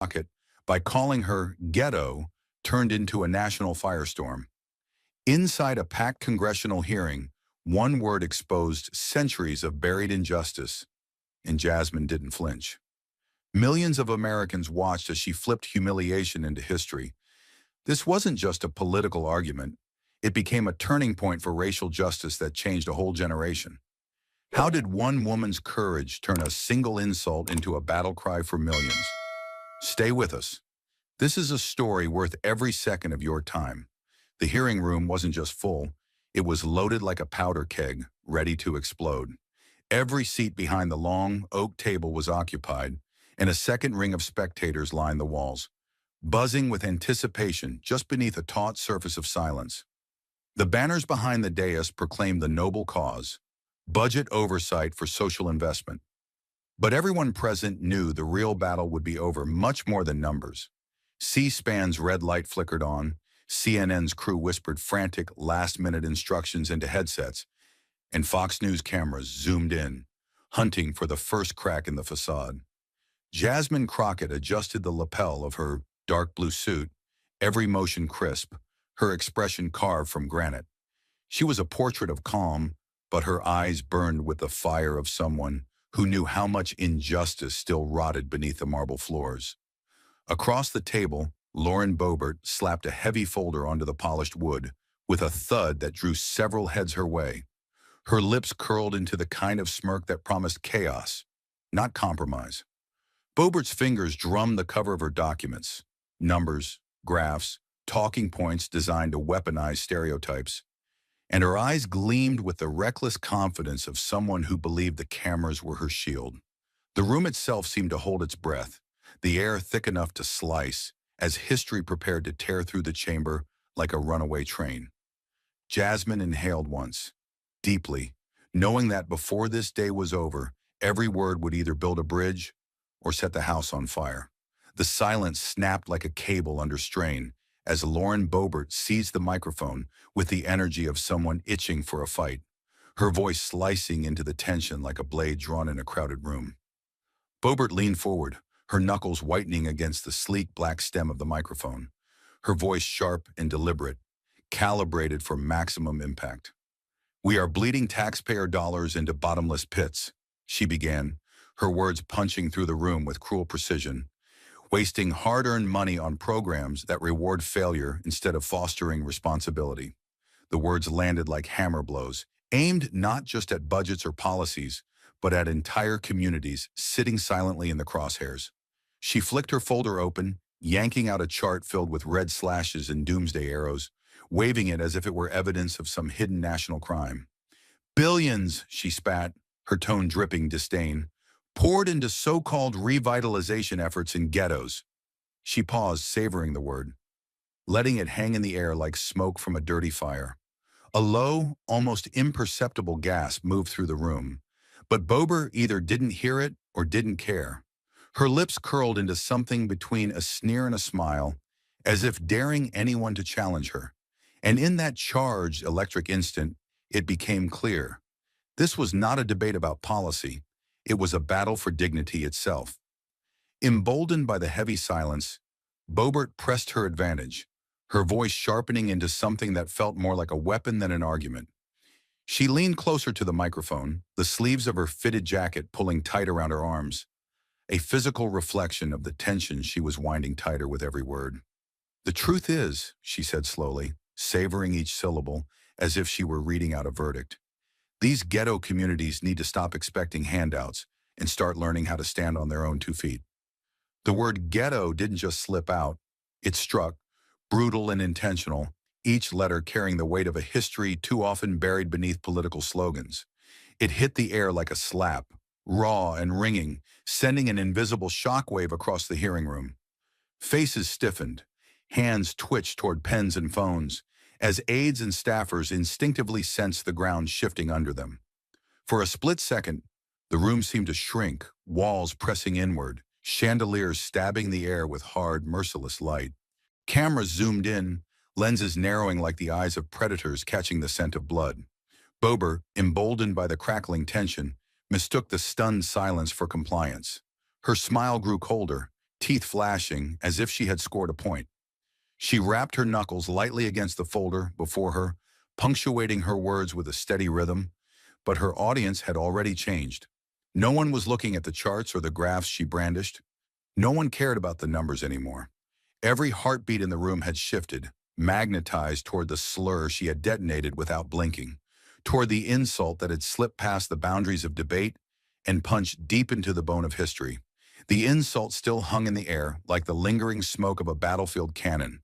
Crockett by calling her Ghetto turned into a national firestorm. Inside a packed congressional hearing, one word exposed centuries of buried injustice, and Jasmine didn't flinch. Millions of Americans watched as she flipped humiliation into history. This wasn't just a political argument. It became a turning point for racial justice that changed a whole generation. How did one woman's courage turn a single insult into a battle cry for millions? Stay with us. This is a story worth every second of your time. The hearing room wasn't just full, it was loaded like a powder keg, ready to explode. Every seat behind the long oak table was occupied, and a second ring of spectators lined the walls, buzzing with anticipation just beneath a taut surface of silence. The banners behind the dais proclaimed the noble cause, budget oversight for social investment. But everyone present knew the real battle would be over much more than numbers. C-SPAN's red light flickered on, CNN's crew whispered frantic, last-minute instructions into headsets, and Fox News cameras zoomed in, hunting for the first crack in the facade. Jasmine Crockett adjusted the lapel of her dark blue suit, every motion crisp, her expression carved from granite. She was a portrait of calm, but her eyes burned with the fire of someone who knew how much injustice still rotted beneath the marble floors. Across the table, Lauren Boebert slapped a heavy folder onto the polished wood, with a thud that drew several heads her way. Her lips curled into the kind of smirk that promised chaos, not compromise. Boebert's fingers drummed the cover of her documents, numbers, graphs, talking points designed to weaponize stereotypes, and her eyes gleamed with the reckless confidence of someone who believed the cameras were her shield. The room itself seemed to hold its breath, the air thick enough to slice, as history prepared to tear through the chamber like a runaway train. Jasmine inhaled once, deeply, knowing that before this day was over, every word would either build a bridge or set the house on fire. The silence snapped like a cable under strain as Lauren Boebert seized the microphone with the energy of someone itching for a fight, her voice slicing into the tension like a blade drawn in a crowded room. Boebert leaned forward, her knuckles whitening against the sleek black stem of the microphone, her voice sharp and deliberate, calibrated for maximum impact. "We are bleeding taxpayer dollars into bottomless pits," she began, her words punching through the room with cruel precision, "wasting hard-earned money on programs that reward failure instead of fostering responsibility." The words landed like hammer blows, aimed not just at budgets or policies, but at entire communities sitting silently in the crosshairs. She flicked her folder open, yanking out a chart filled with red slashes and doomsday arrows, waving it as if it were evidence of some hidden national crime. "Billions," she spat, her tone dripping disdain, "poured into so-called revitalization efforts in ghettos." She paused, savoring the word, letting it hang in the air like smoke from a dirty fire. A low, almost imperceptible gasp moved through the room, but Boebert either didn't hear it or didn't care. Her lips curled into something between a sneer and a smile, as if daring anyone to challenge her. And in that charged electric instant, it became clear. This was not a debate about policy. It was a battle for dignity itself. Emboldened by the heavy silence, Boebert pressed her advantage, her voice sharpening into something that felt more like a weapon than an argument. She leaned closer to the microphone, the sleeves of her fitted jacket pulling tight around her arms, a physical reflection of the tension she was winding tighter with every word. "The truth is," she said slowly, savoring each syllable as if she were reading out a verdict, "these ghetto communities need to stop expecting handouts and start learning how to stand on their own 2 feet." The word ghetto didn't just slip out. It struck, brutal and intentional, each letter carrying the weight of a history too often buried beneath political slogans. It hit the air like a slap, raw and ringing, sending an invisible shockwave across the hearing room. Faces stiffened, hands twitched toward pens and phones, as aides and staffers instinctively sensed the ground shifting under them. For a split second, the room seemed to shrink, walls pressing inward, chandeliers stabbing the air with hard, merciless light. Cameras zoomed in, lenses narrowing like the eyes of predators catching the scent of blood. Boebert, emboldened by the crackling tension, mistook the stunned silence for compliance. Her smile grew colder, teeth flashing as if she had scored a point. She rapped her knuckles lightly against the folder before her, punctuating her words with a steady rhythm, but her audience had already changed. No one was looking at the charts or the graphs she brandished. No one cared about the numbers anymore. Every heartbeat in the room had shifted, magnetized toward the slur she had detonated without blinking, toward the insult that had slipped past the boundaries of debate and punched deep into the bone of history. The insult still hung in the air like the lingering smoke of a battlefield cannon,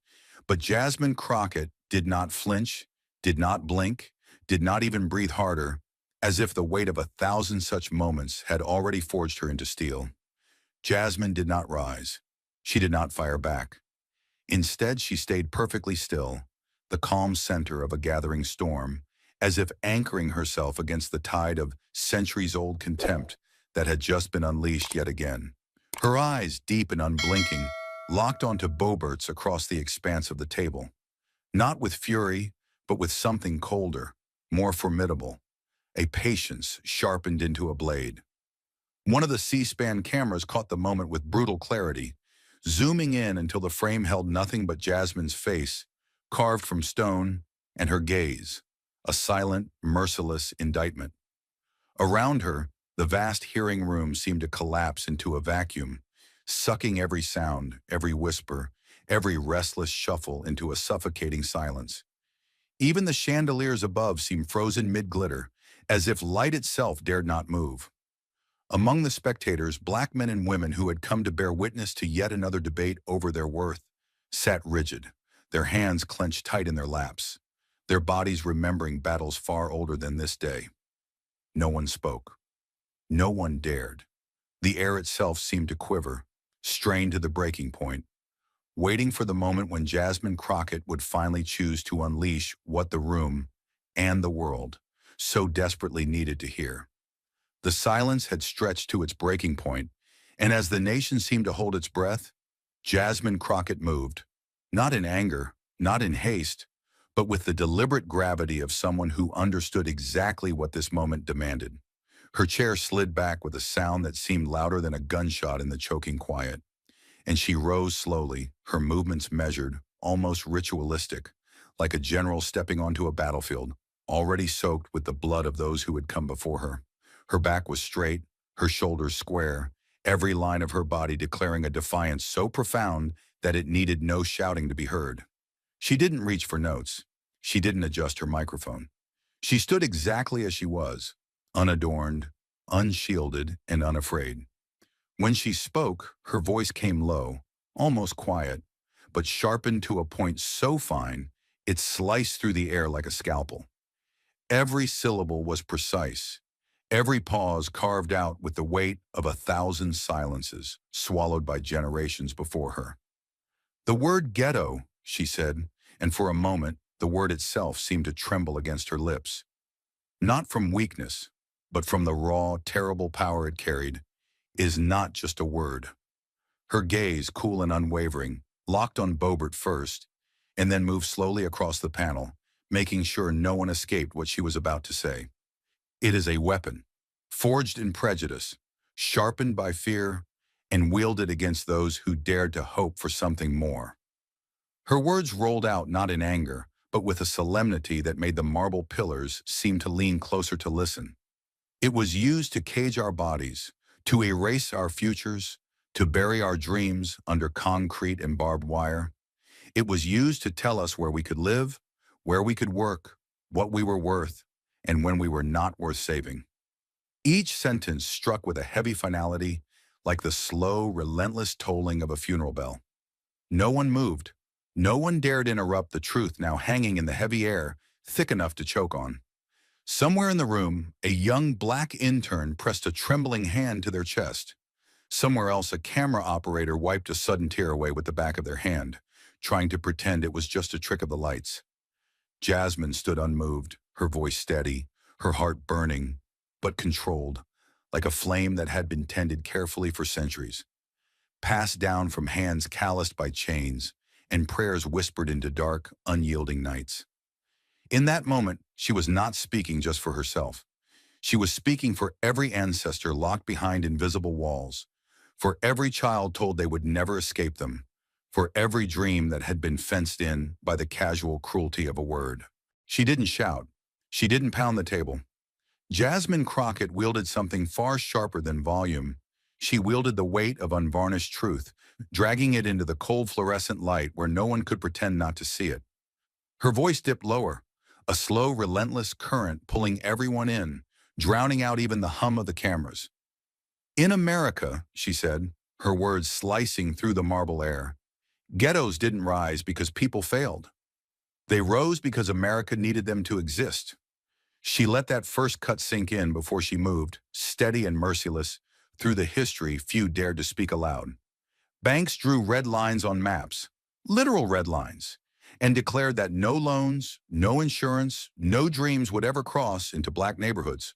but Jasmine Crockett did not flinch, did not blink, did not even breathe harder, as if the weight of 1,000 such moments had already forged her into steel. Jasmine did not rise. She did not fire back. Instead, she stayed perfectly still, the calm center of a gathering storm, as if anchoring herself against the tide of centuries-old contempt that had just been unleashed yet again. Her eyes, deep and unblinking, locked onto Boebert's across the expanse of the table. Not with fury, but with something colder, more formidable, a patience sharpened into a blade. One of the C-SPAN cameras caught the moment with brutal clarity, zooming in until the frame held nothing but Jasmine's face, carved from stone, and her gaze, a silent, merciless indictment. Around her, the vast hearing room seemed to collapse into a vacuum, sucking every sound, every whisper, every restless shuffle into a suffocating silence. Even the chandeliers above seemed frozen mid-glitter, as if light itself dared not move. Among the spectators, black men and women who had come to bear witness to yet another debate over their worth sat rigid, their hands clenched tight in their laps, their bodies remembering battles far older than this day. No one spoke. No one dared. The air itself seemed to quiver, strained to the breaking point, waiting for the moment when Jasmine Crockett would finally choose to unleash what the room and the world so desperately needed to hear. The silence had stretched to its breaking point, and as the nation seemed to hold its breath, Jasmine Crockett moved, not in anger, not in haste, but with the deliberate gravity of someone who understood exactly what this moment demanded. Her chair slid back with a sound that seemed louder than a gunshot in the choking quiet, and she rose slowly, her movements measured, almost ritualistic, like a general stepping onto a battlefield, already soaked with the blood of those who had come before her. Her back was straight, her shoulders square, every line of her body declaring a defiance so profound that it needed no shouting to be heard. She didn't reach for notes. She didn't adjust her microphone. She stood exactly as she was, unadorned, unshielded, and unafraid. When she spoke, her voice came low, almost quiet, but sharpened to a point so fine it sliced through the air like a scalpel. Every syllable was precise, every pause carved out with the weight of 1,000 silences, swallowed by generations before her. "The word ghetto," she said, and for a moment, the word itself seemed to tremble against her lips. Not from weakness, but from the raw, terrible power it carried, "is not just a word." Her gaze, cool and unwavering, locked on Boebert first, and then moved slowly across the panel, making sure no one escaped what she was about to say. "It is a weapon, forged in prejudice, sharpened by fear, and wielded against those who dared to hope for something more." Her words rolled out not in anger, but with a solemnity that made the marble pillars seem to lean closer to listen. "It was used to cage our bodies, to erase our futures, to bury our dreams under concrete and barbed wire. It was used to tell us where we could live, where we could work, what we were worth, and when we were not worth saving." Each sentence struck with a heavy finality, like the slow, relentless tolling of a funeral bell. No one moved. No one dared interrupt the truth now hanging in the heavy air, thick enough to choke on. Somewhere in the room, a young black intern pressed a trembling hand to their chest. Somewhere else, a camera operator wiped a sudden tear away with the back of their hand, trying to pretend it was just a trick of the lights. Jasmine stood unmoved, her voice steady, her heart burning, but controlled, like a flame that had been tended carefully for centuries, passed down from hands calloused by chains and prayers whispered into dark, unyielding nights. In that moment, she was not speaking just for herself. She was speaking for every ancestor locked behind invisible walls, for every child told they would never escape them, for every dream that had been fenced in by the casual cruelty of a word. She didn't shout. She didn't pound the table. Jasmine Crockett wielded something far sharper than volume. She wielded the weight of unvarnished truth, dragging it into the cold fluorescent light where no one could pretend not to see it. Her voice dipped lower, a slow, relentless current pulling everyone in, drowning out even the hum of the cameras. In America, she said, her words slicing through the marble air, ghettos didn't rise because people failed. They rose because America needed them to exist. She let that first cut sink in before she moved, steady and merciless, through the history few dared to speak aloud. Banks drew red lines on maps, literal red lines, and declared that no loans, no insurance, no dreams would ever cross into black neighborhoods.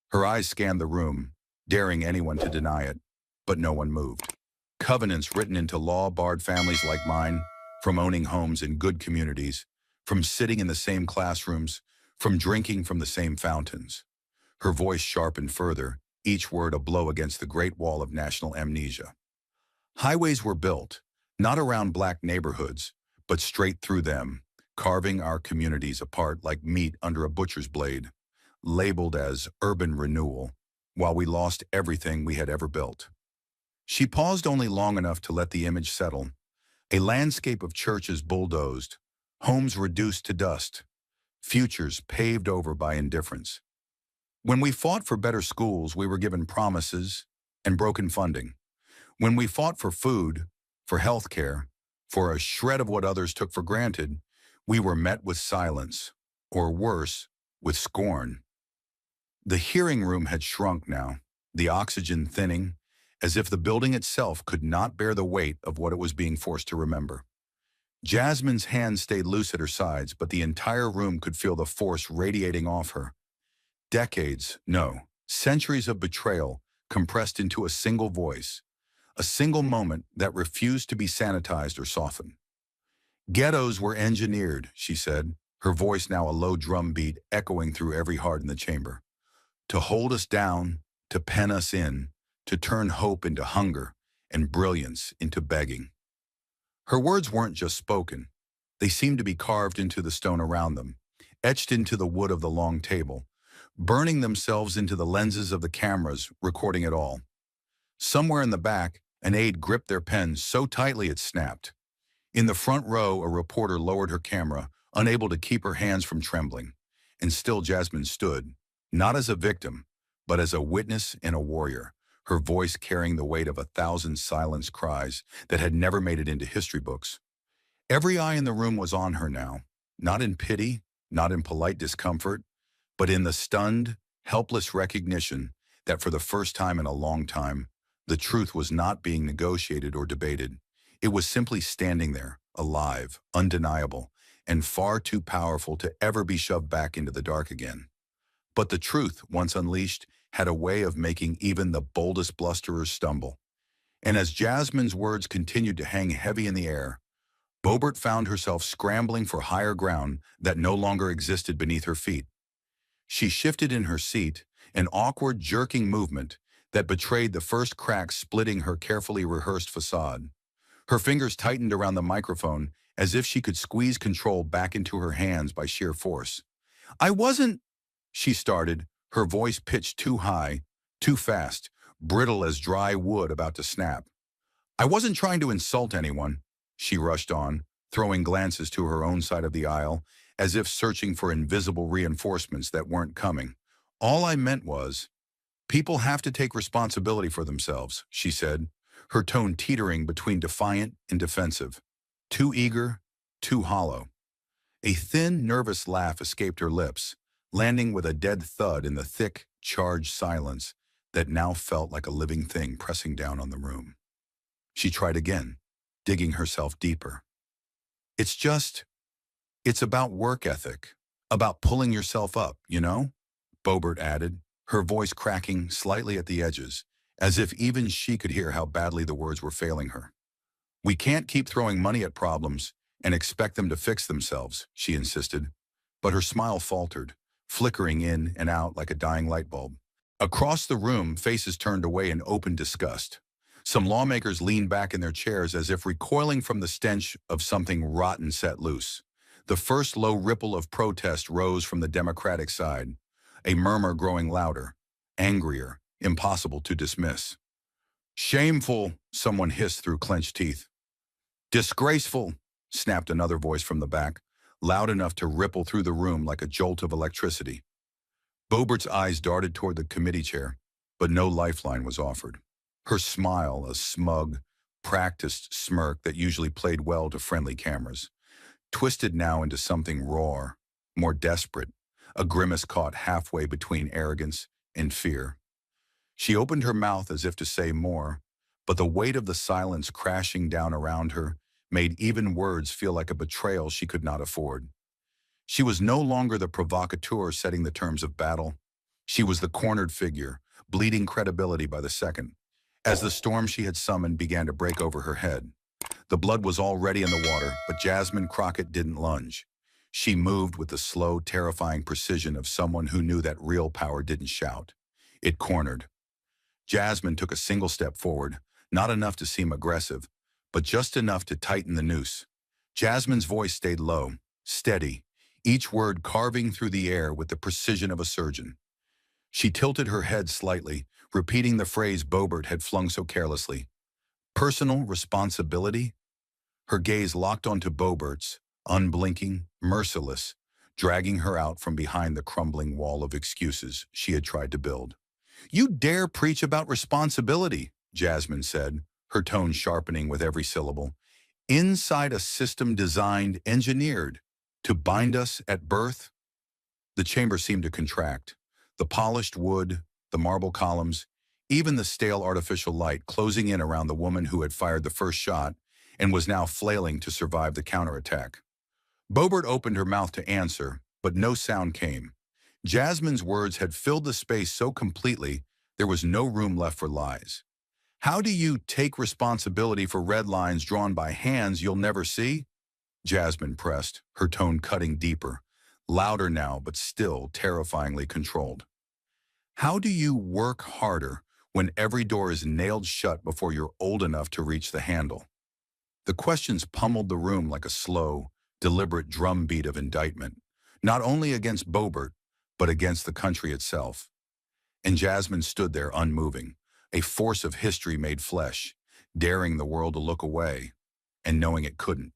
Her eyes scanned the room, daring anyone to deny it, but no one moved. Covenants written into law barred families like mine from owning homes in good communities, from sitting in the same classrooms, from drinking from the same fountains. Her voice sharpened further, each word a blow against the great wall of national amnesia. Highways were built, not around black neighborhoods, but straight through them, carving our communities apart like meat under a butcher's blade, labeled as urban renewal, while we lost everything we had ever built. She paused only long enough to let the image settle. A landscape of churches bulldozed, homes reduced to dust, futures paved over by indifference. When we fought for better schools, we were given promises and broken funding. When we fought for food, for health care, for a shred of what others took for granted, we were met with silence, or worse, with scorn. The hearing room had shrunk now, the oxygen thinning, as if the building itself could not bear the weight of what it was being forced to remember. Jasmine's hands stayed loose at her sides, but the entire room could feel the force radiating off her. Decades, no, centuries of betrayal compressed into a single voice, a single moment that refused to be sanitized or softened. Ghettos were engineered, she said, her voice now a low drum beat echoing through every heart in the chamber. To hold us down, to pen us in, to turn hope into hunger and brilliance into begging. Her words weren't just spoken. They seemed to be carved into the stone around them, etched into the wood of the long table, burning themselves into the lenses of the cameras recording it all. Somewhere in the back, an aide gripped their pen so tightly it snapped. In the front row, a reporter lowered her camera, unable to keep her hands from trembling. And still Jasmine stood, not as a victim, but as a witness and a warrior, her voice carrying the weight of 1,000 silenced cries that had never made it into history books. Every eye in the room was on her now, not in pity, not in polite discomfort, but in the stunned, helpless recognition that for the first time in a long time, the truth was not being negotiated or debated. It was simply standing there, alive, undeniable, and far too powerful to ever be shoved back into the dark again. But the truth, once unleashed, had a way of making even the boldest blusterers stumble. And as Jasmine's words continued to hang heavy in the air, Boebert found herself scrambling for higher ground that no longer existed beneath her feet. She shifted in her seat, an awkward, jerking movement that betrayed the first crack splitting her carefully rehearsed facade. Her fingers tightened around the microphone as if she could squeeze control back into her hands by sheer force. "I wasn't," she started, her voice pitched too high, too fast, brittle as dry wood about to snap. "I wasn't trying to insult anyone," she rushed on, throwing glances to her own side of the aisle, as if searching for invisible reinforcements that weren't coming. "All I meant was, people have to take responsibility for themselves," she said, her tone teetering between defiant and defensive. Too eager, too hollow. A thin, nervous laugh escaped her lips, landing with a dead thud in the thick, charged silence that now felt like a living thing pressing down on the room. She tried again, digging herself deeper. It's about work ethic, about pulling yourself up, you know?" Boebert added, her voice cracking slightly at the edges, as if even she could hear how badly the words were failing her. "We can't keep throwing money at problems and expect them to fix themselves," she insisted, but her smile faltered, flickering in and out like a dying light bulb. Across the room, faces turned away in open disgust. Some lawmakers leaned back in their chairs as if recoiling from the stench of something rotten set loose. The first low ripple of protest rose from the Democratic side, a murmur growing louder, angrier, impossible to dismiss. "Shameful," someone hissed through clenched teeth. "Disgraceful," snapped another voice from the back, loud enough to ripple through the room like a jolt of electricity. Boebert's eyes darted toward the committee chair, but no lifeline was offered. Her smile, a smug, practiced smirk that usually played well to friendly cameras, twisted now into something raw, more desperate, a grimace caught halfway between arrogance and fear. She opened her mouth as if to say more, but the weight of the silence crashing down around her made even words feel like a betrayal she could not afford. She was no longer the provocateur setting the terms of battle. She was the cornered figure, bleeding credibility by the second, as the storm she had summoned began to break over her head. The blood was already in the water, but Jasmine Crockett didn't lunge. She moved with the slow, terrifying precision of someone who knew that real power didn't shout. It cornered. Jasmine took a single step forward, not enough to seem aggressive, but just enough to tighten the noose. Jasmine's voice stayed low, steady, each word carving through the air with the precision of a surgeon. She tilted her head slightly, repeating the phrase Boebert had flung so carelessly. Personal responsibility? Her gaze locked onto Boebert's, unblinking, merciless, dragging her out from behind the crumbling wall of excuses she had tried to build. "You dare preach about responsibility," Jasmine said, her tone sharpening with every syllable. "Inside a system designed, engineered, to bind us at birth?" The chamber seemed to contract. The polished wood, the marble columns, even the stale artificial light closing in around the woman who had fired the first shot and was now flailing to survive the counterattack. Boebert opened her mouth to answer, but no sound came. Jasmine's words had filled the space so completely there was no room left for lies. "How do you take responsibility for red lines drawn by hands you'll never see?" Jasmine pressed, her tone cutting deeper, louder now but still terrifyingly controlled. "How do you work harder when every door is nailed shut before you're old enough to reach the handle?" The questions pummeled the room like a slow, deliberate drumbeat of indictment, not only against Boebert, but against the country itself. And Jasmine stood there unmoving, a force of history made flesh, daring the world to look away, and knowing it couldn't.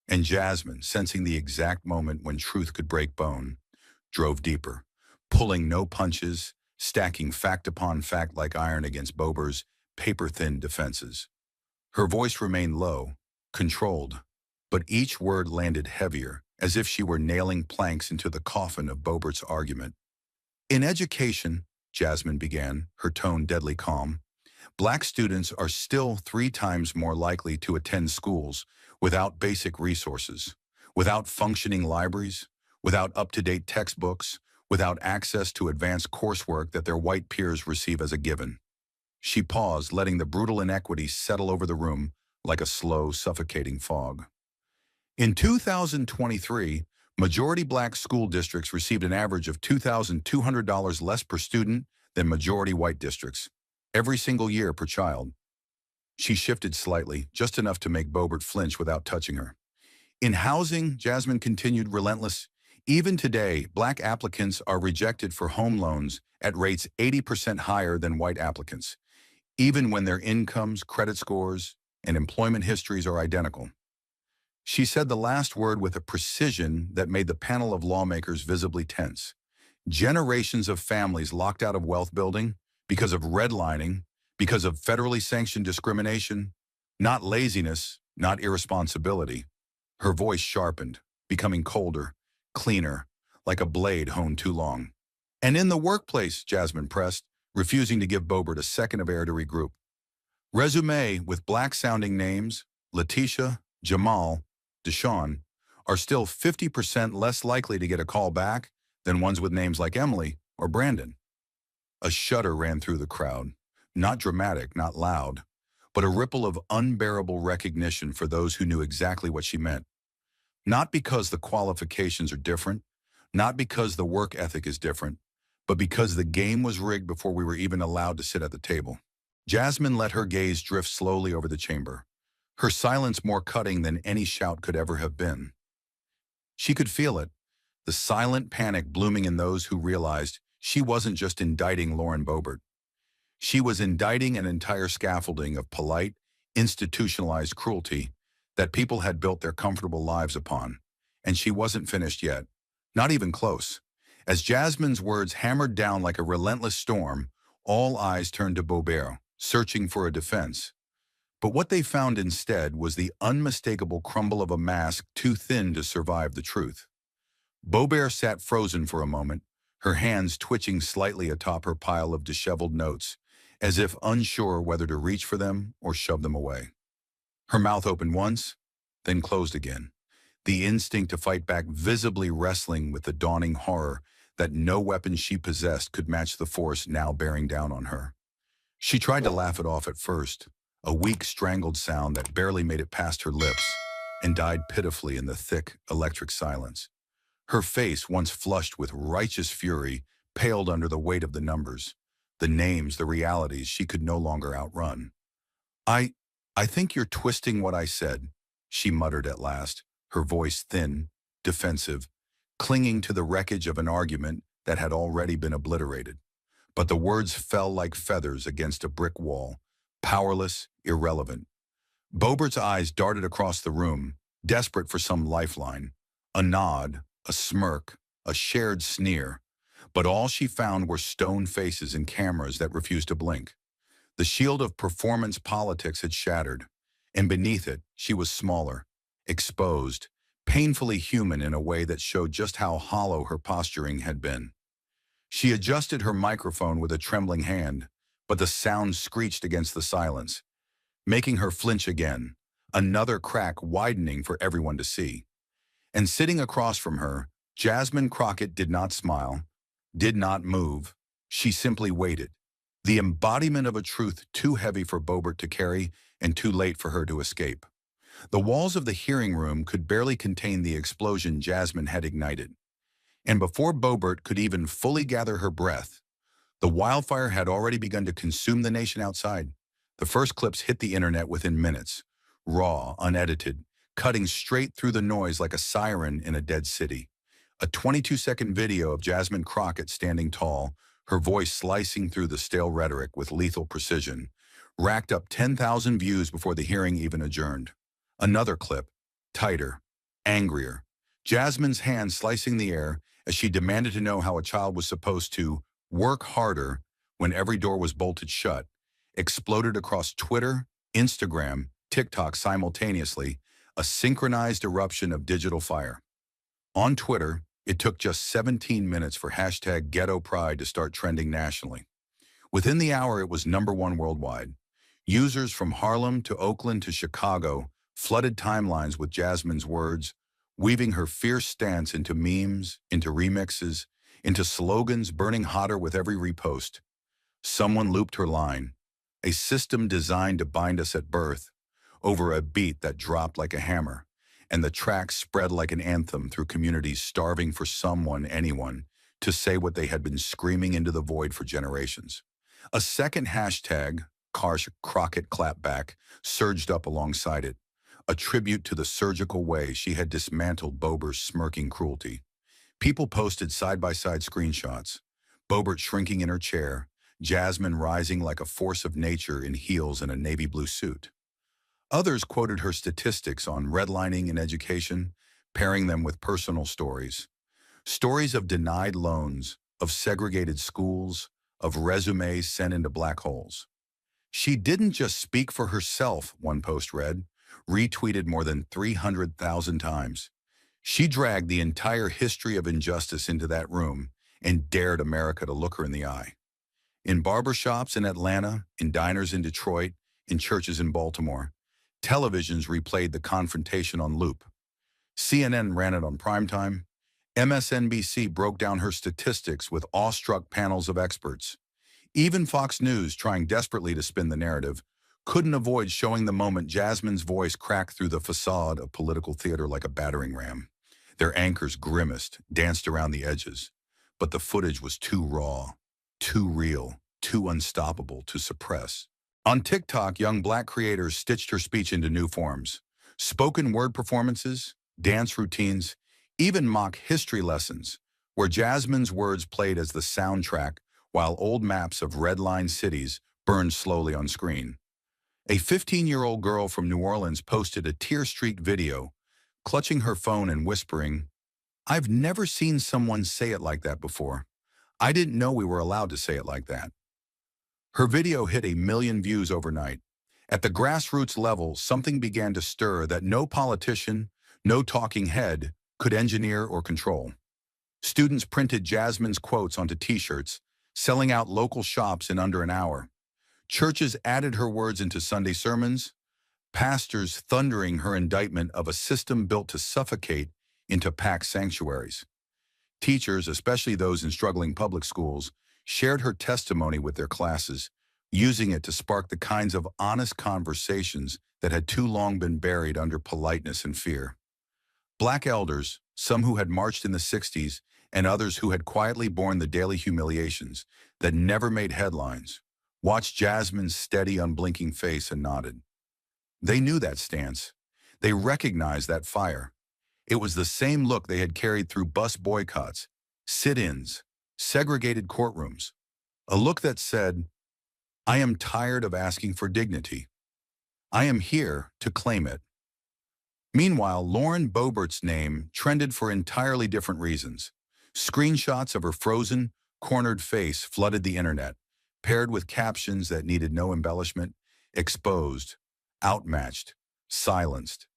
And Jasmine, sensing the exact moment when truth could break bone, drove deeper, pulling no punches, stacking fact upon fact like iron against Boebert's paper-thin defenses. Her voice remained low, controlled, but each word landed heavier, as if she were nailing planks into the coffin of Boebert's argument. "In education," Jasmine began, her tone deadly calm, "Black students are still 3 times more likely to attend schools without basic resources, without functioning libraries, without up-to-date textbooks, without access to advanced coursework that their white peers receive as a given." She paused, letting the brutal inequity settle over the room like a slow, suffocating fog. In 2023, majority Black school districts received an average of $2,200 less per student than majority white districts, every single year per child. She shifted slightly, just enough to make Boebert flinch without touching her. "In housing," Jasmine continued, relentless, "even today, Black applicants are rejected for home loans at rates 80% higher than white applicants, even when their incomes, credit scores, and employment histories are identical." She said the last word with a precision that made the panel of lawmakers visibly tense. Generations of families locked out of wealth building because of redlining, because of federally sanctioned discrimination, not laziness, not irresponsibility. Her voice sharpened, becoming colder, cleaner, like a blade honed too long. "And in the workplace," Jasmine pressed, refusing to give Boebert a second of air to regroup. "Resume with Black-sounding names, Letitia, Jamal, Deshaun, are still 50% less likely to get a call back than ones with names like Emily or Brandon." A shudder ran through the crowd, not dramatic, not loud, but a ripple of unbearable recognition for those who knew exactly what she meant. Not because the qualifications are different, not because the work ethic is different, but because the game was rigged before we were even allowed to sit at the table. Jasmine let her gaze drift slowly over the chamber, her silence more cutting than any shout could ever have been. She could feel it, the silent panic blooming in those who realized she wasn't just indicting Lauren Boebert. She was indicting an entire scaffolding of polite, institutionalized cruelty that people had built their comfortable lives upon. And she wasn't finished yet. Not even close. As Jasmine's words hammered down like a relentless storm, all eyes turned to Boebert, searching for a defense. But what they found instead was the unmistakable crumble of a mask too thin to survive the truth. Boebert sat frozen for a moment, her hands twitching slightly atop her pile of disheveled notes, as if unsure whether to reach for them or shove them away. Her mouth opened once, then closed again, the instinct to fight back visibly wrestling with the dawning horror that no weapon she possessed could match the force now bearing down on her. She tried to laugh it off at first, a weak, strangled sound that barely made it past her lips and died pitifully in the thick, electric silence. Her face, once flushed with righteous fury, paled under the weight of the numbers, the names, the realities she could no longer outrun. I think you're twisting what I said," she muttered at last, her voice thin, defensive, clinging to the wreckage of an argument that had already been obliterated. But the words fell like feathers against a brick wall, powerless, irrelevant. Boebert's eyes darted across the room, desperate for some lifeline. A nod, a smirk, a shared sneer. But all she found were stone faces and cameras that refused to blink. The shield of performance politics had shattered, and beneath it, she was smaller, exposed, painfully human in a way that showed just how hollow her posturing had been. She adjusted her microphone with a trembling hand, but the sound screeched against the silence, making her flinch again, another crack widening for everyone to see. And sitting across from her, Jasmine Crockett did not smile, did not move. She simply waited, the embodiment of a truth too heavy for Boebert to carry and too late for her to escape. The walls of the hearing room could barely contain the explosion Jasmine had ignited. And before Boebert could even fully gather her breath, the wildfire had already begun to consume the nation outside. The first clips hit the internet within minutes, raw, unedited, cutting straight through the noise like a siren in a dead city. A 22-second video of Jasmine Crockett standing tall, her voice slicing through the stale rhetoric with lethal precision, racked up 10,000 views before the hearing even adjourned. Another clip, tighter, angrier, Jasmine's hand slicing the air as she demanded to know how a child was supposed to work harder when every door was bolted shut, exploded across Twitter, Instagram, TikTok simultaneously, a synchronized eruption of digital fire. On Twitter, it took just 17 minutes for hashtag Ghetto Pride to start trending nationally. Within the hour, it was #1 worldwide. Users from Harlem to Oakland to Chicago flooded timelines with Jasmine's words, weaving her fierce stance into memes, into remixes, into slogans burning hotter with every repost. Someone looped her line, "A system designed to bind us at birth," over a beat that dropped like a hammer, and the track spread like an anthem through communities starving for someone, anyone, to say what they had been screaming into the void for generations. A second hashtag, Crockett clapback, surged up alongside it, a tribute to the surgical way she had dismantled Boebert's smirking cruelty. People posted side-by-side screenshots, Boebert shrinking in her chair, Jasmine rising like a force of nature in heels and a navy blue suit. Others quoted her statistics on redlining in education, pairing them with personal stories. Stories of denied loans, of segregated schools, of resumes sent into black holes. She didn't just speak for herself, one post read, retweeted more than 300,000 times. She dragged the entire history of injustice into that room and dared America to look her in the eye. In barbershops in Atlanta, in diners in Detroit, in churches in Baltimore, televisions replayed the confrontation on loop. CNN ran it on primetime. MSNBC broke down her statistics with awestruck panels of experts. Even Fox News, trying desperately to spin the narrative, couldn't avoid showing the moment Jasmine's voice cracked through the facade of political theater like a battering ram. Their anchors grimaced, danced around the edges. But the footage was too raw, too real, too unstoppable to suppress. On TikTok, young Black creators stitched her speech into new forms. Spoken word performances, dance routines, even mock history lessons, where Jasmine's words played as the soundtrack while old maps of red-line cities burned slowly on screen. A 15-year-old girl from New Orleans posted a tear-streaked video, clutching her phone and whispering, "I've never seen someone say it like that before. I didn't know we were allowed to say it like that." Her video hit 1 million views overnight. At the grassroots level, something began to stir that no politician, no talking head could engineer or control. Students printed Jasmine's quotes onto t-shirts, selling out local shops in under an hour. Churches added her words into Sunday sermons, pastors thundering her indictment of a system built to suffocate into packed sanctuaries. Teachers, especially those in struggling public schools, shared her testimony with their classes, using it to spark the kinds of honest conversations that had too long been buried under politeness and fear. Black elders, some who had marched in the 60s and others who had quietly borne the daily humiliations that never made headlines, watched Jasmine's steady, unblinking face and nodded. They knew that stance. They recognized that fire. It was the same look they had carried through bus boycotts, sit-ins, segregated courtrooms. A look that said, "I am tired of asking for dignity. I am here to claim it." Meanwhile, Lauren Boebert's name trended for entirely different reasons. Screenshots of her frozen, cornered face flooded the internet, paired with captions that needed no embellishment: exposed, outmatched, silenced.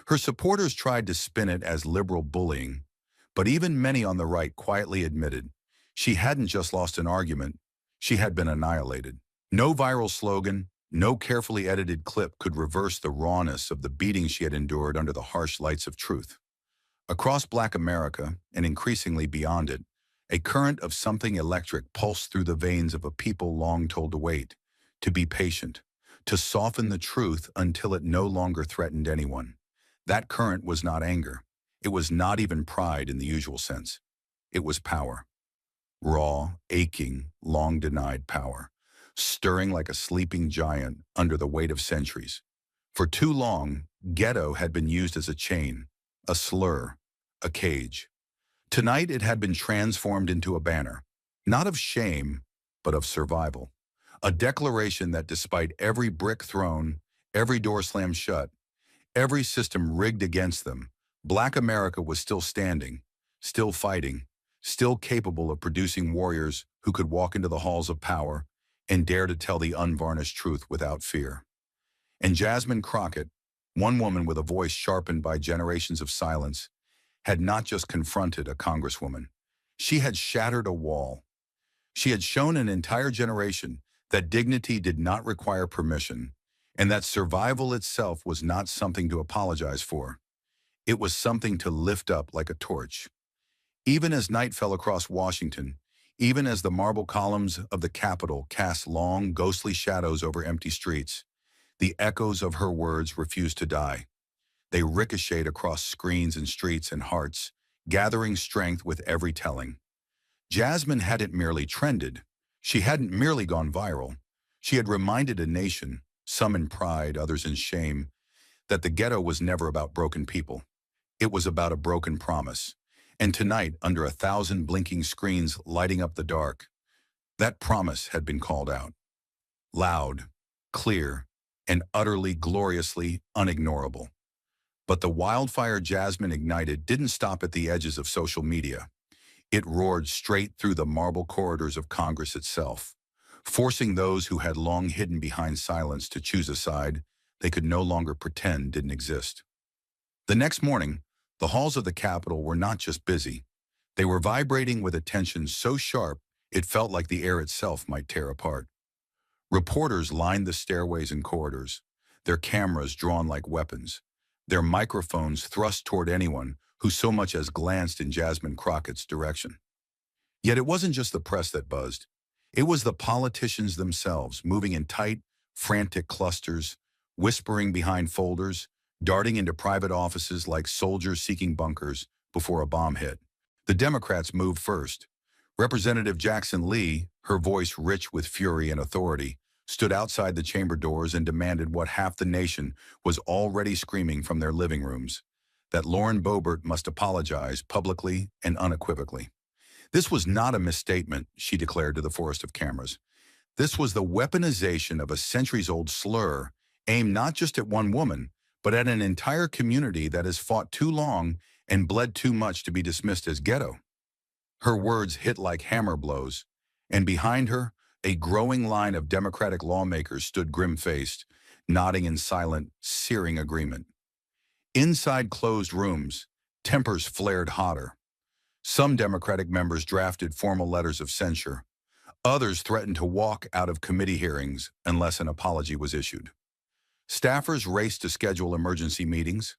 Her supporters tried to spin it as liberal bullying, but even many on the right quietly admitted she hadn't just lost an argument, she had been annihilated. No viral slogan, no carefully edited clip could reverse the rawness of the beating she had endured under the harsh lights of truth. Across Black America, and increasingly beyond it, a current of something electric pulsed through the veins of a people long told to wait, to be patient, to soften the truth until it no longer threatened anyone. That current was not anger. It was not even pride in the usual sense. It was power. Raw, aching, long-denied power, stirring like a sleeping giant under the weight of centuries. For too long, ghetto had been used as a chain, a slur, a cage. Tonight it had been transformed into a banner, not of shame, but of survival. A declaration that despite every brick thrown, every door slammed shut, every system rigged against them, Black America was still standing, still fighting, still capable of producing warriors who could walk into the halls of power and dare to tell the unvarnished truth without fear. And Jasmine Crockett, one woman with a voice sharpened by generations of silence, had not just confronted a congresswoman. She had shattered a wall. She had shown an entire generation that dignity did not require permission, and that survival itself was not something to apologize for. It was something to lift up like a torch. Even as night fell across Washington, even as the marble columns of the Capitol cast long, ghostly shadows over empty streets, the echoes of her words refused to die. They ricocheted across screens and streets and hearts, gathering strength with every telling. Jasmine hadn't merely trended. She hadn't merely gone viral. She had reminded a nation, some in pride, others in shame, that the ghetto was never about broken people. It was about a broken promise. And tonight, under 1,000 blinking screens lighting up the dark, that promise had been called out. Loud, clear, and utterly, gloriously unignorable. But the wildfire Jasmine ignited didn't stop at the edges of social media. It roared straight through the marble corridors of Congress itself, forcing those who had long hidden behind silence to choose a side they could no longer pretend didn't exist. The next morning, the halls of the Capitol were not just busy. They were vibrating with a tension so sharp it felt like the air itself might tear apart. Reporters lined the stairways and corridors, their cameras drawn like weapons, their microphones thrust toward anyone who so much as glanced in Jasmine Crockett's direction. Yet it wasn't just the press that buzzed. It was the politicians themselves, moving in tight, frantic clusters, whispering behind folders, darting into private offices like soldiers seeking bunkers before a bomb hit. The Democrats moved first. Representative Jackson Lee, her voice rich with fury and authority, stood outside the chamber doors and demanded what half the nation was already screaming from their living rooms, that Lauren Boebert must apologize publicly and unequivocally. This was not a misstatement, she declared to the forest of cameras. This was the weaponization of a centuries-old slur aimed not just at one woman, but at an entire community that has fought too long and bled too much to be dismissed as ghetto. Her words hit like hammer blows, and behind her, a growing line of Democratic lawmakers stood grim-faced, nodding in silent, searing agreement. Inside closed rooms, tempers flared hotter. Some Democratic members drafted formal letters of censure. Others threatened to walk out of committee hearings unless an apology was issued. Staffers raced to schedule emergency meetings.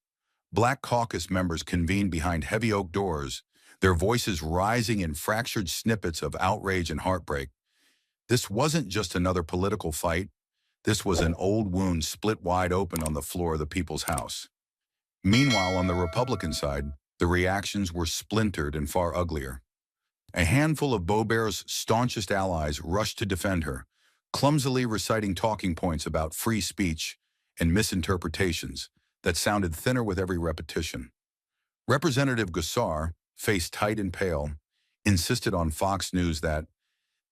Black caucus members convened behind heavy oak doors, their voices rising in fractured snippets of outrage and heartbreak. This wasn't just another political fight. This was an old wound split wide open on the floor of the People's House. Meanwhile, on the Republican side, the reactions were splintered and far uglier. A handful of Boebert's staunchest allies rushed to defend her, clumsily reciting talking points about free speech and misinterpretations that sounded thinner with every repetition. Representative Gosar, face tight and pale, insisted on Fox News that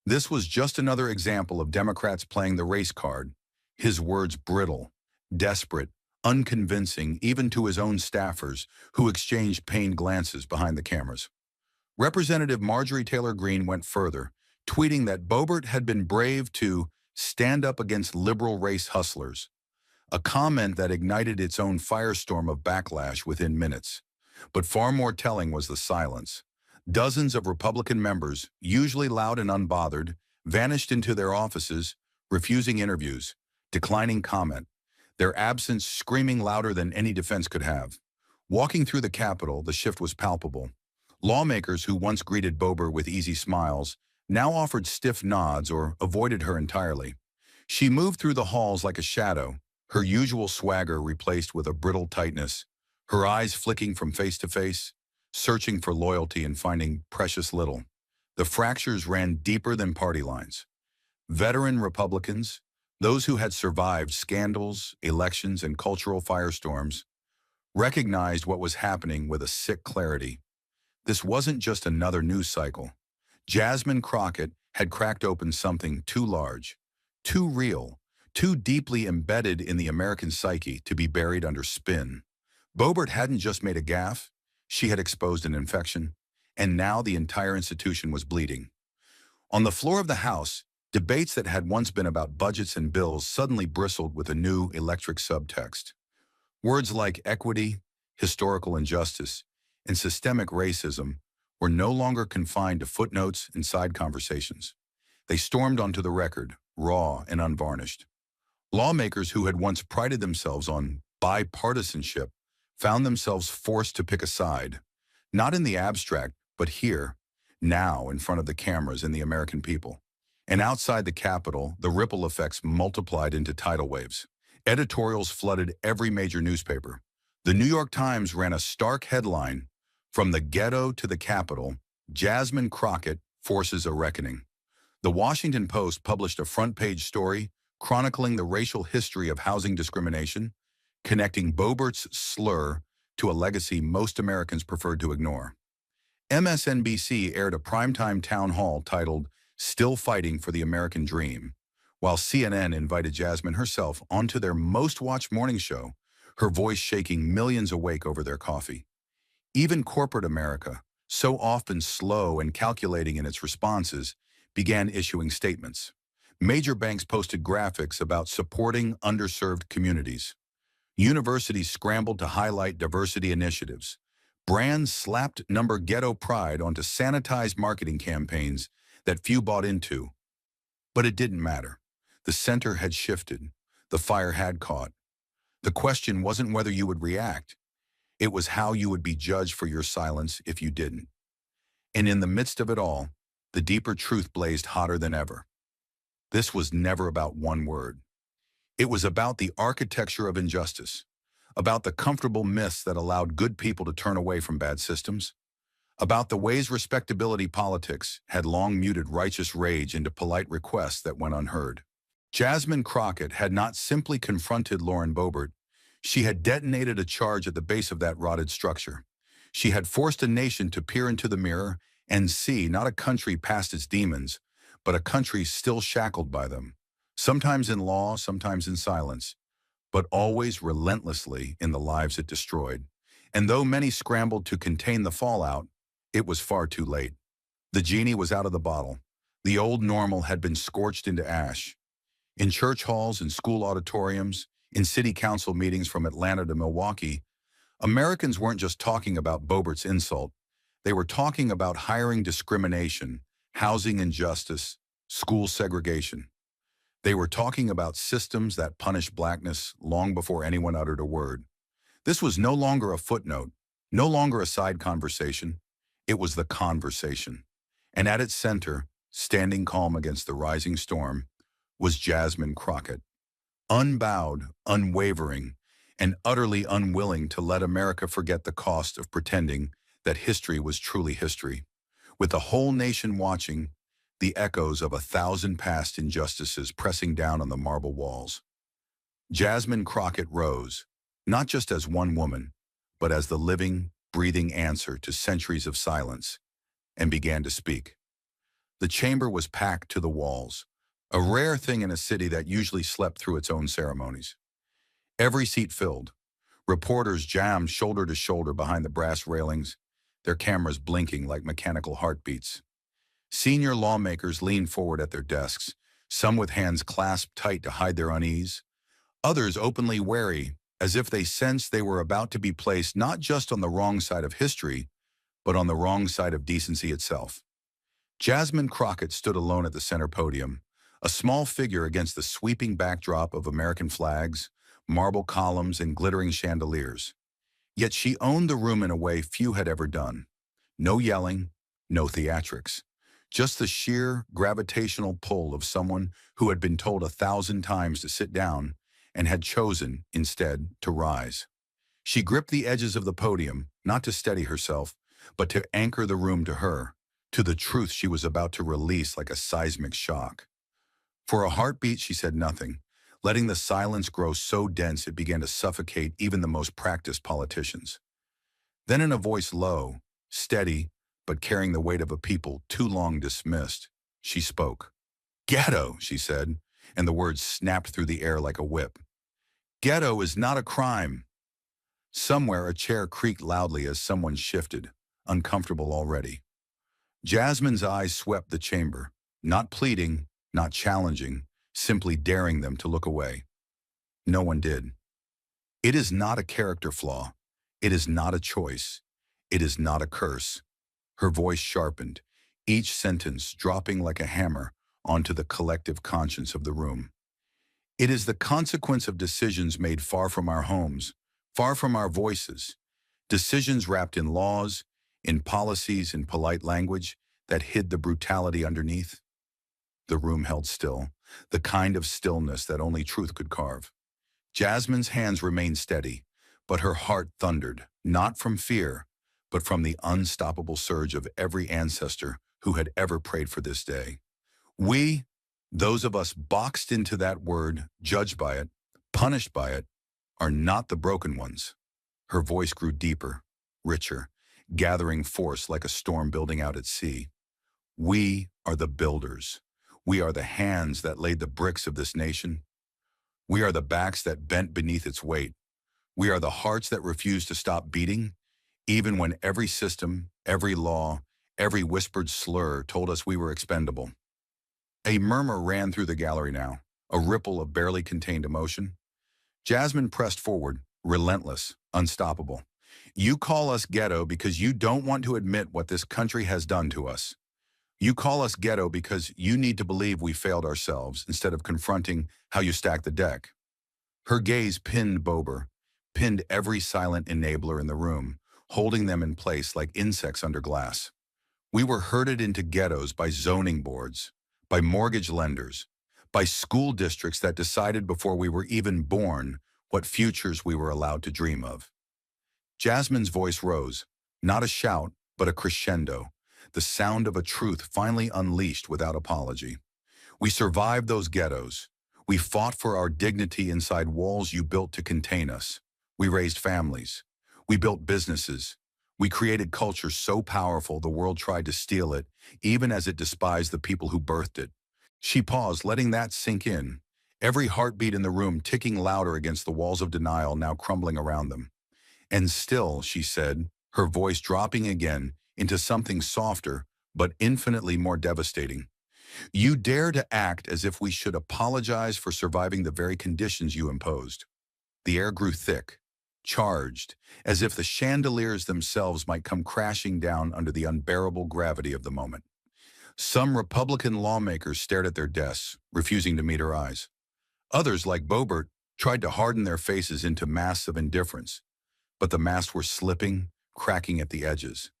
this was just another example of Democrats playing the race card, his words brittle, desperate, unconvincing even to his own staffers who exchanged pained glances behind the cameras. Representative Marjorie Taylor Greene went further, tweeting that Boebert had been brave to stand up against liberal race hustlers, a comment that ignited its own firestorm of backlash within minutes. But far more telling was the silence. Dozens of Republican members, usually loud and unbothered, vanished into their offices, refusing interviews, declining comment, their absence screaming louder than any defense could have. Walking through the Capitol, the shift was palpable. Lawmakers who once greeted Boebert with easy smiles now offered stiff nods or avoided her entirely. She moved through the halls like a shadow, her usual swagger replaced with a brittle tightness, her eyes flicking from face to face, searching for loyalty and finding precious little. The fractures ran deeper than party lines. Veteran Republicans, those who had survived scandals, elections, and cultural firestorms, recognized what was happening with a sick clarity. This wasn't just another news cycle. Jasmine Crockett had cracked open something too large, too real, too deeply embedded in the American psyche to be buried under spin. Boebert hadn't just made a gaffe, she had exposed an infection, and now the entire institution was bleeding. On the floor of the House, debates that had once been about budgets and bills suddenly bristled with a new electric subtext. Words like equity, historical injustice, and systemic racism were no longer confined to footnotes and side conversations. They stormed onto the record, raw and unvarnished. Lawmakers who had once prided themselves on bipartisanship found themselves forced to pick a side, not in the abstract, but here, now, in front of the cameras and the American people. And outside the Capitol, the ripple effects multiplied into tidal waves. Editorials flooded every major newspaper. The New York Times ran a stark headline, "From the Ghetto to the Capitol, Jasmine Crockett forces a reckoning." The Washington Post published a front-page story chronicling the racial history of housing discrimination, connecting Boebert's slur to a legacy most Americans preferred to ignore. MSNBC aired a primetime town hall titled "Still Fighting for the American Dream," while CNN invited Jasmine herself onto their most-watched morning show, her voice shaking millions awake over their coffee. Even corporate America, so often slow and calculating in its responses, began issuing statements. Major banks posted graphics about supporting underserved communities. Universities scrambled to highlight diversity initiatives. Brands slapped number ghetto pride onto sanitized marketing campaigns that few bought into. But it didn't matter. The center had shifted. The fire had caught. The question wasn't whether you would react. It was how you would be judged for your silence if you didn't. And in the midst of it all, the deeper truth blazed hotter than ever. This was never about one word. It was about the architecture of injustice, about the comfortable myths that allowed good people to turn away from bad systems, about the ways respectability politics had long muted righteous rage into polite requests that went unheard. Jasmine Crockett had not simply confronted Lauren Boebert, she had detonated a charge at the base of that rotted structure. She had forced a nation to peer into the mirror and see not a country past its demons, but a country still shackled by them, sometimes in law, sometimes in silence, but always relentlessly in the lives it destroyed. And though many scrambled to contain the fallout, it was far too late. The genie was out of the bottle. The old normal had been scorched into ash. In church halls and school auditoriums, in city council meetings from Atlanta to Milwaukee, Americans weren't just talking about Boebert's insult. They were talking about hiring discrimination, housing injustice, school segregation. They were talking about systems that punish blackness long before anyone uttered a word. This was no longer a footnote, no longer a side conversation. It was the conversation. And at its center, standing calm against the rising storm, was Jasmine Crockett. Unbowed, unwavering, and utterly unwilling to let America forget the cost of pretending that history was truly history. With the whole nation watching, the echoes of 1,000 past injustices pressing down on the marble walls. Jasmine Crockett rose, not just as one woman, but as the living, breathing answer to centuries of silence, and began to speak. The chamber was packed to the walls, a rare thing in a city that usually slept through its own ceremonies. Every seat filled, reporters jammed shoulder to shoulder behind the brass railings, their cameras blinking like mechanical heartbeats. Senior lawmakers leaned forward at their desks, some with hands clasped tight to hide their unease, others openly wary, as if they sensed they were about to be placed not just on the wrong side of history, but on the wrong side of decency itself. Jasmine Crockett stood alone at the center podium, a small figure against the sweeping backdrop of American flags, marble columns, and glittering chandeliers. Yet she owned the room in a way few had ever done. No yelling, no theatrics. Just the sheer gravitational pull of someone who had been told 1,000 times to sit down and had chosen, instead, to rise. She gripped the edges of the podium, not to steady herself, but to anchor the room to her, to the truth she was about to release like a seismic shock. For a heartbeat, she said nothing, letting the silence grow so dense it began to suffocate even the most practiced politicians. Then in a voice low, steady, but carrying the weight of a people too long dismissed, she spoke. "Ghetto," she said, and the words snapped through the air like a whip. "Ghetto is not a crime." Somewhere a chair creaked loudly as someone shifted, uncomfortable already. Jasmine's eyes swept the chamber, not pleading, not challenging, simply daring them to look away. No one did. It is not a character flaw. It is not a choice. It is not a curse. Her voice sharpened, each sentence dropping like a hammer onto the collective conscience of the room. It is the consequence of decisions made far from our homes, far from our voices, decisions wrapped in laws, in policies, in polite language that hid the brutality underneath. The room held still, the kind of stillness that only truth could carve. Jasmine's hands remained steady, but her heart thundered, not from fear, but from the unstoppable surge of every ancestor who had ever prayed for this day. We, those of us boxed into that word, judged by it, punished by it, are not the broken ones. Her voice grew deeper, richer, gathering force like a storm building out at sea. We are the builders. We are the hands that laid the bricks of this nation. We are the backs that bent beneath its weight. We are the hearts that refused to stop beating, even when every system, every law, every whispered slur told us we were expendable. A murmur ran through the gallery now, a ripple of barely contained emotion. Jasmine pressed forward, relentless, unstoppable. You call us ghetto because you don't want to admit what this country has done to us. You call us ghetto because you need to believe we failed ourselves instead of confronting how you stack the deck. Her gaze pinned Boebert, pinned every silent enabler in the room, holding them in place like insects under glass. We were herded into ghettos by zoning boards, by mortgage lenders, by school districts that decided before we were even born what futures we were allowed to dream of. Jasmine's voice rose, not a shout, but a crescendo, the sound of a truth finally unleashed without apology. We survived those ghettos. We fought for our dignity inside walls you built to contain us. We raised families. We built businesses. We created culture so powerful the world tried to steal it, even as it despised the people who birthed it. She paused, letting that sink in, every heartbeat in the room ticking louder against the walls of denial now crumbling around them. And still, she said, her voice dropping again into something softer, but infinitely more devastating. You dare to act as if we should apologize for surviving the very conditions you imposed. The air grew thick, charged, as if the chandeliers themselves might come crashing down under the unbearable gravity of the moment. Some Republican lawmakers stared at their desks, refusing to meet her eyes. Others, like Boebert, tried to harden their faces into masks of indifference, but the masks were slipping, cracking at the edges.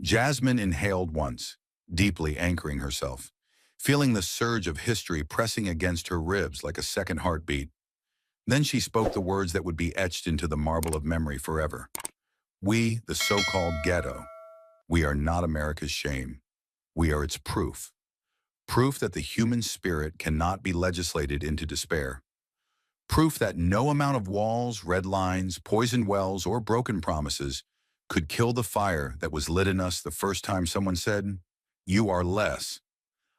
Jasmine inhaled once, deeply anchoring herself, feeling the surge of history pressing against her ribs like a second heartbeat. Then she spoke the words that would be etched into the marble of memory forever. We, the so-called ghetto, we are not America's shame. We are its proof. Proof that the human spirit cannot be legislated into despair. Proof that no amount of walls, red lines, poisoned wells, or broken promises could kill the fire that was lit in us the first time someone said, "You are less."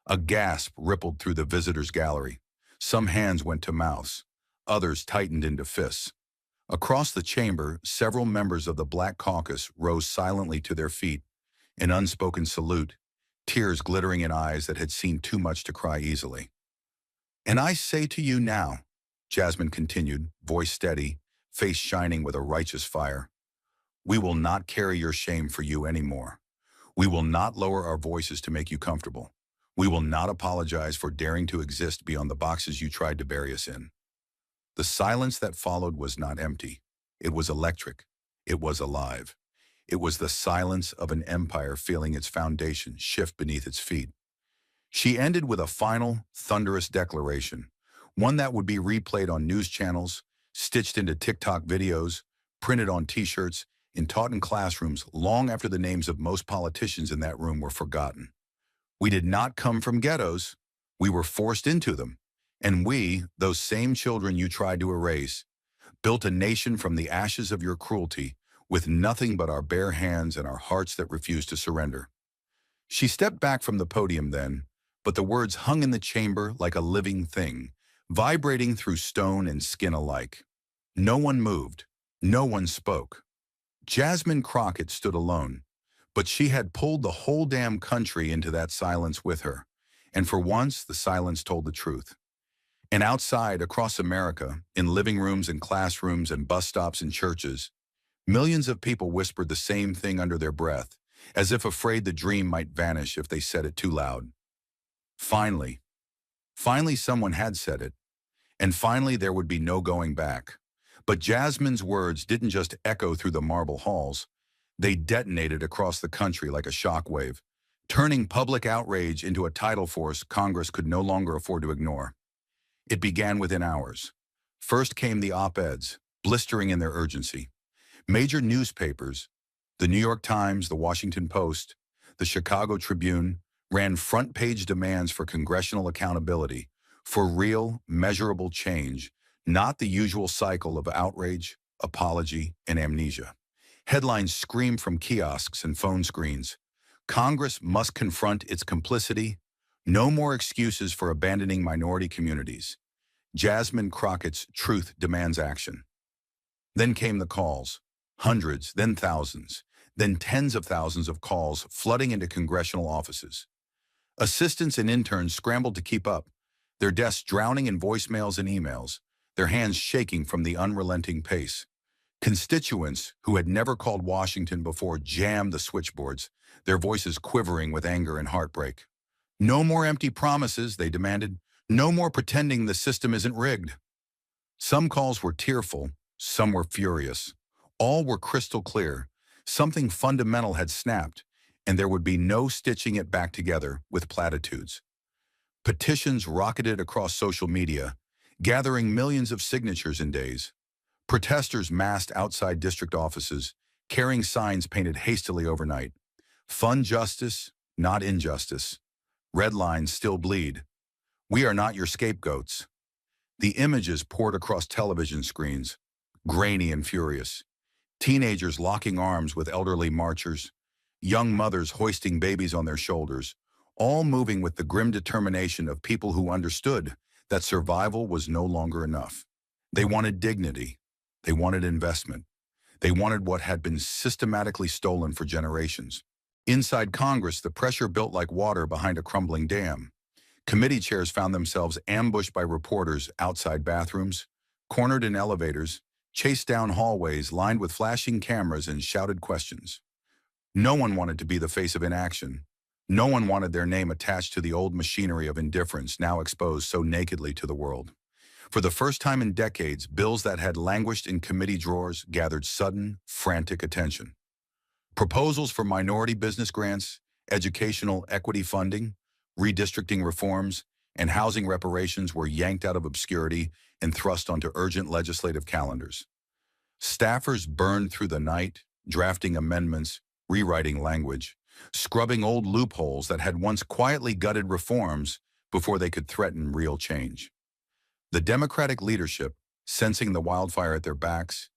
A gasp rippled through the visitors' gallery. Some hands went to mouths. Others tightened into fists. Across the chamber, several members of the Black Caucus rose silently to their feet, an unspoken salute, tears glittering in eyes that had seen too much to cry easily. "And I say to you now," Jasmine continued, voice steady, face shining with a righteous fire, "we will not carry your shame for you anymore. We will not lower our voices to make you comfortable. We will not apologize for daring to exist beyond the boxes you tried to bury us in." The silence that followed was not empty. It was electric. It was alive. It was the silence of an empire feeling its foundation shift beneath its feet. She ended with a final, thunderous declaration, one that would be replayed on news channels, stitched into TikTok videos, printed on T-shirts, and taught in classrooms long after the names of most politicians in that room were forgotten. We did not come from ghettos. We were forced into them. And we, those same children you tried to erase, built a nation from the ashes of your cruelty with nothing but our bare hands and our hearts that refused to surrender. She stepped back from the podium then, but the words hung in the chamber like a living thing, vibrating through stone and skin alike. No one moved. No one spoke. Jasmine Crockett stood alone, but she had pulled the whole damn country into that silence with her, and for once the silence told the truth. And outside, across America, in living rooms and classrooms and bus stops and churches, millions of people whispered the same thing under their breath, as if afraid the dream might vanish if they said it too loud. Finally someone had said it, and finally there would be no going back. But Jasmine's words didn't just echo through the marble halls. They detonated across the country like a shockwave, turning public outrage into a tidal force Congress could no longer afford to ignore. It began within hours. First came the op-eds, blistering in their urgency. Major newspapers, the New York Times, the Washington Post, the Chicago Tribune, ran front-page demands for congressional accountability, for real, measurable change, not the usual cycle of outrage, apology, and amnesia. Headlines screamed from kiosks and phone screens. Congress must confront its complicity. No more excuses for abandoning minority communities. Jasmine Crockett's truth demands action. Then came the calls. Hundreds, then thousands, then tens of thousands of calls flooding into congressional offices. Assistants and interns scrambled to keep up, their desks drowning in voicemails and emails, their hands shaking from the unrelenting pace. Constituents who had never called Washington before jammed the switchboards, their voices quivering with anger and heartbreak. No more empty promises, they demanded. No more pretending the system isn't rigged. Some calls were tearful, some were furious. All were crystal clear. Something fundamental had snapped, and there would be no stitching it back together with platitudes. Petitions rocketed across social media, gathering millions of signatures in days. Protesters massed outside district offices, carrying signs painted hastily overnight. Fund justice, not injustice. Red lines still bleed. We are not your scapegoats. The images poured across television screens, grainy and furious. Teenagers locking arms with elderly marchers, young mothers hoisting babies on their shoulders, all moving with the grim determination of people who understood that survival was no longer enough. They wanted dignity. They wanted investment. They wanted what had been systematically stolen for generations. Inside Congress, the pressure built like water behind a crumbling dam. Committee chairs found themselves ambushed by reporters outside bathrooms, cornered in elevators, chased down hallways lined with flashing cameras and shouted questions. No one wanted to be the face of inaction. No one wanted their name attached to the old machinery of indifference now exposed so nakedly to the world. For the first time in decades, bills that had languished in committee drawers gathered sudden, frantic attention. Proposals for minority business grants, educational equity funding, redistricting reforms, and housing reparations were yanked out of obscurity and thrust onto urgent legislative calendars. Staffers burned through the night, drafting amendments, rewriting language, scrubbing old loopholes that had once quietly gutted reforms before they could threaten real change. The Democratic leadership, sensing the wildfire at their backs,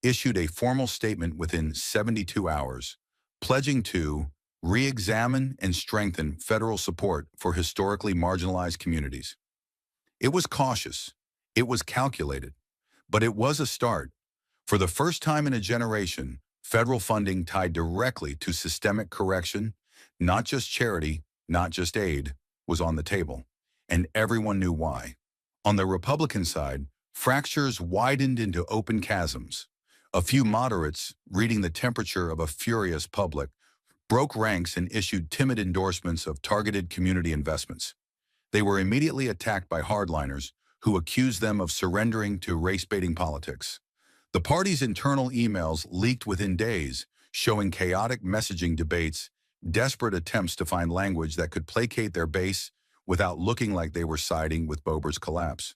issued a formal statement within 72 hours, pledging to re-examine and strengthen federal support for historically marginalized communities. It was cautious, it was calculated, but it was a start. For the first time in a generation, federal funding tied directly to systemic correction, not just charity, not just aid, was on the table, and everyone knew why. On the Republican side, fractures widened into open chasms. A few moderates, reading the temperature of a furious public, broke ranks and issued timid endorsements of targeted community investments. They were immediately attacked by hardliners who accused them of surrendering to race-baiting politics. The party's internal emails leaked within days, showing chaotic messaging debates, desperate attempts to find language that could placate their base without looking like they were siding with Boebert's collapse.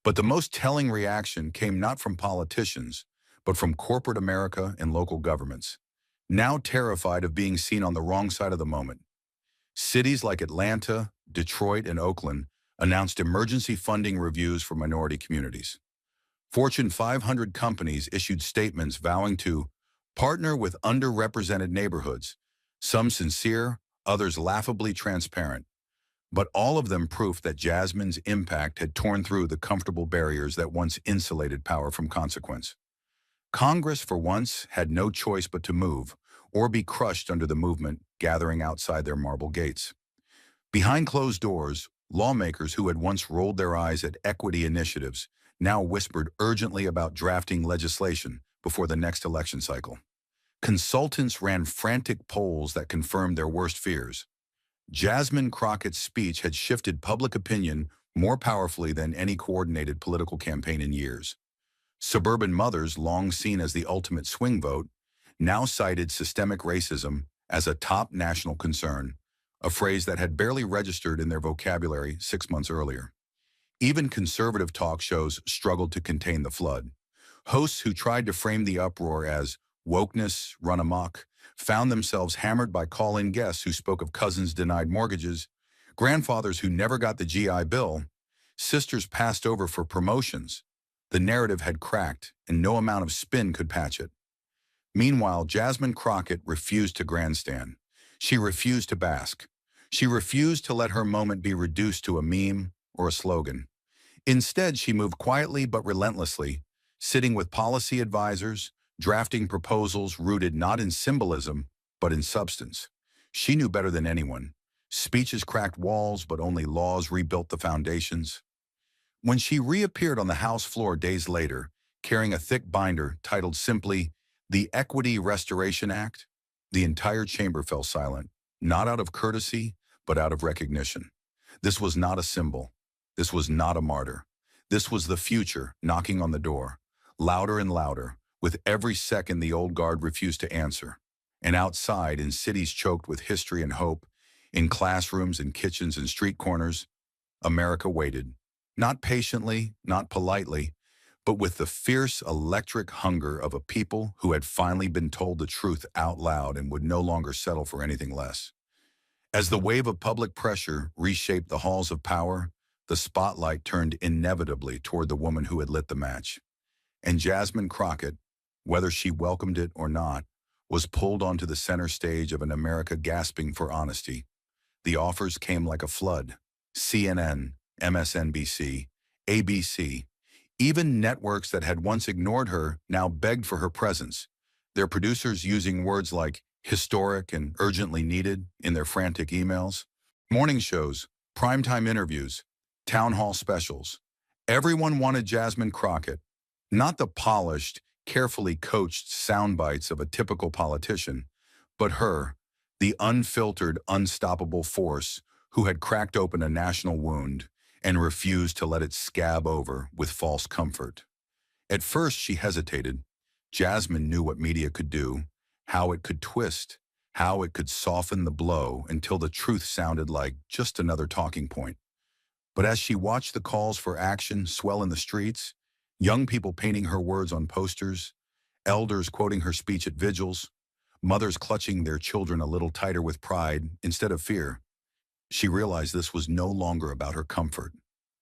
But the most telling reaction came not from politicians, but from corporate America and local governments, now terrified of being seen on the wrong side of the moment. Cities like Atlanta, Detroit, and Oakland announced emergency funding reviews for minority communities. Fortune 500 companies issued statements vowing to partner with underrepresented neighborhoods, some sincere, others laughably transparent, but all of them proof that Jasmine's impact had torn through the comfortable barriers that once insulated power from consequence. Congress, for once, had no choice but to move, or be crushed under the movement gathering outside their marble gates. Behind closed doors, lawmakers who had once rolled their eyes at equity initiatives now whispered urgently about drafting legislation before the next election cycle. Consultants ran frantic polls that confirmed their worst fears. Jasmine Crockett's speech had shifted public opinion more powerfully than any coordinated political campaign in years. Suburban mothers, long seen as the ultimate swing vote, now cited systemic racism as a top national concern, a phrase that had barely registered in their vocabulary 6 months earlier. Even conservative talk shows struggled to contain the flood. Hosts who tried to frame the uproar as wokeness run amok found themselves hammered by call-in guests who spoke of cousins denied mortgages, grandfathers who never got the GI Bill, sisters passed over for promotions. The narrative had cracked, and no amount of spin could patch it. Meanwhile, Jasmine Crockett refused to grandstand. She refused to bask. She refused to let her moment be reduced to a meme or a slogan. Instead, she moved quietly but relentlessly, sitting with policy advisors, drafting proposals rooted not in symbolism, but in substance. She knew better than anyone. Speeches cracked walls, but only laws rebuilt the foundations. When she reappeared on the House floor days later, carrying a thick binder titled simply, "The Equity Restoration Act," the entire chamber fell silent, not out of courtesy, but out of recognition. This was not a symbol. This was not a martyr. This was the future knocking on the door, louder and louder, with every second the old guard refused to answer. And outside, in cities choked with history and hope, in classrooms and kitchens and street corners, America waited. Not patiently, not politely, but with the fierce electric hunger of a people who had finally been told the truth out loud and would no longer settle for anything less. As the wave of public pressure reshaped the halls of power, The spotlight turned inevitably toward the woman who had lit the match. And Jasmine Crockett, whether she welcomed it or not, was pulled onto the center stage of an America gasping for honesty. The offers came like a flood. CNN, MSNBC, ABC, even networks that had once ignored her now begged for her presence, their producers using words like historic and urgently needed in their frantic emails. Morning shows, primetime interviews, town hall specials. Everyone wanted Jasmine Crockett, not the polished, carefully coached sound bites of a typical politician, but her, the unfiltered, unstoppable force who had cracked open a national wound and refused to let it scab over with false comfort. At first, she hesitated. Jasmine knew what media could do, how it could twist, how it could soften the blow until the truth sounded like just another talking point. But as she watched the calls for action swell in the streets, young people painting her words on posters, elders quoting her speech at vigils, mothers clutching their children a little tighter with pride instead of fear, she realized this was no longer about her comfort.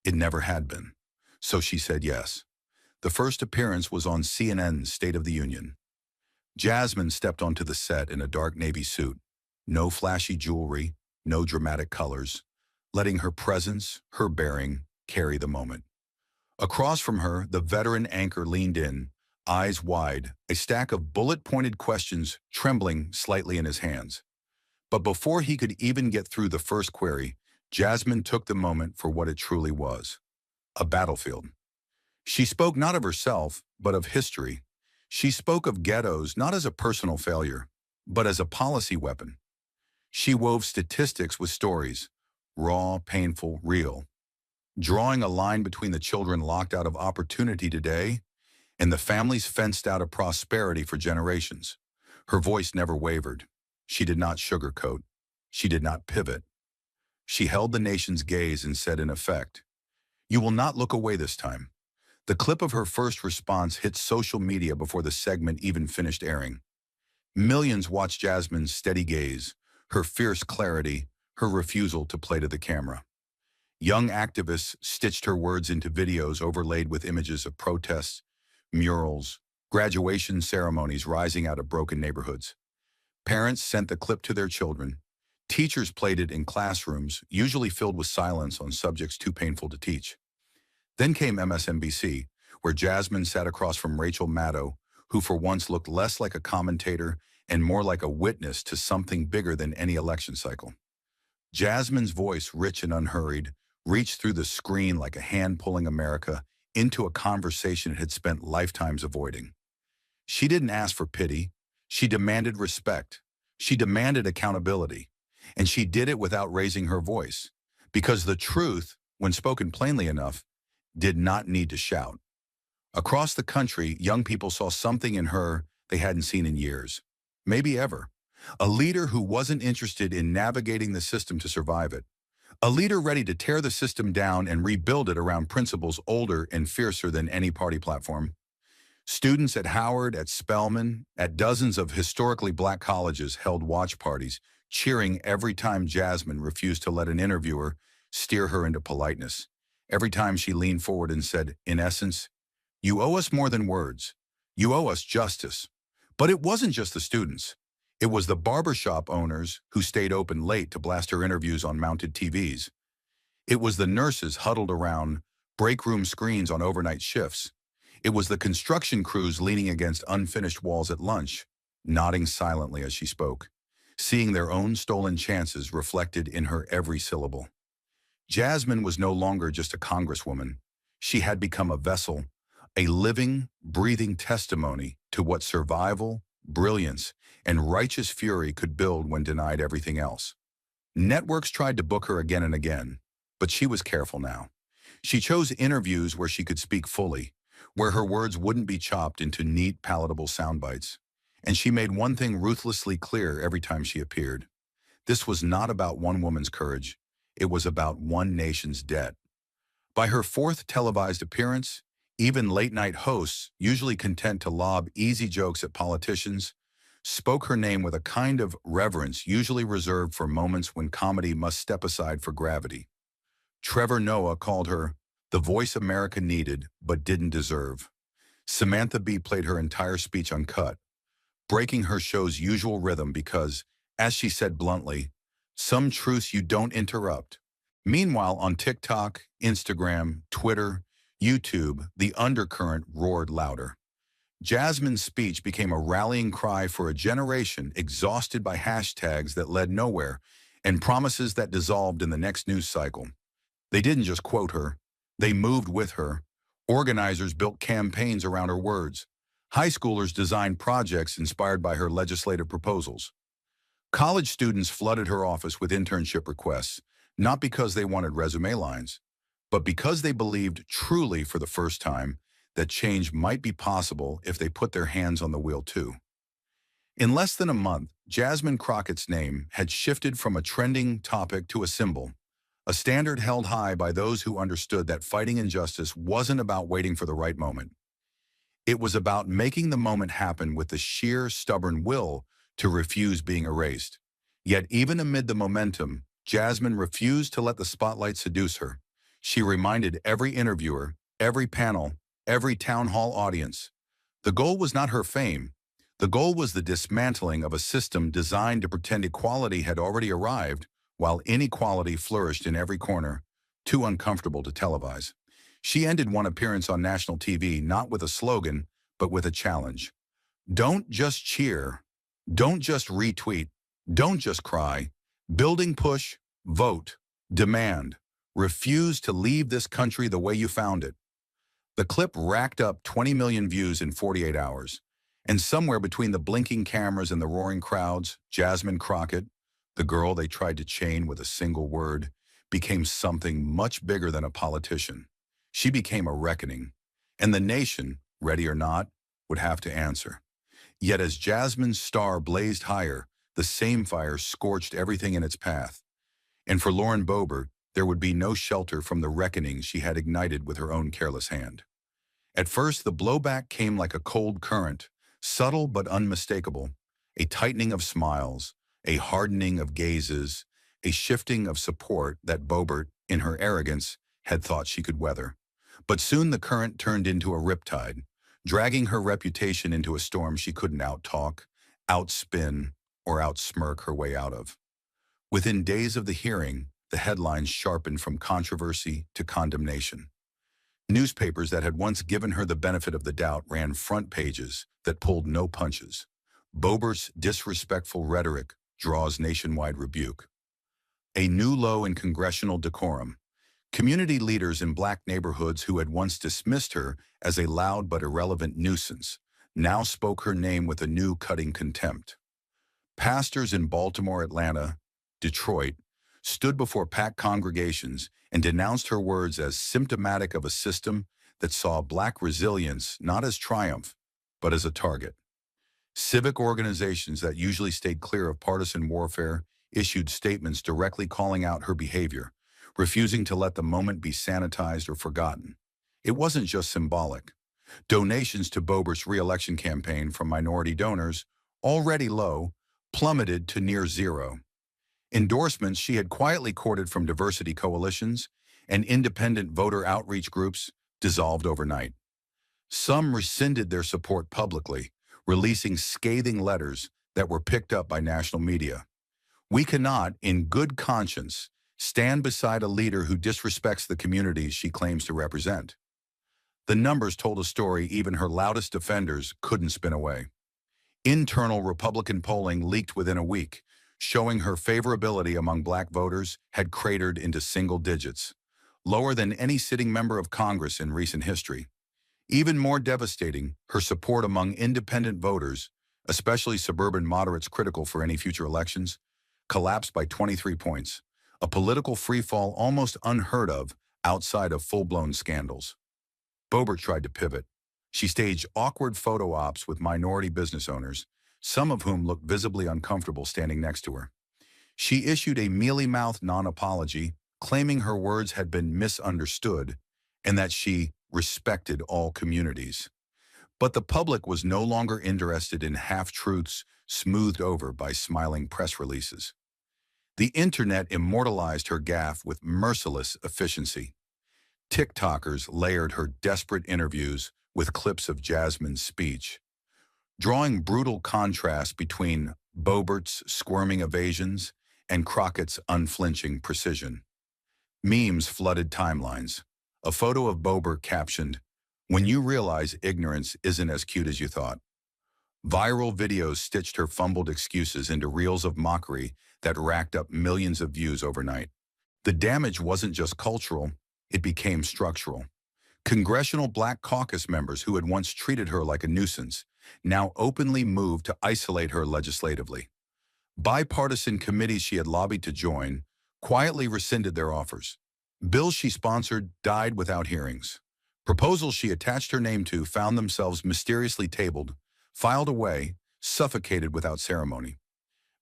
It never had been. So she said yes. The first appearance was on CNN's State of the Union. Jasmine stepped onto the set in a dark navy suit. No flashy jewelry, no dramatic colors, letting her presence, her bearing, carry the moment. Across from her, the veteran anchor leaned in, eyes wide, a stack of bullet-pointed questions trembling slightly in his hands. But before he could even get through the first query, Jasmine took the moment for what it truly was: a battlefield. She spoke not of herself, but of history. She spoke of ghettos not as a personal failure, but as a policy weapon. She wove statistics with stories, raw, painful, real, drawing a line between the children locked out of opportunity today and the families fenced out of prosperity for generations. Her voice never wavered. She did not sugarcoat. She did not pivot. She held the nation's gaze and said in effect, "You will not look away this time." The clip of her first response hit social media before the segment even finished airing. Millions watched Jasmine's steady gaze, her fierce clarity, her refusal to play to the camera. Young activists stitched her words into videos overlaid with images of protests, murals, graduation ceremonies rising out of broken neighborhoods. Parents sent the clip to their children. Teachers played it in classrooms, usually filled with silence on subjects too painful to teach. Then came MSNBC, where Jasmine sat across from Rachel Maddow, who for once looked less like a commentator and more like a witness to something bigger than any election cycle. Jasmine's voice, rich and unhurried, reached through the screen like a hand pulling America into a conversation it had spent lifetimes avoiding. She didn't ask for pity. She demanded respect. She demanded accountability. And she did it without raising her voice. Because the truth, when spoken plainly enough, did not need to shout. Across the country, young people saw something in her they hadn't seen in years, maybe ever. A leader who wasn't interested in navigating the system to survive it. A leader ready to tear the system down and rebuild it around principles older and fiercer than any party platform. Students at Howard, at Spelman, at dozens of historically black colleges held watch parties, cheering every time Jasmine refused to let an interviewer steer her into politeness. Every time she leaned forward and said, in essence, "You owe us more than words. You owe us justice." But it wasn't just the students. It was the barbershop owners who stayed open late to blast her interviews on mounted TVs. It was the nurses huddled around break room screens on overnight shifts. It was the construction crews leaning against unfinished walls at lunch, nodding silently as she spoke, seeing their own stolen chances reflected in her every syllable. Jasmine was no longer just a congresswoman. She had become a vessel, a living, breathing testimony to what survival, brilliance, and righteous fury could build when denied everything else. Networks tried to book her again and again, but she was careful now. She chose interviews where she could speak fully, where her words wouldn't be chopped into neat, palatable sound bites. And she made one thing ruthlessly clear every time she appeared. This was not about one woman's courage. It was about one nation's debt. By her fourth televised appearance, even late-night hosts, usually content to lob easy jokes at politicians, spoke her name with a kind of reverence usually reserved for moments when comedy must step aside for gravity. Trevor Noah called her the voice America needed but didn't deserve. Samantha Bee played her entire speech uncut, breaking her show's usual rhythm because, as she said bluntly, some truths you don't interrupt. Meanwhile, on TikTok, Instagram, Twitter, YouTube, the undercurrent roared louder. Jasmine's speech became a rallying cry for a generation exhausted by hashtags that led nowhere and promises that dissolved in the next news cycle. They didn't just quote her, they moved with her. Organizers built campaigns around her words. High schoolers designed projects inspired by her legislative proposals. College students flooded her office with internship requests, not because they wanted resume lines, but because they believed truly for the first time that change might be possible if they put their hands on the wheel too. In less than a month, Jasmine Crockett's name had shifted from a trending topic to a symbol, a standard held high by those who understood that fighting injustice wasn't about waiting for the right moment. It was about making the moment happen with the sheer, stubborn will to refuse being erased. Yet even amid the momentum, Jasmine refused to let the spotlight seduce her. She reminded every interviewer, every panel, every town hall audience. The goal was not her fame. The goal was the dismantling of a system designed to pretend equality had already arrived while inequality flourished in every corner, too uncomfortable to televise. She ended one appearance on national TV not with a slogan, but with a challenge. Don't just cheer. Don't just retweet. Don't just cry. Building push, vote, demand. Refuse to leave this country the way you found it. The clip racked up 20 million views in 48 hours. And somewhere between the blinking cameras and the roaring crowds, Jasmine Crockett, the girl they tried to chain with a single word, became something much bigger than a politician. She became a reckoning, and the nation, ready or not, would have to answer. Yet as Jasmine's star blazed higher, the same fire scorched everything in its path. And for Lauren Boebert, there would be no shelter from the reckoning she had ignited with her own careless hand. At first, the blowback came like a cold current, subtle but unmistakable, a tightening of smiles, a hardening of gazes, a shifting of support that Boebert, in her arrogance, had thought she could weather. But soon the current turned into a riptide, dragging her reputation into a storm she couldn't outtalk, outspin, or outsmirk her way out of. Within days of the hearing, the headlines sharpened from controversy to condemnation. Newspapers that had once given her the benefit of the doubt ran front pages that pulled no punches. Boebert's disrespectful rhetoric draws nationwide rebuke. A new low in congressional decorum. Community leaders in black neighborhoods who had once dismissed her as a loud but irrelevant nuisance now spoke her name with a new cutting contempt. Pastors in Baltimore, Atlanta, Detroit, stood before packed congregations and denounced her words as symptomatic of a system that saw black resilience not as triumph, but as a target. Civic organizations that usually stayed clear of partisan warfare issued statements directly calling out her behavior, refusing to let the moment be sanitized or forgotten. It wasn't just symbolic. Donations to Boebert's re-election campaign from minority donors, already low, plummeted to near zero. Endorsements she had quietly courted from diversity coalitions and independent voter outreach groups dissolved overnight. Some rescinded their support publicly, releasing scathing letters that were picked up by national media. We cannot, in good conscience, stand beside a leader who disrespects the communities she claims to represent. The numbers told a story even her loudest defenders couldn't spin away. Internal Republican polling leaked within a week, showing her favorability among black voters had cratered into single digits, lower than any sitting member of Congress in recent history. Even more devastating, her support among independent voters, especially suburban moderates critical for any future elections, collapsed by 23 points, a political freefall almost unheard of outside of full-blown scandals. Boebert tried to pivot. She staged awkward photo ops with minority business owners, some of whom looked visibly uncomfortable standing next to her. She issued a mealy-mouthed non-apology, claiming her words had been misunderstood and that she respected all communities. But the public was no longer interested in half-truths smoothed over by smiling press releases. The internet immortalized her gaffe with merciless efficiency. TikTokers layered her desperate interviews with clips of Jasmine's speech, drawing brutal contrast between Boebert's squirming evasions and Crockett's unflinching precision. Memes flooded timelines. A photo of Boebert captioned, "When you realize ignorance isn't as cute as you thought." Viral videos stitched her fumbled excuses into reels of mockery that racked up millions of views overnight. The damage wasn't just cultural, it became structural. Congressional Black Caucus members who had once treated her like a nuisance now openly moved to isolate her legislatively. Bipartisan committees she had lobbied to join quietly rescinded their offers. Bills she sponsored died without hearings. Proposals she attached her name to found themselves mysteriously tabled, filed away, suffocated without ceremony.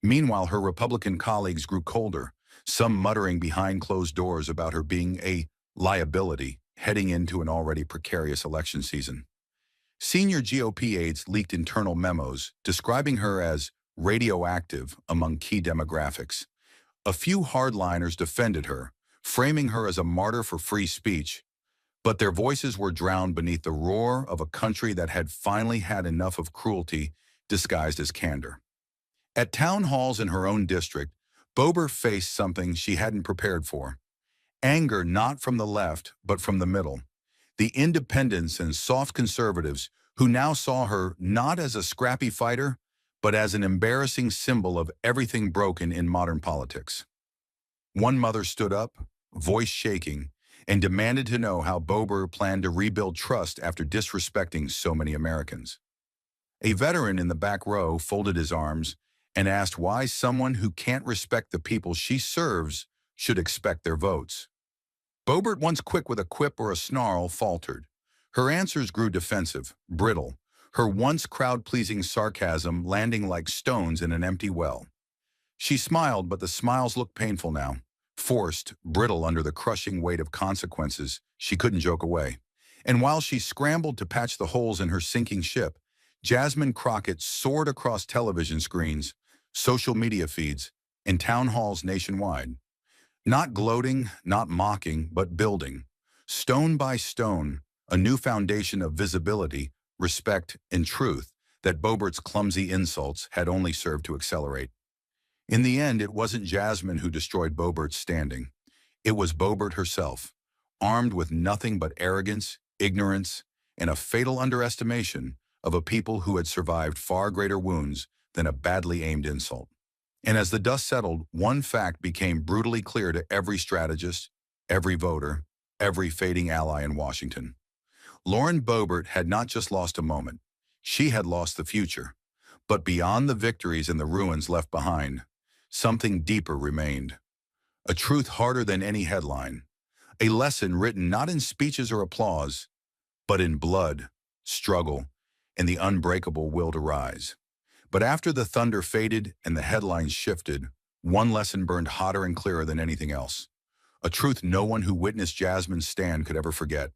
Meanwhile, her Republican colleagues grew colder, some muttering behind closed doors about her being a liability heading into an already precarious election season. Senior GOP aides leaked internal memos describing her as radioactive among key demographics. A few hardliners defended her, framing her as a martyr for free speech, but their voices were drowned beneath the roar of a country that had finally had enough of cruelty disguised as candor. At town halls in her own district, Boebert faced something she hadn't prepared for. Anger not from the left, but from the middle. The independents and soft conservatives who now saw her not as a scrappy fighter, but as an embarrassing symbol of everything broken in modern politics. One mother stood up, voice shaking, and demanded to know how Boebert planned to rebuild trust after disrespecting so many Americans. A veteran in the back row folded his arms and asked why someone who can't respect the people she serves should expect their votes. Boebert, once quick with a quip or a snarl, faltered. Her answers grew defensive, brittle, her once crowd-pleasing sarcasm landing like stones in an empty well. She smiled, but the smiles looked painful now, forced, brittle under the crushing weight of consequences she couldn't joke away. And while she scrambled to patch the holes in her sinking ship, Jasmine Crockett soared across television screens, social media feeds, and town halls nationwide. Not gloating, not mocking, but building, stone by stone, a new foundation of visibility, respect, and truth that Boebert's clumsy insults had only served to accelerate. In the end, it wasn't Jasmine who destroyed Boebert's standing. It was Boebert herself, armed with nothing but arrogance, ignorance, and a fatal underestimation of a people who had survived far greater wounds than a badly aimed insult. And as the dust settled, one fact became brutally clear to every strategist, every voter, every fading ally in Washington. Lauren Boebert had not just lost a moment. She had lost the future. But beyond the victories and the ruins left behind, something deeper remained. A truth harder than any headline. A lesson written not in speeches or applause, but in blood, struggle, and the unbreakable will to rise. But after the thunder faded and the headlines shifted, one lesson burned hotter and clearer than anything else. A truth no one who witnessed Jasmine's stand could ever forget.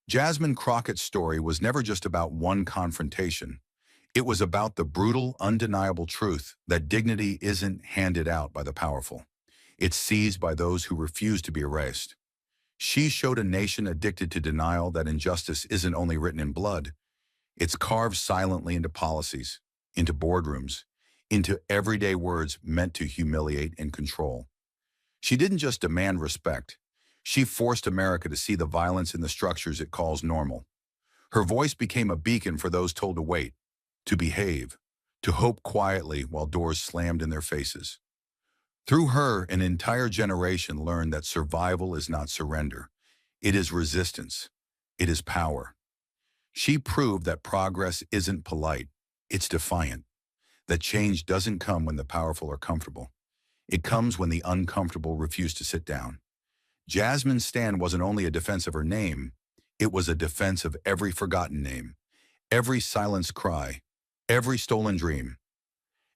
Jasmine Crockett's story was never just about one confrontation. It was about the brutal, undeniable truth that dignity isn't handed out by the powerful. It's seized by those who refuse to be erased. She showed a nation addicted to denial that injustice isn't only written in blood. It's carved silently into policies, into boardrooms, into everyday words meant to humiliate and control. She didn't just demand respect. She forced America to see the violence in the structures it calls normal. Her voice became a beacon for those told to wait, to behave, to hope quietly while doors slammed in their faces. Through her, an entire generation learned that survival is not surrender. It is resistance. It is power. She proved that progress isn't polite. It's defiant. That change doesn't come when the powerful are comfortable. It comes when the uncomfortable refuse to sit down. Jasmine's stand wasn't only a defense of her name, it was a defense of every forgotten name, every silenced cry, every stolen dream.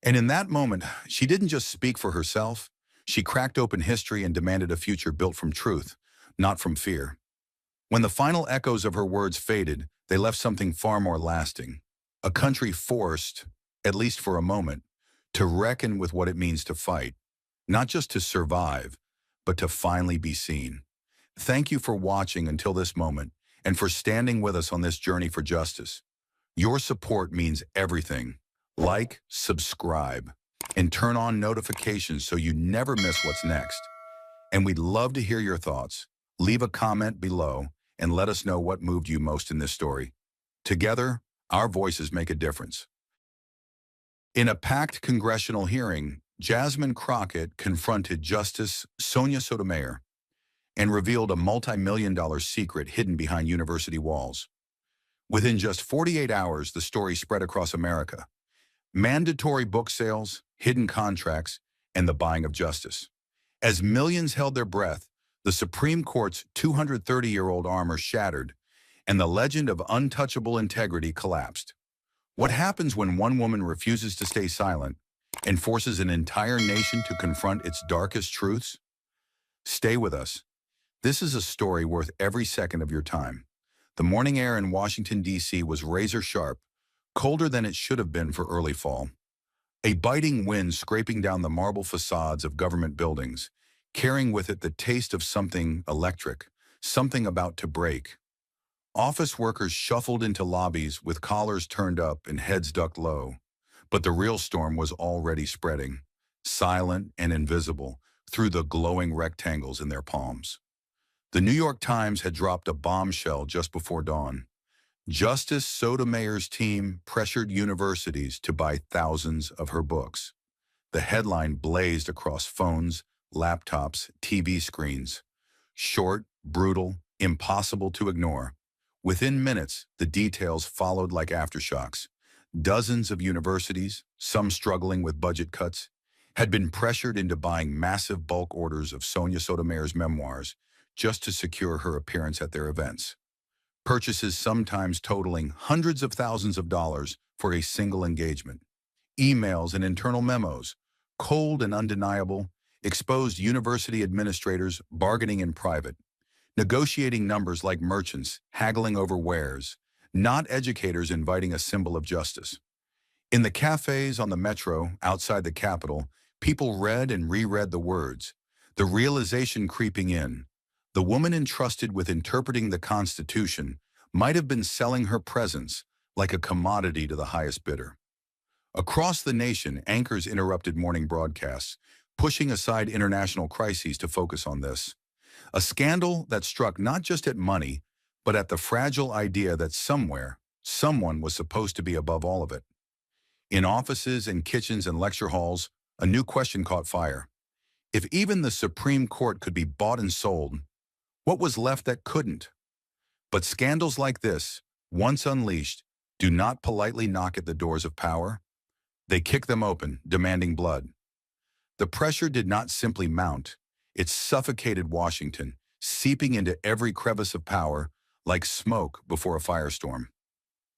And in that moment, she didn't just speak for herself, she cracked open history and demanded a future built from truth, not from fear. When the final echoes of her words faded, they left something far more lasting. A country forced, at least for a moment, to reckon with what it means to fight. not just to survive, but to finally be seen. Thank you for watching until this moment and for standing with us on this journey for justice. Your support means everything. Like, subscribe, and turn on notifications so you never miss what's next. And we'd love to hear your thoughts. Leave a comment below and let us know what moved you most in this story. Together, our voices make a difference. In a packed congressional hearing, Jasmine Crockett confronted Justice Sonia Sotomayor and revealed a multi-million-dollar secret hidden behind university walls. Within just 48 hours, the story spread across America. Mandatory book sales, hidden contracts, and the buying of justice. As millions held their breath, the Supreme Court's 230-year-old armor shattered, and the legend of untouchable integrity collapsed. What happens when one woman refuses to stay silent and forces an entire nation to confront its darkest truths? Stay with us. This is a story worth every second of your time. The morning air in Washington, D.C. was razor sharp, colder than it should have been for early fall. A biting wind scraping down the marble facades of government buildings, carrying with it the taste of something electric, something about to break. Office workers shuffled into lobbies with collars turned up and heads ducked low. But the real storm was already spreading, silent and invisible, through the glowing rectangles in their palms. The New York Times had dropped a bombshell just before dawn. Justice Sotomayor's team pressured universities to buy thousands of her books. The headline blazed across phones, laptops, TV screens. Short, brutal, impossible to ignore. Within minutes, the details followed like aftershocks. Dozens of universities, some struggling with budget cuts, had been pressured into buying massive bulk orders of Sonia Sotomayor's memoirs just to secure her appearance at their events. Purchases sometimes totaling hundreds of thousands of dollars for a single engagement. Emails and internal memos, cold and undeniable, exposed university administrators bargaining in private, negotiating numbers like merchants, haggling over wares, not educators inviting a symbol of justice. In the cafes on the metro outside the Capitol, people read and reread the words, the realization creeping in. The woman entrusted with interpreting the Constitution might have been selling her presence like a commodity to the highest bidder. Across the nation, anchors interrupted morning broadcasts, pushing aside international crises to focus on this. A scandal that struck not just at money, but at the fragile idea that somewhere, someone was supposed to be above all of it. In offices and kitchens and lecture halls, a new question caught fire. If even the Supreme Court could be bought and sold, what was left that couldn't? But scandals like this, once unleashed, do not politely knock at the doors of power. They kick them open, demanding blood. The pressure did not simply mount. It suffocated Washington, seeping into every crevice of power like smoke before a firestorm.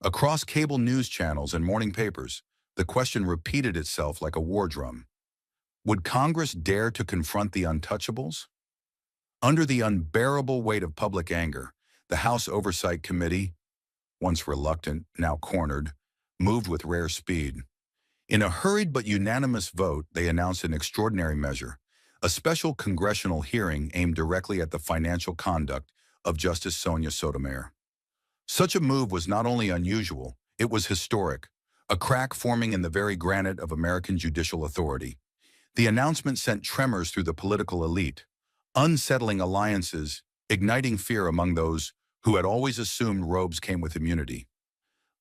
Across cable news channels and morning papers, the question repeated itself like a war drum. Would Congress dare to confront the untouchables? Under the unbearable weight of public anger, the House Oversight Committee, once reluctant, now cornered, moved with rare speed. In a hurried but unanimous vote, they announced an extraordinary measure, a special congressional hearing aimed directly at the financial conduct of Justice Sonia Sotomayor. Such a move was not only unusual, it was historic, a crack forming in the very granite of American judicial authority. The announcement sent tremors through the political elite, unsettling alliances, igniting fear among those who had always assumed robes came with immunity.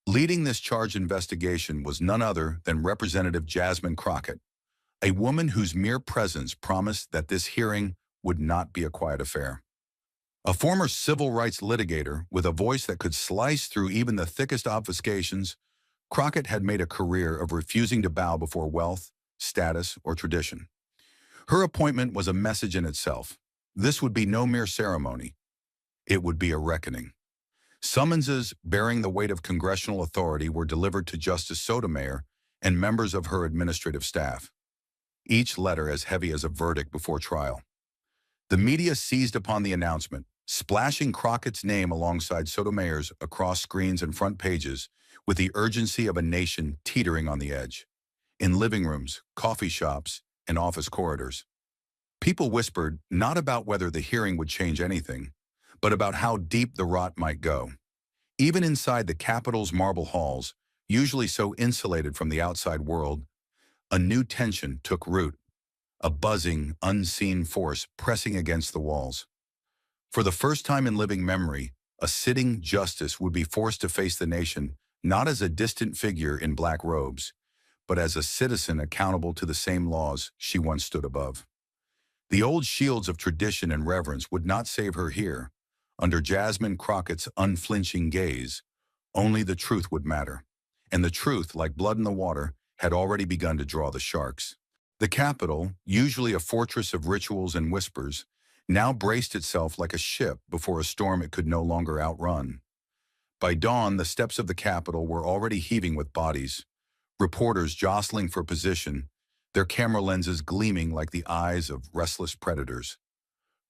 Leading this charged investigation was none other than Representative Jasmine Crockett, a woman whose mere presence promised that this hearing would not be a quiet affair. A former civil rights litigator with a voice that could slice through even the thickest obfuscations, Crockett had made a career of refusing to bow before wealth, status, or tradition. Her appointment was a message in itself. This would be no mere ceremony. It would be a reckoning. Summonses bearing the weight of congressional authority were delivered to Justice Sotomayor and members of her administrative staff, each letter as heavy as a verdict before trial. The media seized upon the announcement, splashing Crockett's name alongside Sotomayor's across screens and front pages with the urgency of a nation teetering on the edge. In living rooms, coffee shops, and office corridors, People whispered not about whether the hearing would change anything, but about how deep the rot might go. Even inside the Capitol's marble halls, usually so insulated from the outside world, a new tension took root, a buzzing, unseen force pressing against the walls. For the first time in living memory, a sitting justice would be forced to face the nation not as a distant figure in black robes, but as a citizen accountable to the same laws she once stood above. The old shields of tradition and reverence would not save her here. Under Jasmine Crockett's unflinching gaze, only the truth would matter. And the truth, like blood in the water, had already begun to draw the sharks. The Capitol, usually a fortress of rituals and whispers, now braced itself like a ship before a storm it could no longer outrun. By dawn, the steps of the Capitol were already heaving with bodies, reporters jostling for position, their camera lenses gleaming like the eyes of restless predators.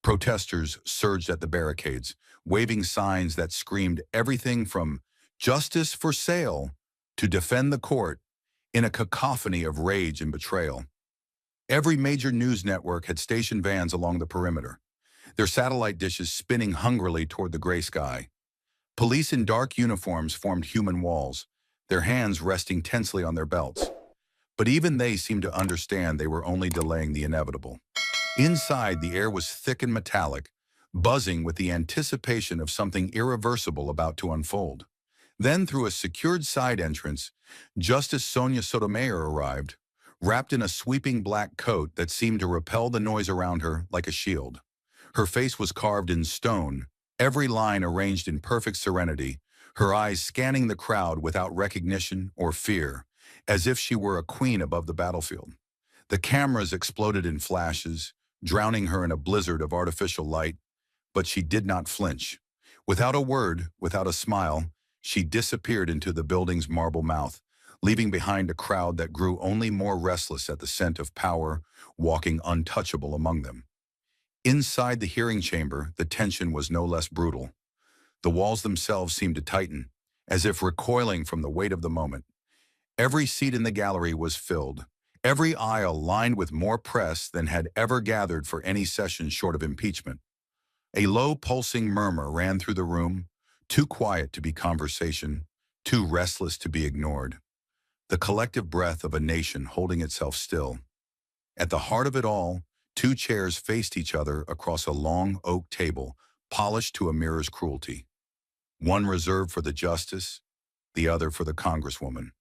Protesters surged at the barricades, waving signs that screamed everything from "Justice for sale" to "Defend the court," in a cacophony of rage and betrayal. Every major news network had stationed vans along the perimeter, their satellite dishes spinning hungrily toward the gray sky. Police in dark uniforms formed human walls, their hands resting tensely on their belts. But even they seemed to understand they were only delaying the inevitable. Inside, the air was thick and metallic, buzzing with the anticipation of something irreversible about to unfold. Then, through a secured side entrance, Justice Sonia Sotomayor arrived, wrapped in a sweeping black coat that seemed to repel the noise around her like a shield. Her face was carved in stone, every line arranged in perfect serenity, her eyes scanning the crowd without recognition or fear, as if she were a queen above the battlefield. The cameras exploded in flashes, drowning her in a blizzard of artificial light, but she did not flinch. Without a word, without a smile, she disappeared into the building's marble mouth, leaving behind a crowd that grew only more restless at the scent of power, walking untouchable among them. Inside the hearing chamber, the tension was no less brutal. The walls themselves seemed to tighten, as if recoiling from the weight of the moment. Every seat in the gallery was filled, every aisle lined with more press than had ever gathered for any session short of impeachment. A low, pulsing murmur ran through the room, too quiet to be conversation, too restless to be ignored. The collective breath of a nation holding itself still. At the heart of it all, two chairs faced each other across a long oak table, polished to a mirror's cruelty. One reserved for the justice, the other for the congresswoman.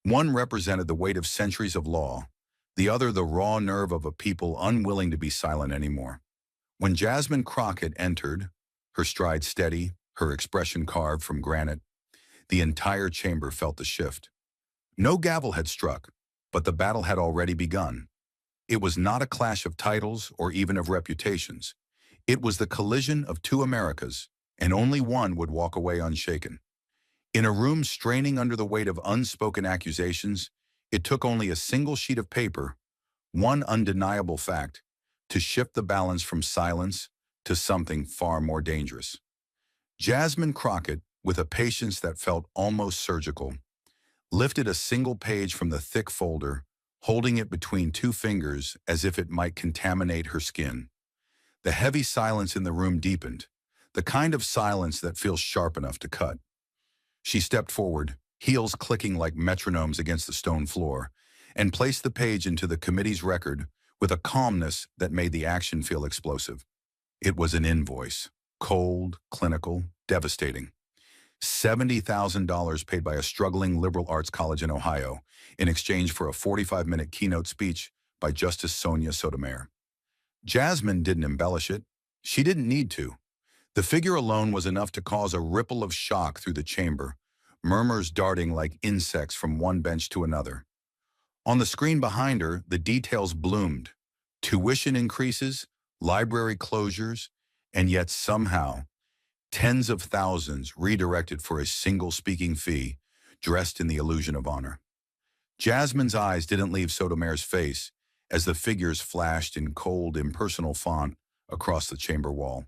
One represented the weight of centuries of law, the other the raw nerve of a people unwilling to be silent anymore. When Jasmine Crockett entered, her stride steady, her expression carved from granite, the entire chamber felt the shift. No gavel had struck, but the battle had already begun. It was not a clash of titles or even of reputations. It was the collision of two Americas, and only one would walk away unshaken. In a room straining under the weight of unspoken accusations, it took only a single sheet of paper, one undeniable fact, to shift the balance from silence to something far more dangerous. Jasmine Crockett, with a patience that felt almost surgical, lifted a single page from the thick folder, holding it between two fingers as if it might contaminate her skin. The heavy silence in the room deepened, the kind of silence that feels sharp enough to cut. She stepped forward, heels clicking like metronomes against the stone floor, and placed the page into the committee's record with a calmness that made the action feel explosive. It was an invoice, cold, clinical, devastating. $70,000 paid by a struggling liberal arts college in Ohio in exchange for a 45-minute keynote speech by Justice Sonia Sotomayor. Jasmine didn't embellish it. She didn't need to. The figure alone was enough to cause a ripple of shock through the chamber, murmurs darting like insects from one bench to another. On the screen behind her, the details bloomed. Tuition increases, library closures, and yet somehow, tens of thousands redirected for a single speaking fee, dressed in the illusion of honor. Jasmine's eyes didn't leave Sotomayor's face as the figures flashed in cold, impersonal font across the chamber wall.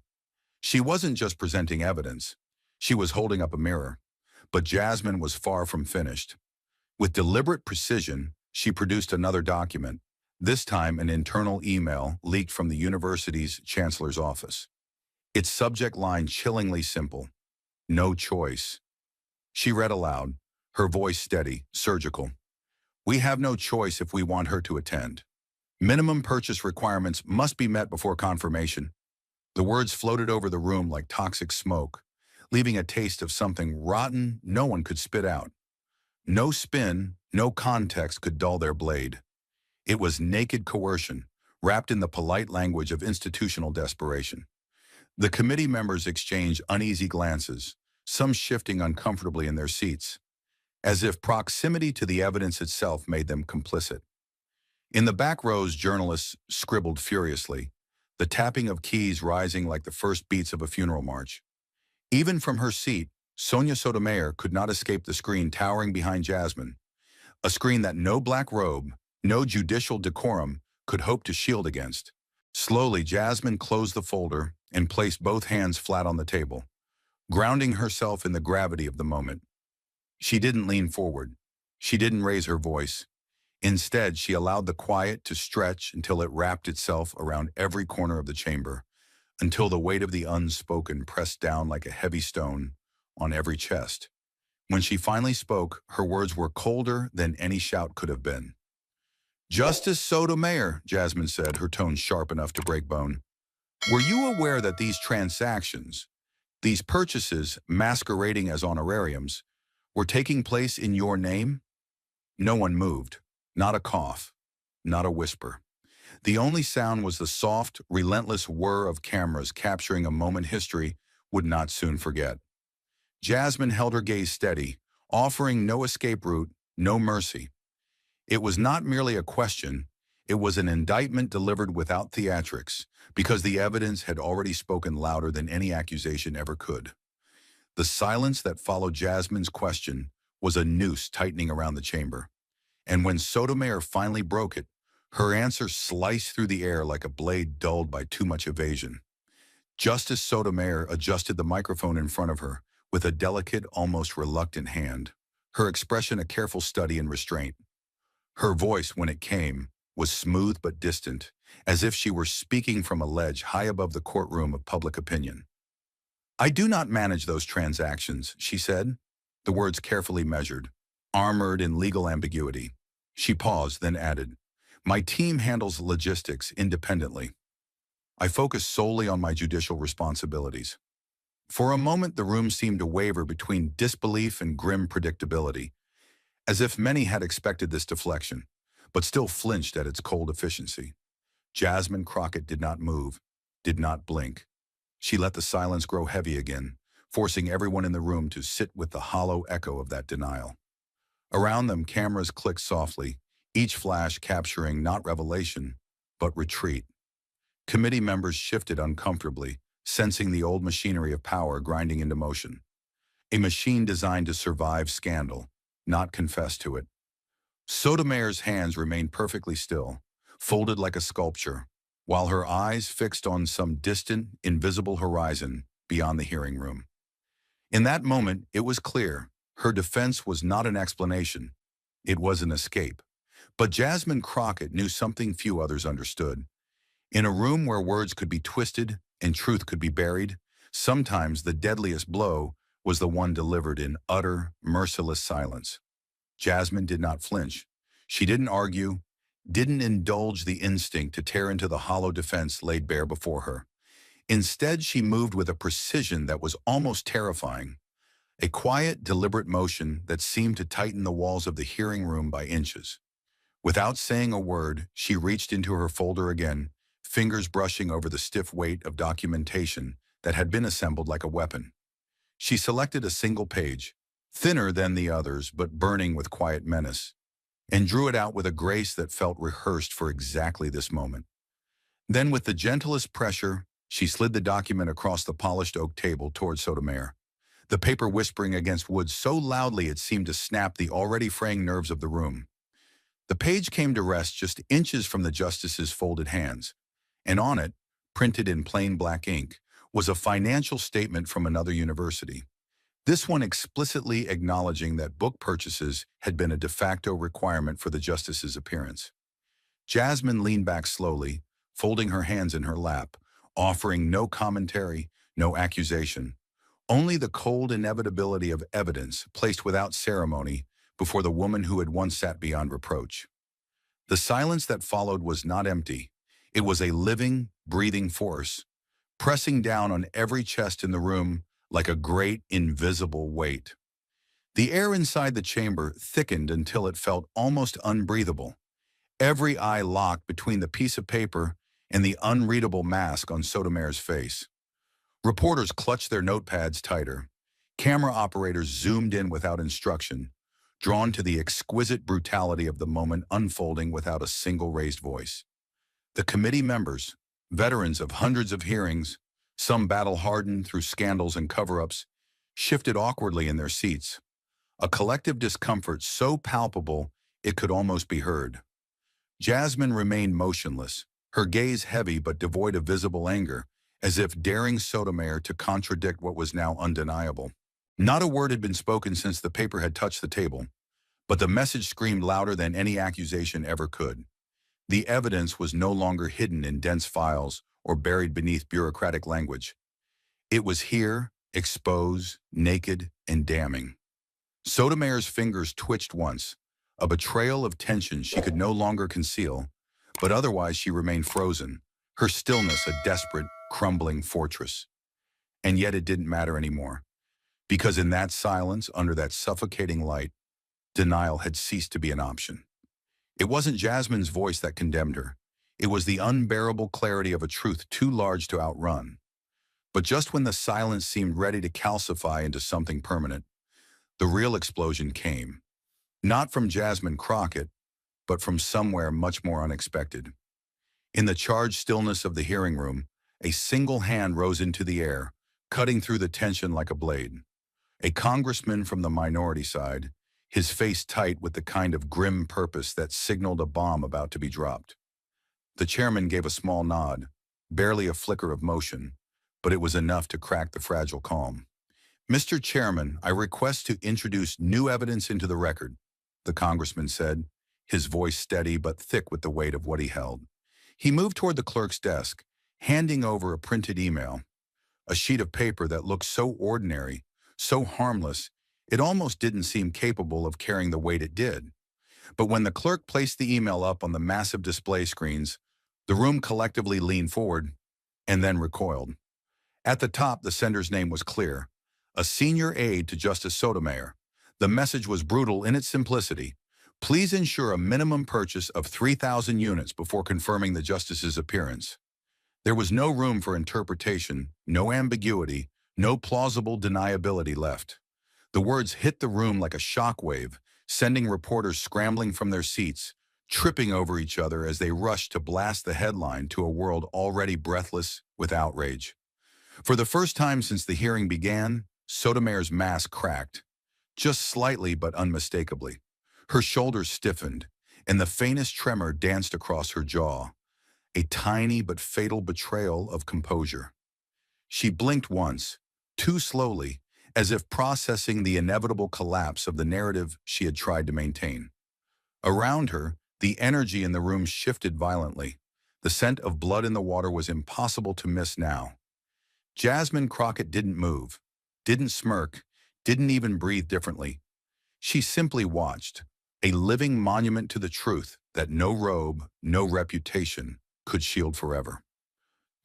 She wasn't just presenting evidence. She was holding up a mirror. But Jasmine was far from finished. With deliberate precision, she produced another document, This time, an internal email leaked from the university's chancellor's office. Its subject line chillingly simple: no choice. She read aloud, her voice steady, surgical. We have no choice if we want her to attend. Minimum purchase requirements must be met before confirmation. The words floated over the room like toxic smoke, leaving a taste of something rotten no one could spit out. No spin, no context could dull their blade. It was naked coercion, wrapped in the polite language of institutional desperation. The committee members exchanged uneasy glances, some shifting uncomfortably in their seats, as if proximity to the evidence itself made them complicit. In the back rows, journalists scribbled furiously, the tapping of keys rising like the first beats of a funeral march. Even from her seat, Sonia Sotomayor could not escape the screen towering behind Jasmine, a screen that no black robe, no judicial decorum could hope to shield against. Slowly, Jasmine closed the folder and placed both hands flat on the table, grounding herself in the gravity of the moment. She didn't lean forward. She didn't raise her voice. Instead, she allowed the quiet to stretch until it wrapped itself around every corner of the chamber, until the weight of the unspoken pressed down like a heavy stone on every chest. When she finally spoke, her words were colder than any shout could have been. "Justice Sotomayor," Jasmine said, her tone sharp enough to break bone. "Were you aware that these transactions, these purchases masquerading as honorariums, were taking place in your name?" No one moved. Not a cough. Not a whisper. The only sound was the soft, relentless whir of cameras capturing a moment history would not soon forget. Jasmine held her gaze steady, offering no escape route, no mercy. It was not merely a question, it was an indictment delivered without theatrics, because the evidence had already spoken louder than any accusation ever could. The silence that followed Jasmine's question was a noose tightening around the chamber. And when Sotomayor finally broke it, her answer sliced through the air like a blade dulled by too much evasion. Justice Sotomayor adjusted the microphone in front of her with a delicate, almost reluctant hand, her expression a careful study in restraint. Her voice, when it came, was smooth but distant, as if she were speaking from a ledge high above the courtroom of public opinion. "I do not manage those transactions," she said, the words carefully measured, armored in legal ambiguity. She paused, then added, "My team handles logistics independently. I focus solely on my judicial responsibilities." For a moment, the room seemed to waver between disbelief and grim predictability, as if many had expected this deflection, but still flinched at its cold efficiency. Jasmine Crockett did not move, did not blink. She let the silence grow heavy again, forcing everyone in the room to sit with the hollow echo of that denial. Around them, cameras clicked softly, each flash capturing not revelation, but retreat. Committee members shifted uncomfortably, sensing the old machinery of power grinding into motion. A machine designed to survive scandal, not confess to it. Sotomayor's hands remained perfectly still, folded like a sculpture, while her eyes fixed on some distant, invisible horizon beyond the hearing room. In that moment, it was clear, her defense was not an explanation, it was an escape. But Jasmine Crockett knew something few others understood. In a room where words could be twisted and truth could be buried, sometimes the deadliest blow was the one delivered in utter, merciless silence. Jasmine did not flinch. She didn't argue, didn't indulge the instinct to tear into the hollow defense laid bare before her. Instead, she moved with a precision that was almost terrifying, a quiet, deliberate motion that seemed to tighten the walls of the hearing room by inches. Without saying a word, she reached into her folder again, fingers brushing over the stiff weight of documentation that had been assembled like a weapon. She selected a single page, thinner than the others but burning with quiet menace, and drew it out with a grace that felt rehearsed for exactly this moment. Then, with the gentlest pressure, she slid the document across the polished oak table toward Sotomayor, the paper whispering against wood so loudly it seemed to snap the already fraying nerves of the room. The page came to rest just inches from the justice's folded hands, and on it, printed in plain black ink, was a financial statement from another university. This one explicitly acknowledging that book purchases had been a de facto requirement for the justice's appearance. Jasmine leaned back slowly, folding her hands in her lap, offering no commentary, no accusation, only the cold inevitability of evidence placed without ceremony before the woman who had once sat beyond reproach. The silence that followed was not empty. It was a living, breathing force, pressing down on every chest in the room like a great, invisible weight. The air inside the chamber thickened until it felt almost unbreathable, every eye locked between the piece of paper and the unreadable mask on Sotomayor's face. Reporters clutched their notepads tighter. Camera operators zoomed in without instruction, drawn to the exquisite brutality of the moment unfolding without a single raised voice. The committee members, veterans of hundreds of hearings, some battle-hardened through scandals and cover-ups, shifted awkwardly in their seats, a collective discomfort so palpable it could almost be heard. Jasmine remained motionless, her gaze heavy but devoid of visible anger, as if daring Sotomayor to contradict what was now undeniable. Not a word had been spoken since the paper had touched the table, but the message screamed louder than any accusation ever could. The evidence was no longer hidden in dense files or buried beneath bureaucratic language. It was here, exposed, naked, and damning. Sotomayor's fingers twitched once, a betrayal of tension she could no longer conceal, but otherwise she remained frozen, her stillness a desperate, crumbling fortress. And yet it didn't matter anymore, because in that silence, under that suffocating light, denial had ceased to be an option. It wasn't Jasmine's voice that condemned her. It was the unbearable clarity of a truth too large to outrun. But just when the silence seemed ready to calcify into something permanent, the real explosion came. Not from Jasmine Crockett, but from somewhere much more unexpected. In the charged stillness of the hearing room, a single hand rose into the air, cutting through the tension like a blade. A congressman from the minority side, his face tight with the kind of grim purpose that signaled a bomb about to be dropped. The chairman gave a small nod, barely a flicker of motion, but it was enough to crack the fragile calm. "Mr. Chairman, I request to introduce new evidence into the record," the congressman said, his voice steady but thick with the weight of what he held. He moved toward the clerk's desk, handing over a printed email, a sheet of paper that looked so ordinary, so harmless, it almost didn't seem capable of carrying the weight it did. But when the clerk placed the email up on the massive display screens, the room collectively leaned forward and then recoiled. At the top, the sender's name was clear: a senior aide to Justice Sotomayor. The message was brutal in its simplicity. Please ensure a minimum purchase of 3,000 units before confirming the justice's appearance. There was no room for interpretation, no ambiguity, no plausible deniability left. The words hit the room like a shockwave, sending reporters scrambling from their seats, tripping over each other as they rushed to blast the headline to a world already breathless with outrage. For the first time since the hearing began, Sotomayor's mask cracked, just slightly but unmistakably. Her shoulders stiffened, and the faintest tremor danced across her jaw, a tiny but fatal betrayal of composure. She blinked once, too slowly, as if processing the inevitable collapse of the narrative she had tried to maintain. Around her, the energy in the room shifted violently. The scent of blood in the water was impossible to miss now. Jasmine Crockett didn't move, didn't smirk, didn't even breathe differently. She simply watched, a living monument to the truth that no robe, no reputation could shield forever.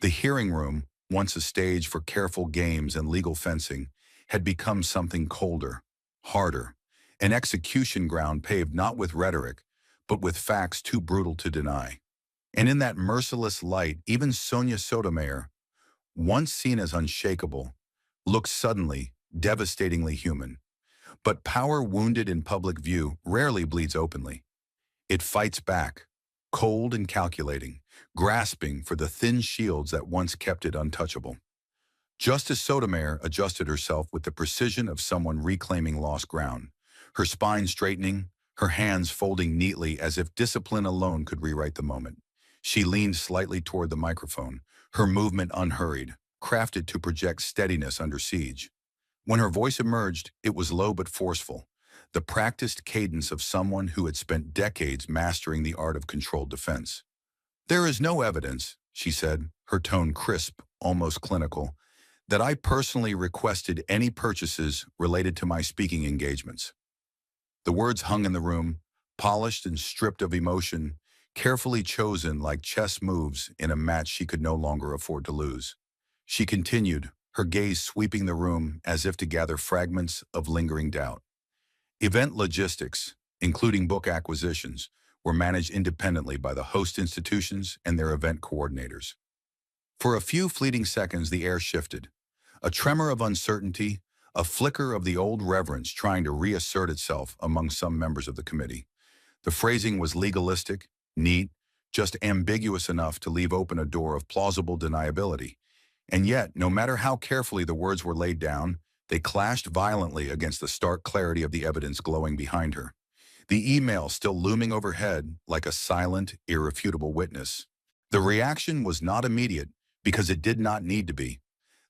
The hearing room, once a stage for careful games and legal fencing, had become something colder, harder, an execution ground paved not with rhetoric, but with facts too brutal to deny. And in that merciless light, even Sonia Sotomayor, once seen as unshakable, looked suddenly, devastatingly human. But power wounded in public view rarely bleeds openly. It fights back, cold and calculating, grasping for the thin shields that once kept it untouchable. Justice Sotomayor adjusted herself with the precision of someone reclaiming lost ground, her spine straightening, her hands folding neatly as if discipline alone could rewrite the moment. She leaned slightly toward the microphone, her movement unhurried, crafted to project steadiness under siege. When her voice emerged, it was low but forceful, the practiced cadence of someone who had spent decades mastering the art of controlled defense. "There is no evidence," she said, her tone crisp, almost clinical, "that I personally requested any purchases related to my speaking engagements." The words hung in the room, polished and stripped of emotion, carefully chosen like chess moves in a match she could no longer afford to lose. She continued, her gaze sweeping the room as if to gather fragments of lingering doubt. Event logistics, including book acquisitions, were managed independently by the host institutions and their event coordinators. For a few fleeting seconds, the air shifted. A tremor of uncertainty, a flicker of the old reverence trying to reassert itself among some members of the committee. The phrasing was legalistic, neat, just ambiguous enough to leave open a door of plausible deniability. And yet, no matter how carefully the words were laid down, they clashed violently against the stark clarity of the evidence glowing behind her. The email still looming overhead like a silent, irrefutable witness. The reaction was not immediate because it did not need to be.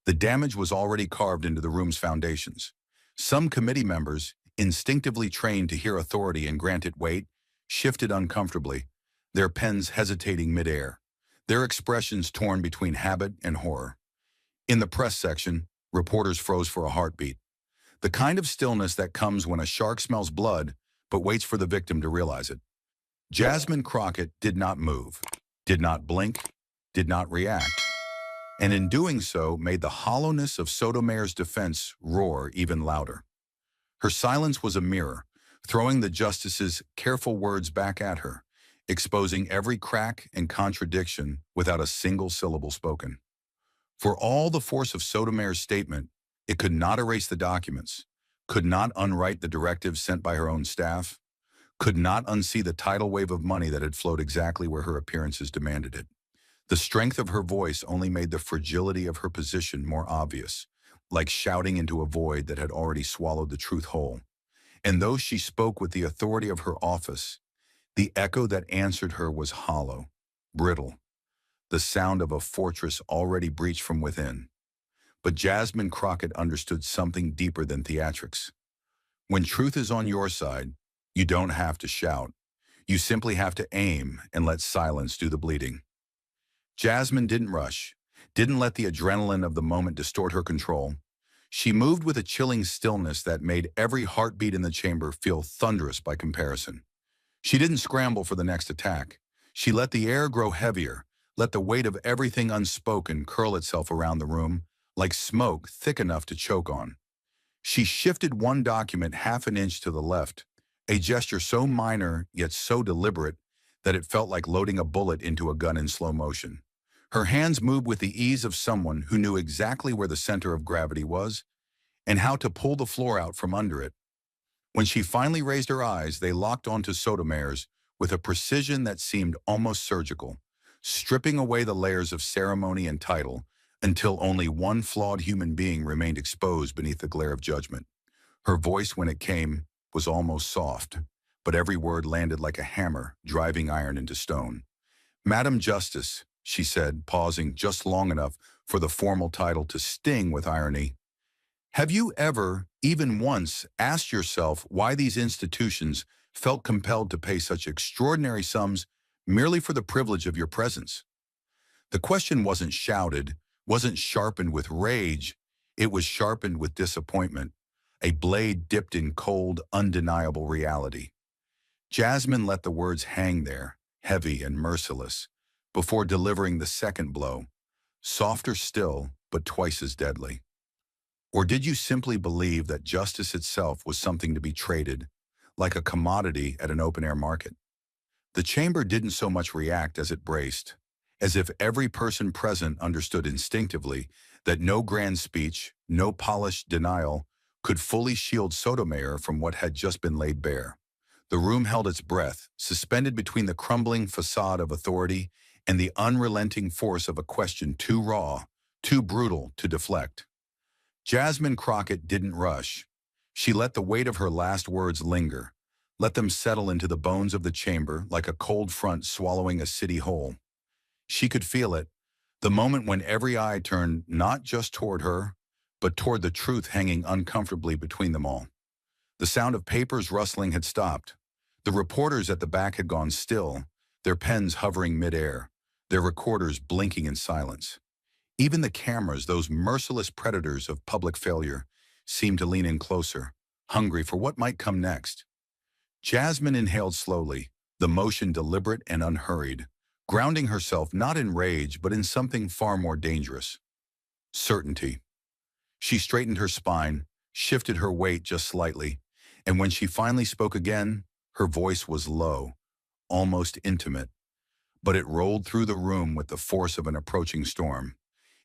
The damage was already carved into the room's foundations. Some committee members, instinctively trained to hear authority and grant it weight, shifted uncomfortably, their pens hesitating midair, their expressions torn between habit and horror. In the press section, reporters froze for a heartbeat. The kind of stillness that comes when a shark smells blood but waits for the victim to realize it. Jasmine Crockett did not move, did not blink, did not react, and in doing so made the hollowness of Sotomayor's defense roar even louder. Her silence was a mirror, throwing the justice's careful words back at her, exposing every crack and contradiction without a single syllable spoken. For all the force of Sotomayor's statement, it could not erase the documents, could not unwrite the directives sent by her own staff, could not unsee the tidal wave of money that had flowed exactly where her appearances demanded it. The strength of her voice only made the fragility of her position more obvious, like shouting into a void that had already swallowed the truth whole. And though she spoke with the authority of her office, the echo that answered her was hollow, brittle, the sound of a fortress already breached from within. But Jasmine Crockett understood something deeper than theatrics. When truth is on your side, you don't have to shout. You simply have to aim and let silence do the bleeding. Jasmine didn't rush, didn't let the adrenaline of the moment distort her control. She moved with a chilling stillness that made every heartbeat in the chamber feel thunderous by comparison. She didn't scramble for the next attack. She let the air grow heavier, let the weight of everything unspoken curl itself around the room, like smoke thick enough to choke on. She shifted one document half an inch to the left, a gesture so minor yet so deliberate that it felt like loading a bullet into a gun in slow motion. Her hands moved with the ease of someone who knew exactly where the center of gravity was and how to pull the floor out from under it. When she finally raised her eyes, they locked onto Sotomayor's with a precision that seemed almost surgical, stripping away the layers of ceremony and title until only one flawed human being remained exposed beneath the glare of judgment. Her voice, when it came, was almost soft, but every word landed like a hammer, driving iron into stone. "Madam Justice," she said, pausing just long enough for the formal title to sting with irony, "have you ever, even once, asked yourself why these institutions felt compelled to pay such extraordinary sums merely for the privilege of your presence?" The question wasn't shouted, wasn't sharpened with rage, it was sharpened with disappointment, a blade dipped in cold, undeniable reality. Jasmine let the words hang there, heavy and merciless, before delivering the second blow, softer still, but twice as deadly. Or did you simply believe that justice itself was something to be traded, like a commodity at an open-air market? The chamber didn't so much react as it braced, as if every person present understood instinctively that no grand speech, no polished denial could fully shield Sotomayor from what had just been laid bare. The room held its breath, suspended between the crumbling facade of authority and the unrelenting force of a question too raw, too brutal to deflect. Jasmine Crockett didn't rush. She let the weight of her last words linger, let them settle into the bones of the chamber like a cold front swallowing a city whole. She could feel it, the moment when every eye turned not just toward her, but toward the truth hanging uncomfortably between them all. The sound of papers rustling had stopped. The reporters at the back had gone still, their pens hovering midair, their recorders blinking in silence. Even the cameras, those merciless predators of public failure, seemed to lean in closer, hungry for what might come next. Jasmine inhaled slowly, the motion deliberate and unhurried, grounding herself not in rage but in something far more dangerous. Certainty. She straightened her spine, shifted her weight just slightly, and when she finally spoke again, her voice was low, almost intimate, but it rolled through the room with the force of an approaching storm.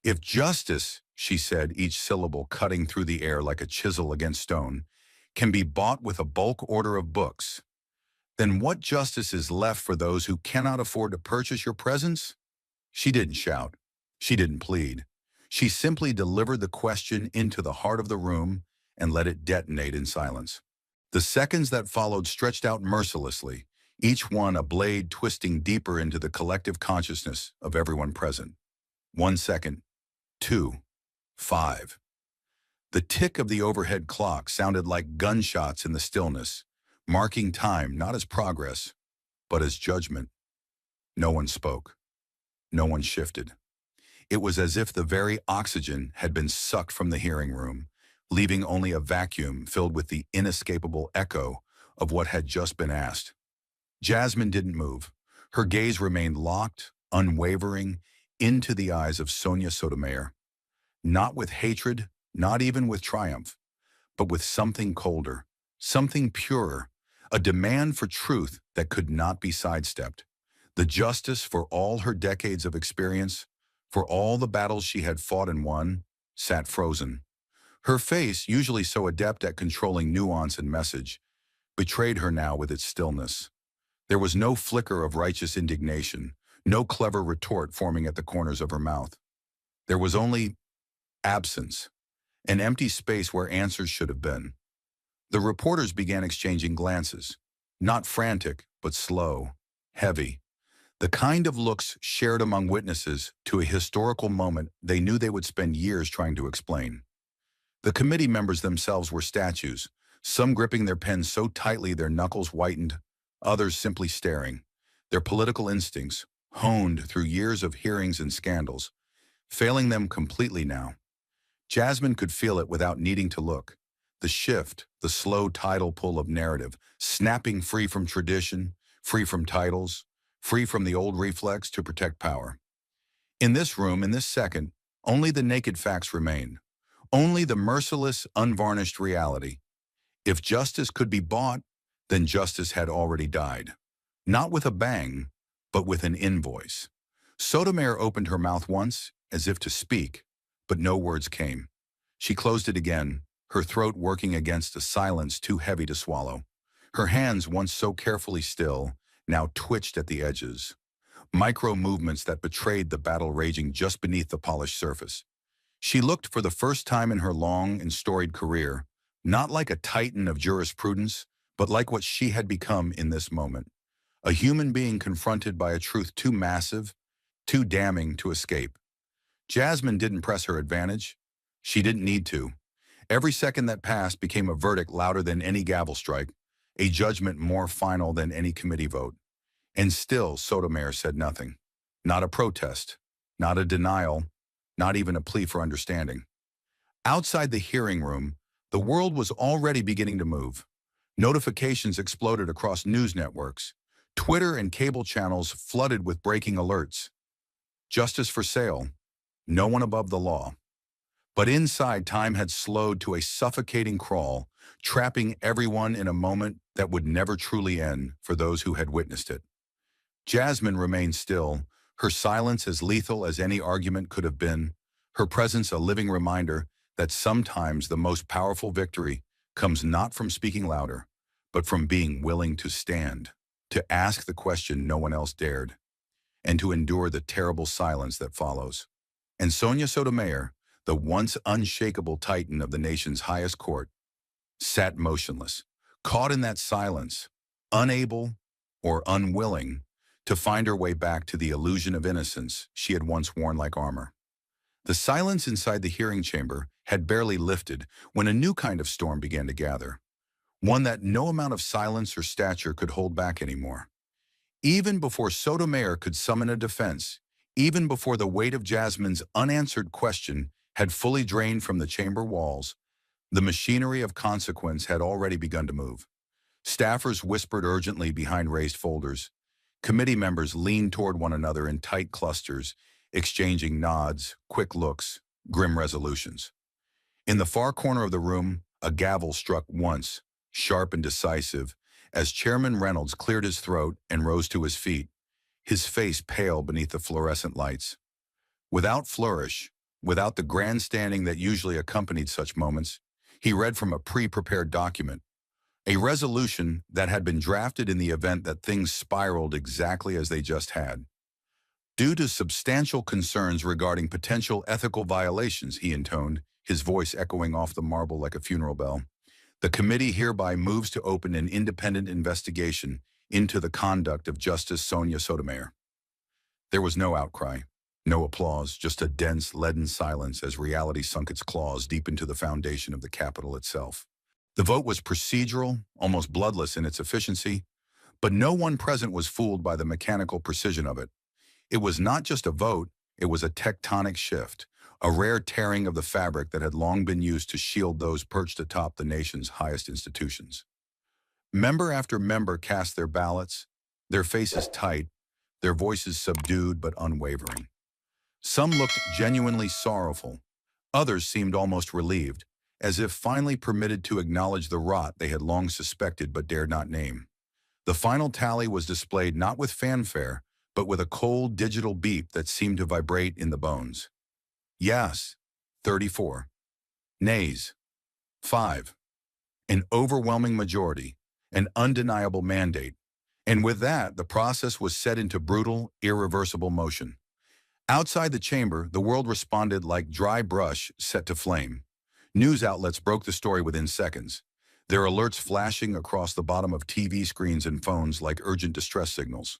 If justice, she said, each syllable cutting through the air like a chisel against stone, can be bought with a bulk order of books, then what justice is left for those who cannot afford to purchase your presence? She didn't shout. She didn't plead. She simply delivered the question into the heart of the room and let it detonate in silence. The seconds that followed stretched out mercilessly, each one a blade twisting deeper into the collective consciousness of everyone present. 1 second, 2, 5. The tick of the overhead clock sounded like gunshots in the stillness, marking time not as progress, but as judgment. No one spoke. No one shifted. It was as if the very oxygen had been sucked from the hearing room, leaving only a vacuum filled with the inescapable echo of what had just been asked. Jasmine didn't move. Her gaze remained locked, unwavering, into the eyes of Sonia Sotomayor. Not with hatred, not even with triumph, but with something colder, something purer, a demand for truth that could not be sidestepped. The justice for all her decades of experience, for all the battles she had fought and won, sat frozen. Her face, usually so adept at controlling nuance and message, betrayed her now with its stillness. There was no flicker of righteous indignation, no clever retort forming at the corners of her mouth. There was only absence, an empty space where answers should have been. The reporters began exchanging glances, not frantic, but slow, heavy. The kind of looks shared among witnesses to a historical moment they knew they would spend years trying to explain. The committee members themselves were statues, some gripping their pens so tightly their knuckles whitened, others simply staring, their political instincts, honed through years of hearings and scandals, failing them completely now. Jasmine could feel it without needing to look. The shift, the slow tidal pull of narrative, snapping free from tradition, free from titles, free from the old reflex to protect power. In this room, in this second, only the naked facts remained. Only the merciless, unvarnished reality. If justice could be bought, then justice had already died. Not with a bang, but with an invoice. Sotomayor opened her mouth once, as if to speak, but no words came. She closed it again, her throat working against a silence too heavy to swallow. Her hands, once so carefully still, now twitched at the edges. Micro movements that betrayed the battle raging just beneath the polished surface. She looked for the first time in her long and storied career, not like a titan of jurisprudence, but like what she had become in this moment. A human being confronted by a truth too massive, too damning to escape. Jasmine didn't press her advantage. She didn't need to. Every second that passed became a verdict louder than any gavel strike, a judgment more final than any committee vote. And still, Sotomayor said nothing. Not a protest, not a denial, not even a plea for understanding. Outside the hearing room, the world was already beginning to move. Notifications exploded across news networks. Twitter and cable channels flooded with breaking alerts. Justice for sale. No one above the law. But inside, time had slowed to a suffocating crawl, trapping everyone in a moment that would never truly end for those who had witnessed it. Jasmine remained still, her silence as lethal as any argument could have been, her presence a living reminder that sometimes the most powerful victory comes not from speaking louder, but from being willing to stand, to ask the question no one else dared, and to endure the terrible silence that follows. And Sonia Sotomayor, the once unshakable titan of the nation's highest court, sat motionless, caught in that silence, unable or unwilling to find her way back to the illusion of innocence she had once worn like armor. The silence inside the hearing chamber had barely lifted when a new kind of storm began to gather. one that no amount of silence or stature could hold back anymore. Even before Sotomayor could summon a defense, even before the weight of Jasmine's unanswered question had fully drained from the chamber walls, the machinery of consequence had already begun to move. Staffers whispered urgently behind raised folders. Committee members leaned toward one another in tight clusters, exchanging nods, quick looks, grim resolutions. In the far corner of the room, a gavel struck once, sharp and decisive, as Chairman Reynolds cleared his throat and rose to his feet, his face pale beneath the fluorescent lights. Without flourish, without the grandstanding that usually accompanied such moments, he read from a pre-prepared document, a resolution that had been drafted in the event that things spiraled exactly as they just had. Due to substantial concerns regarding potential ethical violations, he intoned, his voice echoing off the marble like a funeral bell, the committee hereby moves to open an independent investigation into the conduct of Justice Sonia Sotomayor. There was no outcry, no applause, just a dense, leaden silence as reality sunk its claws deep into the foundation of the Capitol itself. The vote was procedural, almost bloodless in its efficiency, but no one present was fooled by the mechanical precision of it. It was not just a vote, it was a tectonic shift, a rare tearing of the fabric that had long been used to shield those perched atop the nation's highest institutions. Member after member cast their ballots, their faces tight, their voices subdued but unwavering. Some looked genuinely sorrowful, others seemed almost relieved, as if finally permitted to acknowledge the rot they had long suspected but dared not name. The final tally was displayed not with fanfare, but with a cold digital beep that seemed to vibrate in the bones. Yes, 34. Nays, 5. An overwhelming majority, an undeniable mandate. And with that, the process was set into brutal, irreversible motion. Outside the chamber, the world responded like dry brush set to flame. News outlets broke the story within seconds, their alerts flashing across the bottom of TV screens and phones like urgent distress signals.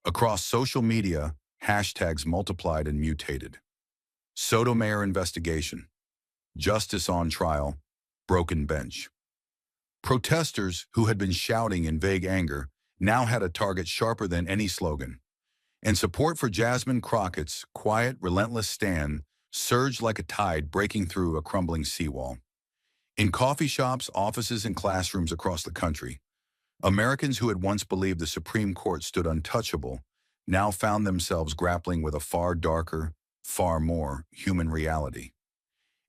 Across social media, hashtags multiplied and mutated. Sotomayor investigation. Justice on trial. Broken bench. Protesters who had been shouting in vague anger now had a target sharper than any slogan. And support for Jasmine Crockett's quiet, relentless stand surged like a tide breaking through a crumbling seawall. In coffee shops, offices, and classrooms across the country, Americans who had once believed the Supreme Court stood untouchable now found themselves grappling with a far darker, far more human reality.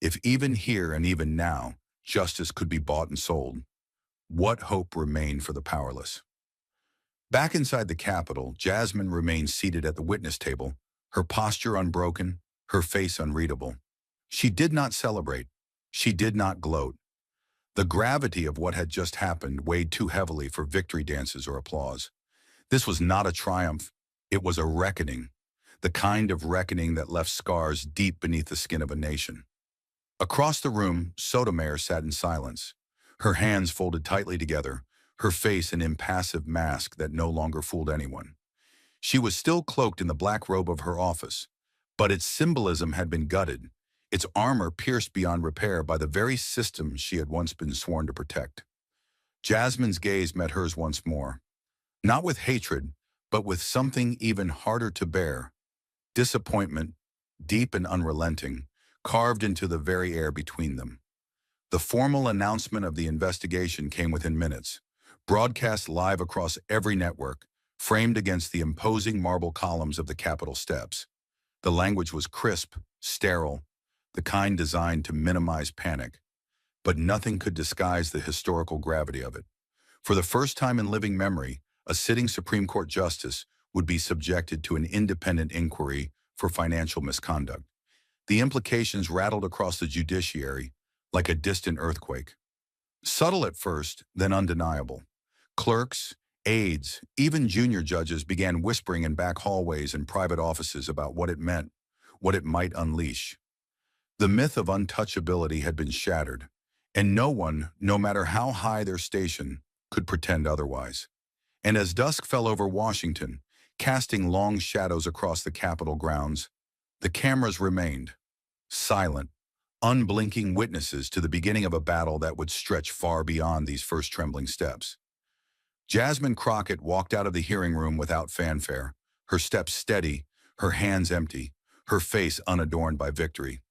If even here and even now, justice could be bought and sold, what hope remained for the powerless? Back inside the Capitol, Jasmine remained seated at the witness table, her posture unbroken, her face unreadable. She did not celebrate. She did not gloat. The gravity of what had just happened weighed too heavily for victory dances or applause. This was not a triumph. It was a reckoning, the kind of reckoning that left scars deep beneath the skin of a nation. Across the room, Sotomayor sat in silence, her hands folded tightly together, her face an impassive mask that no longer fooled anyone. She was still cloaked in the black robe of her office, but its symbolism had been gutted, its armor pierced beyond repair by the very system she had once been sworn to protect. Jasmine's gaze met hers once more, not with hatred, but with something even harder to bear, disappointment, deep and unrelenting, carved into the very air between them. The formal announcement of the investigation came within minutes, broadcast live across every network, framed against the imposing marble columns of the Capitol steps. The language was crisp, sterile, the kind designed to minimize panic, but nothing could disguise the historical gravity of it. For the first time in living memory, a sitting Supreme Court justice would be subjected to an independent inquiry for financial misconduct. The implications rattled across the judiciary like a distant earthquake. Subtle at first, then undeniable. Clerks, aides, even junior judges began whispering in back hallways and private offices about what it meant, what it might unleash. The myth of untouchability had been shattered, and no one, no matter how high their station, could pretend otherwise. And as dusk fell over Washington, casting long shadows across the Capitol grounds, the cameras remained, silent, unblinking witnesses to the beginning of a battle that would stretch far beyond these first trembling steps. Jasmine Crockett walked out of the hearing room without fanfare, her steps steady, her hands empty, her face unadorned by victory.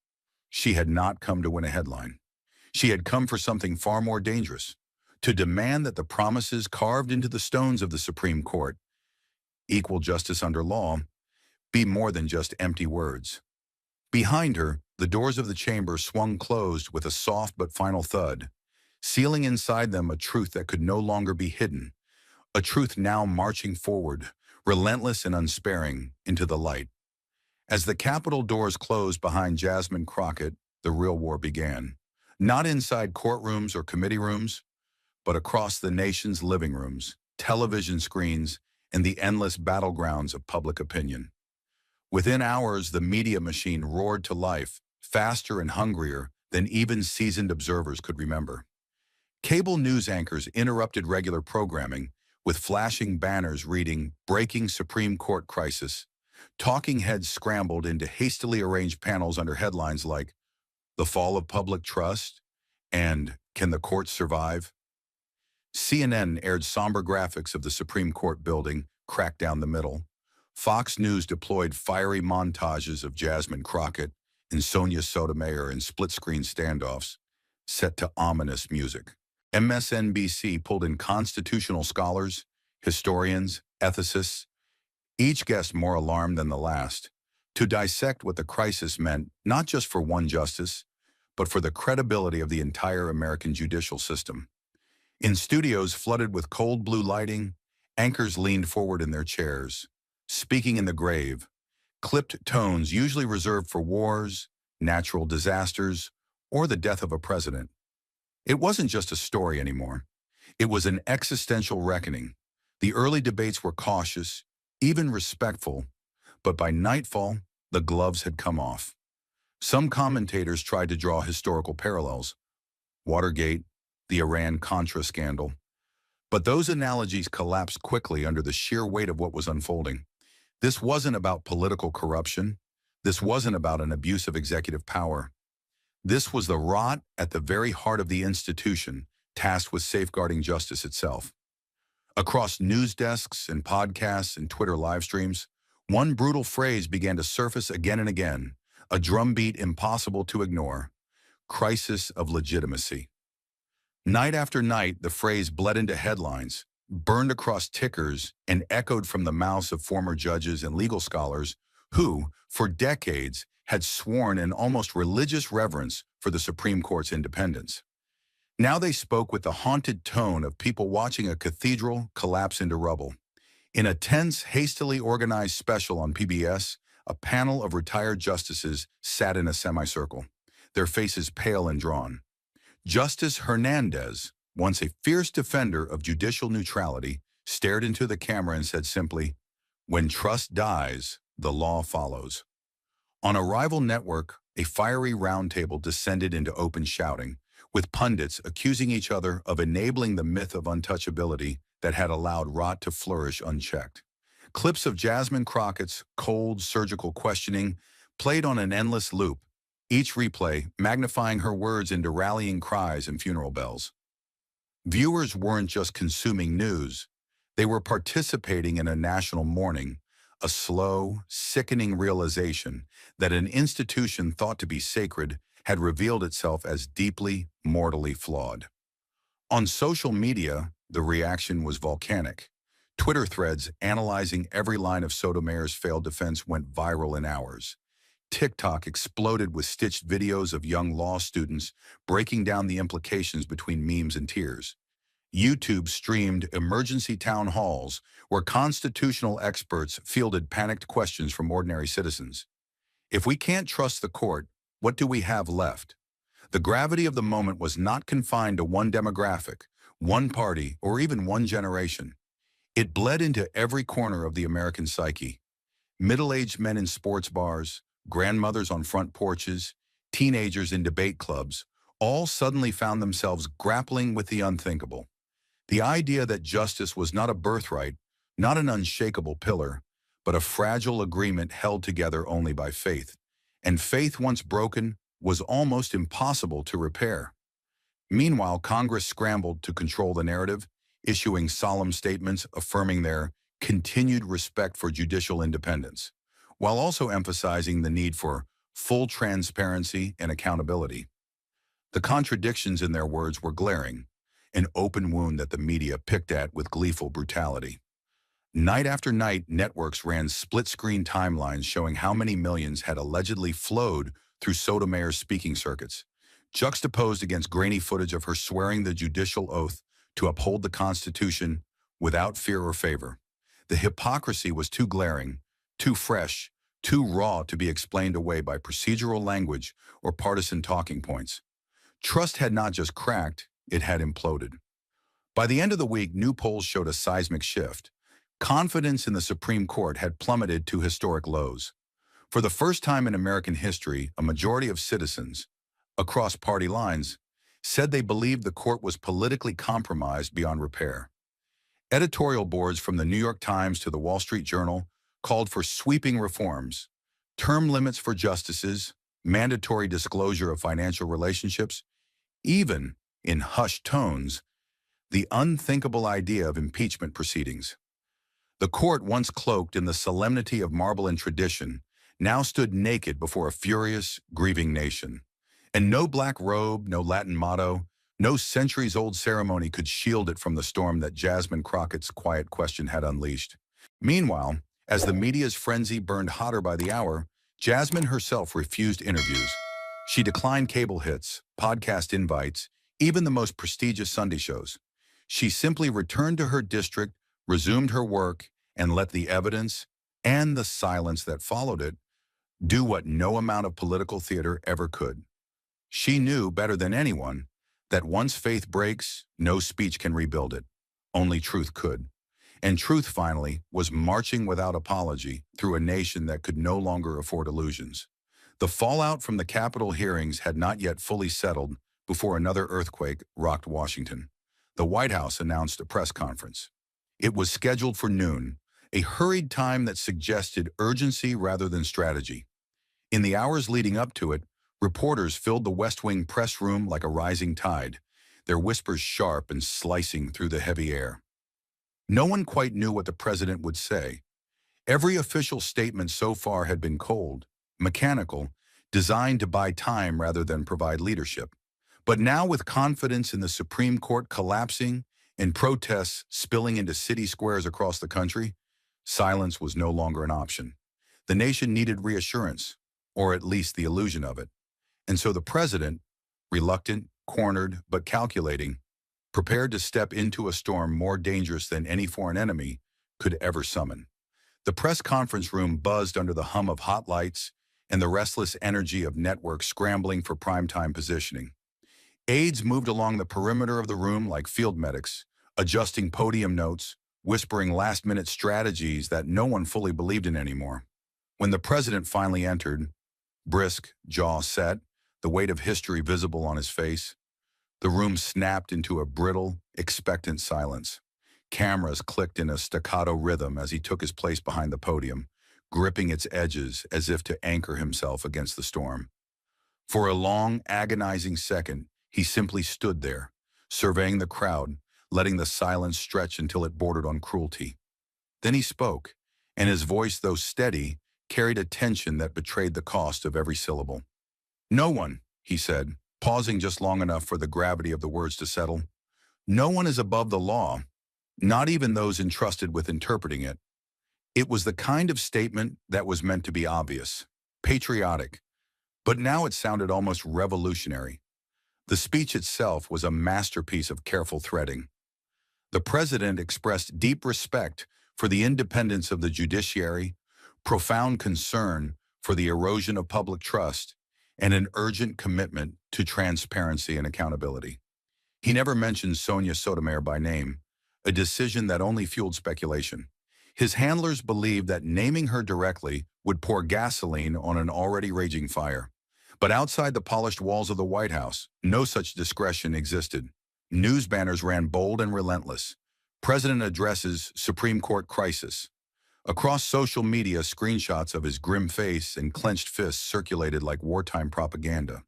She had not come to win a headline. She had come for something far more dangerous, to demand that the promises carved into the stones of the Supreme Court, equal justice under law, be more than just empty words. Behind her, the doors of the chamber swung closed with a soft but final thud, sealing inside them a truth that could no longer be hidden, a truth now marching forward, relentless and unsparing, into the light. As the Capitol doors closed behind Jasmine Crockett, the real war began. Not inside courtrooms or committee rooms, but across the nation's living rooms, television screens, and the endless battlegrounds of public opinion. Within hours, the media machine roared to life, faster and hungrier than even seasoned observers could remember. Cable news anchors interrupted regular programming with flashing banners reading "Breaking Supreme Court Crisis." Talking heads scrambled into hastily arranged panels under headlines like "The Fall of Public Trust" and "Can the Courts Survive?" CNN aired somber graphics of the Supreme Court building cracked down the middle. Fox News deployed fiery montages of Jasmine Crockett and Sonia Sotomayor in split-screen standoffs, set to ominous music. MSNBC pulled in constitutional scholars, historians, ethicists, each guest more alarmed than the last, to dissect what the crisis meant not just for one justice, but for the credibility of the entire American judicial system. In studios flooded with cold blue lighting, anchors leaned forward in their chairs, speaking in the grave, clipped tones usually reserved for wars, natural disasters, or the death of a president. It wasn't just a story anymore. It was an existential reckoning. The early debates were cautious, even respectful, but by nightfall, the gloves had come off. Some commentators tried to draw historical parallels. Watergate, the Iran-Contra scandal. But those analogies collapsed quickly under the sheer weight of what was unfolding. This wasn't about political corruption. This wasn't about an abuse of executive power. This was the rot at the very heart of the institution, tasked with safeguarding justice itself. Across news desks and podcasts and Twitter live streams, one brutal phrase began to surface again and again, a drumbeat impossible to ignore: crisis of legitimacy. Night after night, the phrase bled into headlines, burned across tickers, and echoed from the mouths of former judges and legal scholars who, for decades, had sworn an almost religious reverence for the Supreme Court's independence. Now they spoke with the haunted tone of people watching a cathedral collapse into rubble. In a tense, hastily organized special on PBS, a panel of retired justices sat in a semicircle, their faces pale and drawn. Justice Hernandez, once a fierce defender of judicial neutrality, stared into the camera and said simply, "When trust dies, the law follows." On a rival network, a fiery roundtable descended into open shouting, with pundits accusing each other of enabling the myth of untouchability that had allowed rot to flourish unchecked. Clips of Jasmine Crockett's cold, surgical questioning played on an endless loop, each replay magnifying her words into rallying cries and funeral bells. Viewers weren't just consuming news, they were participating in a national mourning, a slow, sickening realization that an institution thought to be sacred had revealed itself as deeply, mortally flawed. On social media, the reaction was volcanic. Twitter threads analyzing every line of Sotomayor's failed defense went viral in hours. TikTok exploded with stitched videos of young law students breaking down the implications between memes and tears. YouTube streamed emergency town halls where constitutional experts fielded panicked questions from ordinary citizens. If we can't trust the court, what do we have left? The gravity of the moment was not confined to one demographic, one party, or even one generation. It bled into every corner of the American psyche. Middle-aged men in sports bars, grandmothers on front porches, teenagers in debate clubs, all suddenly found themselves grappling with the unthinkable. The idea that justice was not a birthright, not an unshakable pillar, but a fragile agreement held together only by faith. And faith once broken was almost impossible to repair. Meanwhile, Congress scrambled to control the narrative, issuing solemn statements affirming their continued respect for judicial independence, while also emphasizing the need for full transparency and accountability. The contradictions in their words were glaring, an open wound that the media picked at with gleeful brutality. Night after night, networks ran split-screen timelines showing how many millions had allegedly flowed through Sotomayor's speaking circuits, juxtaposed against grainy footage of her swearing the judicial oath to uphold the Constitution without fear or favor. The hypocrisy was too glaring, too fresh, too raw to be explained away by procedural language or partisan talking points. Trust had not just cracked, it had imploded. By the end of the week, new polls showed a seismic shift. Confidence in the Supreme Court had plummeted to historic lows. For the first time in American history, a majority of citizens, across party lines, said they believed the court was politically compromised beyond repair. Editorial boards from the New York Times to the Wall Street Journal called for sweeping reforms, term limits for justices, mandatory disclosure of financial relationships, even, in hushed tones, the unthinkable idea of impeachment proceedings. The court, once cloaked in the solemnity of marble and tradition, now stood naked before a furious, grieving nation. And no black robe, no Latin motto, no centuries-old ceremony could shield it from the storm that Jasmine Crockett's quiet question had unleashed. Meanwhile, as the media's frenzy burned hotter by the hour, Jasmine herself refused interviews. She declined cable hits, podcast invites, even the most prestigious Sunday shows. She simply returned to her district, resumed her work, and let the evidence, and the silence that followed it, do what no amount of political theater ever could. She knew better than anyone that once faith breaks, no speech can rebuild it. Only truth could. And truth, finally, was marching without apology through a nation that could no longer afford illusions. The fallout from the Capitol hearings had not yet fully settled before another earthquake rocked Washington. The White House announced a press conference. It was scheduled for noon, a hurried time that suggested urgency rather than strategy. In the hours leading up to it, reporters filled the West Wing press room like a rising tide, their whispers sharp and slicing through the heavy air. No one quite knew what the president would say. Every official statement so far had been cold, mechanical, designed to buy time rather than provide leadership. But now, with confidence in the Supreme Court collapsing and protests spilling into city squares across the country, silence was no longer an option. The nation needed reassurance, or at least the illusion of it. And so the president, reluctant, cornered, but calculating, prepared to step into a storm more dangerous than any foreign enemy could ever summon. The press conference room buzzed under the hum of hot lights and the restless energy of networks scrambling for primetime positioning. Aides moved along the perimeter of the room like field medics, adjusting podium notes, whispering last-minute strategies that no one fully believed in anymore. When the president finally entered, brisk, jaw set, the weight of history visible on his face, the room snapped into a brittle, expectant silence. Cameras clicked in a staccato rhythm as he took his place behind the podium, gripping its edges as if to anchor himself against the storm. For a long, agonizing second, he simply stood there, surveying the crowd, letting the silence stretch until it bordered on cruelty. Then he spoke, and his voice, though steady, carried a tension that betrayed the cost of every syllable. "No one," he said, pausing just long enough for the gravity of the words to settle. "No one is above the law, not even those entrusted with interpreting it." It was the kind of statement that was meant to be obvious, patriotic, but now it sounded almost revolutionary. The speech itself was a masterpiece of careful threading. The president expressed deep respect for the independence of the judiciary, profound concern for the erosion of public trust, and an urgent commitment to transparency and accountability. He never mentioned Sonia Sotomayor by name, a decision that only fueled speculation. His handlers believed that naming her directly would pour gasoline on an already raging fire. But outside the polished walls of the White House, no such discretion existed. News banners ran bold and relentless. President addresses Supreme Court crisis. Across social media, screenshots of his grim face and clenched fists circulated like wartime propaganda.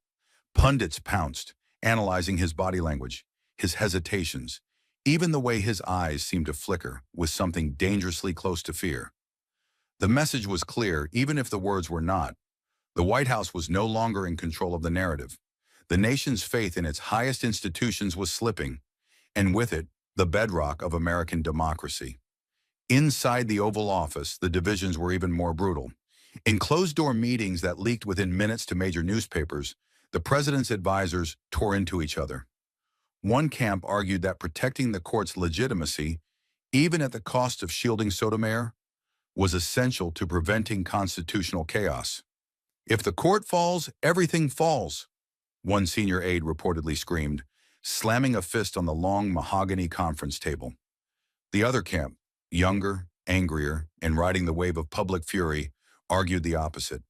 Pundits pounced, analyzing his body language, his hesitations, even the way his eyes seemed to flicker with something dangerously close to fear. The message was clear, even if the words were not. The White House was no longer in control of the narrative. The nation's faith in its highest institutions was slipping, and with it, the bedrock of American democracy. Inside the Oval Office, the divisions were even more brutal. In closed-door meetings that leaked within minutes to major newspapers, the president's advisors tore into each other. One camp argued that protecting the court's legitimacy, even at the cost of shielding Sotomayor, was essential to preventing constitutional chaos. "If the court falls, everything falls," one senior aide reportedly screamed, slamming a fist on the long mahogany conference table. The other camp, younger, angrier, and riding the wave of public fury, argued the opposite,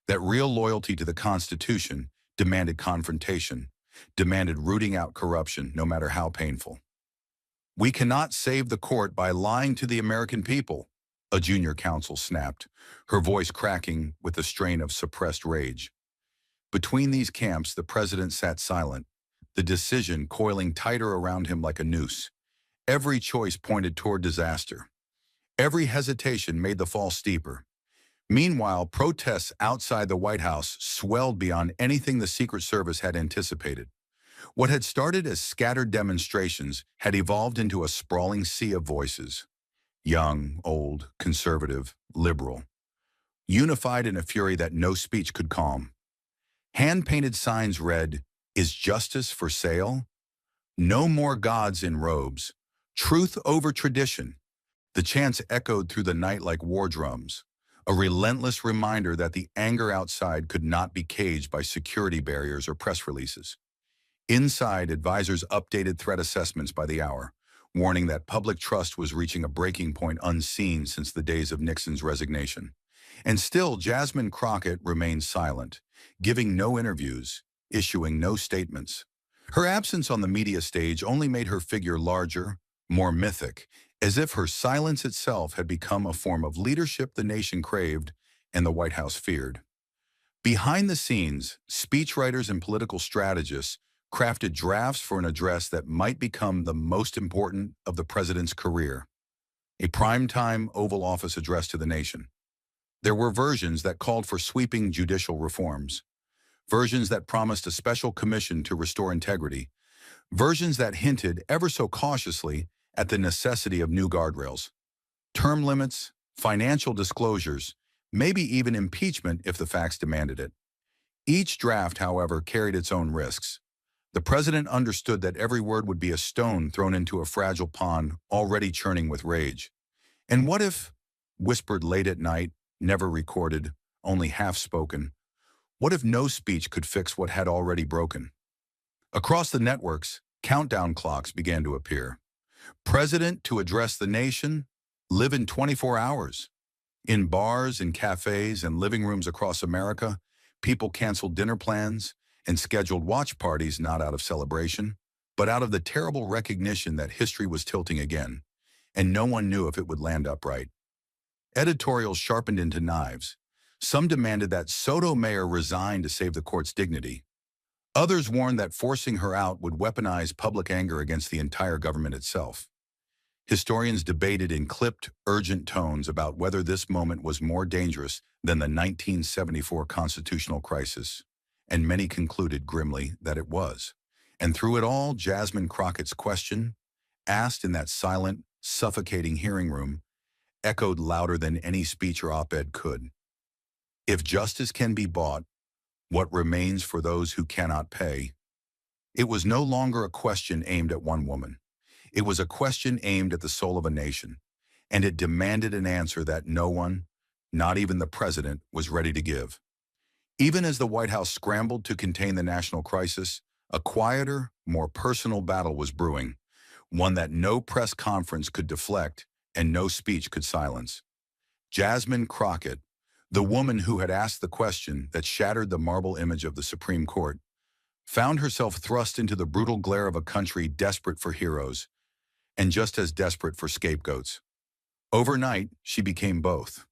that real loyalty to the Constitution demanded confrontation, demanded rooting out corruption, no matter how painful. "We cannot save the court by lying to the American people," a junior counsel snapped, her voice cracking with the strain of suppressed rage. Between these camps, the president sat silent, the decision coiling tighter around him like a noose. Every choice pointed toward disaster. Every hesitation made the fall steeper. Meanwhile, protests outside the White House swelled beyond anything the Secret Service had anticipated. What had started as scattered demonstrations had evolved into a sprawling sea of voices. Young, old, conservative, liberal. Unified in a fury that no speech could calm. Hand-painted signs read, "Is justice for sale? No more gods in robes. Truth over tradition." The chants echoed through the night like war drums, a relentless reminder that the anger outside could not be caged by security barriers or press releases. Inside, advisors updated threat assessments by the hour, warning that public trust was reaching a breaking point unseen since the days of Nixon's resignation. And still, Jasmine Crockett remained silent, giving no interviews, issuing no statements. Her absence on the media stage only made her figure larger, more mythic, as if her silence itself had become a form of leadership the nation craved and the White House feared. Behind the scenes, speechwriters and political strategists crafted drafts for an address that might become the most important of the president's career, a primetime Oval Office address to the nation. There were versions that called for sweeping judicial reforms, versions that promised a special commission to restore integrity, versions that hinted, ever so cautiously, at the necessity of new guardrails, term limits, financial disclosures, maybe even impeachment if the facts demanded it. Each draft, however, carried its own risks. The president understood that every word would be a stone thrown into a fragile pond already churning with rage. And what if, whispered late at night, never recorded, only half-spoken, what if no speech could fix what had already broken? Across the networks, countdown clocks began to appear. President to address the nation, live in 24 hours. In bars and cafes and living rooms across America, people canceled dinner plans and scheduled watch parties not out of celebration, but out of the terrible recognition that history was tilting again, and no one knew if it would land upright. Editorials sharpened into knives. Some demanded that Sotomayor resign to save the court's dignity. Others warned that forcing her out would weaponize public anger against the entire government itself. Historians debated in clipped, urgent tones about whether this moment was more dangerous than the 1974 constitutional crisis, and many concluded grimly that it was. And through it all, Jasmine Crockett's question, asked in that silent, suffocating hearing room, echoed louder than any speech or op-ed could. If justice can be bought, what remains for those who cannot pay? It was no longer a question aimed at one woman. It was a question aimed at the soul of a nation, and it demanded an answer that no one, not even the president, was ready to give. Even as the White House scrambled to contain the national crisis, a quieter, more personal battle was brewing, one that no press conference could deflect and no speech could silence. Jasmine Crockett, the woman who had asked the question that shattered the marble image of the Supreme Court, found herself thrust into the brutal glare of a country desperate for heroes, and just as desperate for scapegoats. Overnight, she became both.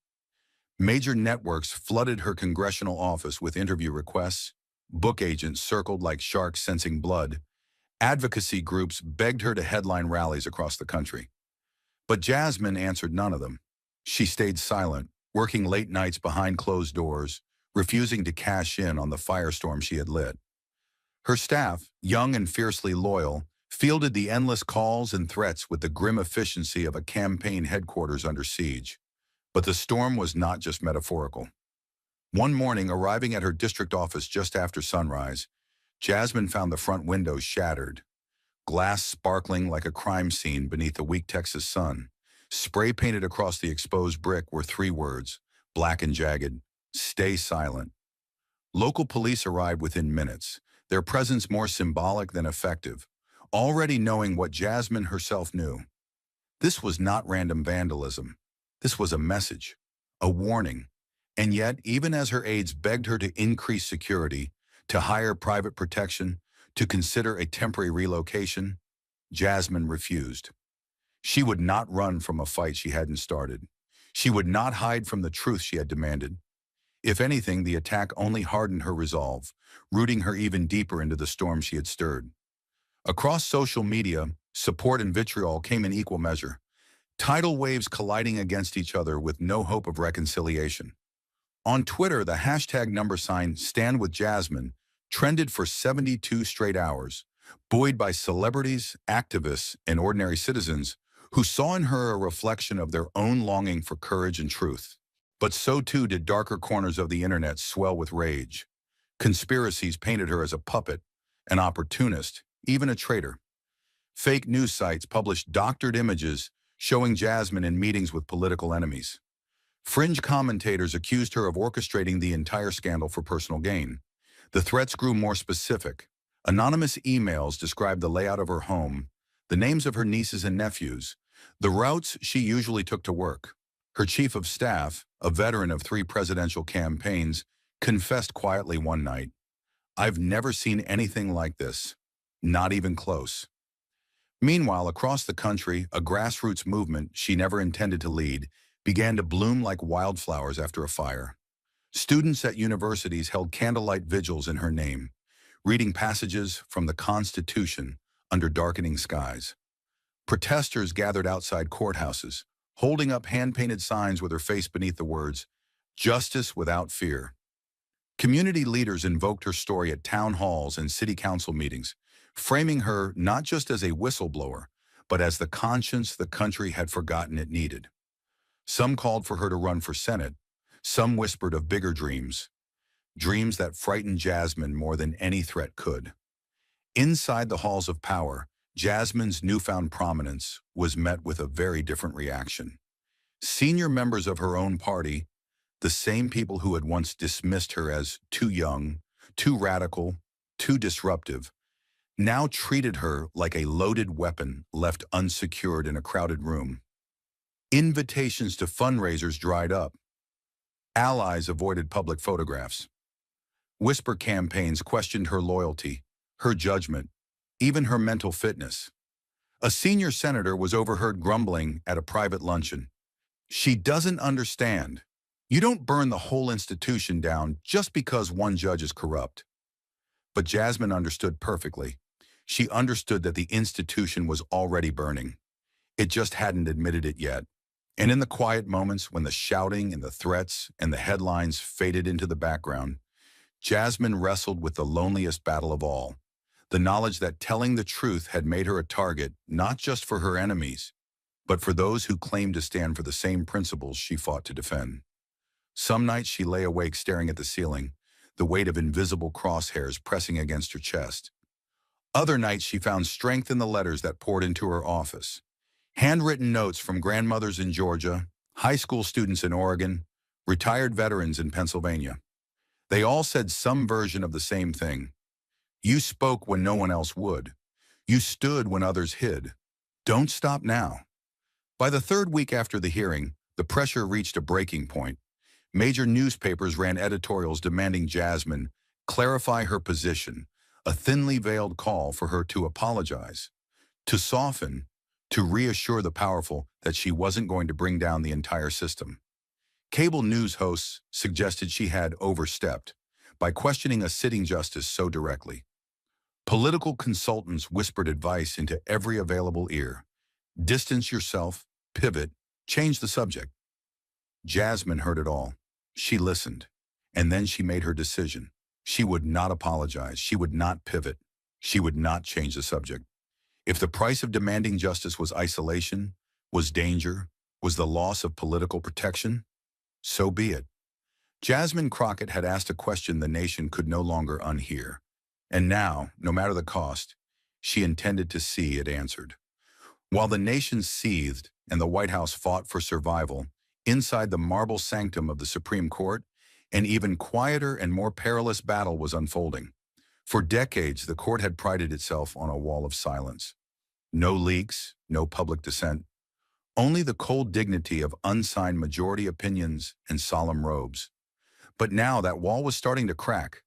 Major networks flooded her congressional office with interview requests, book agents circled like sharks sensing blood, advocacy groups begged her to headline rallies across the country. But Jasmine answered none of them. She stayed silent, working late nights behind closed doors, refusing to cash in on the firestorm she had lit. Her staff, young and fiercely loyal, fielded the endless calls and threats with the grim efficiency of a campaign headquarters under siege. But the storm was not just metaphorical. One morning, arriving at her district office just after sunrise, Jasmine found the front windows shattered, glass sparkling like a crime scene beneath a weak Texas sun. Spray painted across the exposed brick were three words, black and jagged: "Stay silent." Local police arrived within minutes, their presence more symbolic than effective, already knowing what Jasmine herself knew. This was not random vandalism. This was a message, a warning. And yet, even as her aides begged her to increase security, to hire private protection, to consider a temporary relocation, Jasmine refused. She would not run from a fight she hadn't started. She would not hide from the truth she had demanded. If anything, the attack only hardened her resolve, rooting her even deeper into the storm she had stirred. Across social media, support and vitriol came in equal measure, tidal waves colliding against each other with no hope of reconciliation. On Twitter, the hashtag #StandWithJasmine trended for 72 straight hours, buoyed by celebrities, activists, and ordinary citizens who saw in her a reflection of their own longing for courage and truth. But so too did darker corners of the internet swell with rage. Conspiracies painted her as a puppet, an opportunist, even a traitor. Fake news sites published doctored images showing Jasmine in meetings with political enemies. Fringe commentators accused her of orchestrating the entire scandal for personal gain. The threats grew more specific. Anonymous emails described the layout of her home, the names of her nieces and nephews, the routes she usually took to work. Her chief of staff, a veteran of 3 presidential campaigns, confessed quietly one night, "I've never seen anything like this, not even close." Meanwhile, across the country, a grassroots movement she never intended to lead began to bloom like wildflowers after a fire. Students at universities held candlelight vigils in her name, reading passages from the Constitution under darkening skies. Protesters gathered outside courthouses, holding up hand-painted signs with her face beneath the words, "Justice without fear." Community leaders invoked her story at town halls and city council meetings, framing her not just as a whistleblower, but as the conscience the country had forgotten it needed. Some called for her to run for Senate. Some whispered of bigger dreams, dreams that frightened Jasmine more than any threat could. Inside the halls of power, Jasmine's newfound prominence was met with a very different reaction. Senior members of her own party, the same people who had once dismissed her as too young, too radical, too disruptive, now treated her like a loaded weapon left unsecured in a crowded room. Invitations to fundraisers dried up. Allies avoided public photographs. Whisper campaigns questioned her loyalty, her judgment, even her mental fitness. A senior senator was overheard grumbling at a private luncheon. "She doesn't understand. You don't burn the whole institution down just because one judge is corrupt." But Jasmine understood perfectly. She understood that the institution was already burning. It just hadn't admitted it yet. And in the quiet moments when the shouting and the threats and the headlines faded into the background, Jasmine wrestled with the loneliest battle of all, the knowledge that telling the truth had made her a target not just for her enemies, but for those who claimed to stand for the same principles she fought to defend. Some nights she lay awake staring at the ceiling, the weight of invisible crosshairs pressing against her chest. Other nights she found strength in the letters that poured into her office. Handwritten notes from grandmothers in Georgia, high school students in Oregon, retired veterans in Pennsylvania. They all said some version of the same thing. You spoke when no one else would. You stood when others hid. Don't stop now. By the 3rd week after the hearing, the pressure reached a breaking point. Major newspapers ran editorials demanding Jasmine clarify her position, a thinly veiled call for her to apologize, to soften, to reassure the powerful that she wasn't going to bring down the entire system. Cable news hosts suggested she had overstepped by questioning a sitting justice so directly. Political consultants whispered advice into every available ear. Distance yourself, pivot, change the subject. Jasmine heard it all. She listened, and then she made her decision. She would not apologize. She would not pivot. She would not change the subject. If the price of demanding justice was isolation, was danger, was the loss of political protection, so be it. Jasmine Crockett had asked a question the nation could no longer unhear. And now, no matter the cost, she intended to see it answered. While the nation seethed and the White House fought for survival, inside the marble sanctum of the Supreme Court, an even quieter and more perilous battle was unfolding. For decades, the court had prided itself on a wall of silence. No leaks, no public dissent, only the cold dignity of unsigned majority opinions and solemn robes. But now that wall was starting to crack.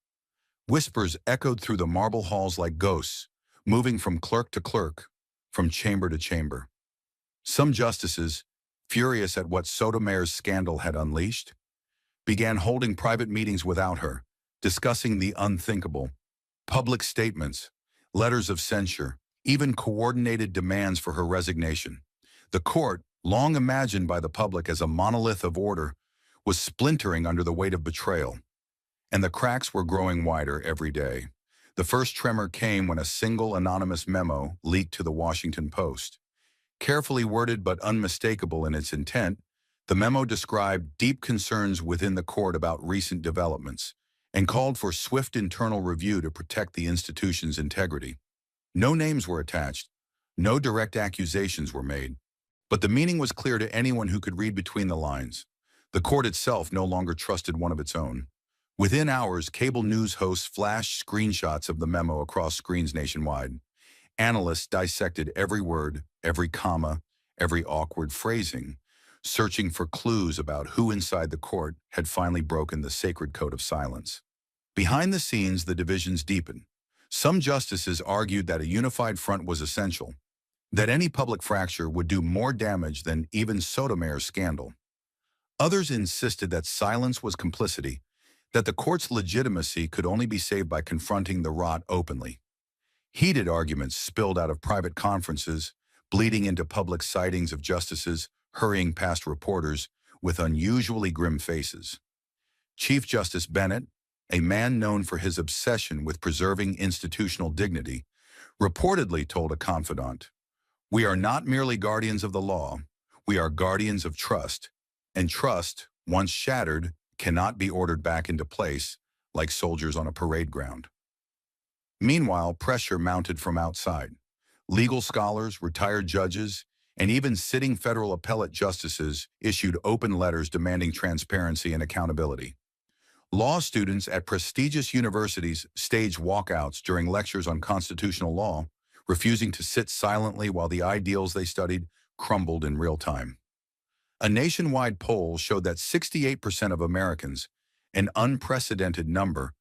Whispers echoed through the marble halls like ghosts, moving from clerk to clerk, from chamber to chamber. Some justices, furious at what Sotomayor's scandal had unleashed, began holding private meetings without her, discussing the unthinkable. Public statements, letters of censure, even coordinated demands for her resignation. The court, long imagined by the public as a monolith of order, was splintering under the weight of betrayal. And the cracks were growing wider every day. The first tremor came when a single anonymous memo leaked to the Washington Post. Carefully worded but unmistakable in its intent, the memo described deep concerns within the court about recent developments and called for swift internal review to protect the institution's integrity. No names were attached, no direct accusations were made, but the meaning was clear to anyone who could read between the lines. The court itself no longer trusted one of its own. Within hours, cable news hosts flashed screenshots of the memo across screens nationwide. Analysts dissected every word, every comma, every awkward phrasing, searching for clues about who inside the court had finally broken the sacred code of silence. Behind the scenes, the divisions deepened. Some justices argued that a unified front was essential, that any public fracture would do more damage than even Sotomayor's scandal. Others insisted that silence was complicity, that the court's legitimacy could only be saved by confronting the rot openly. Heated arguments spilled out of private conferences, bleeding into public sightings of justices hurrying past reporters with unusually grim faces. Chief Justice Bennett, a man known for his obsession with preserving institutional dignity, reportedly told a confidant, "We are not merely guardians of the law, we are guardians of trust, and trust, once shattered, cannot be ordered back into place like soldiers on a parade ground." Meanwhile, pressure mounted from outside. Legal scholars, retired judges, and even sitting federal appellate justices issued open letters demanding transparency and accountability. Law students at prestigious universities staged walkouts during lectures on constitutional law, refusing to sit silently while the ideals they studied crumbled in real time. A nationwide poll showed that 68% of Americans, an unprecedented number,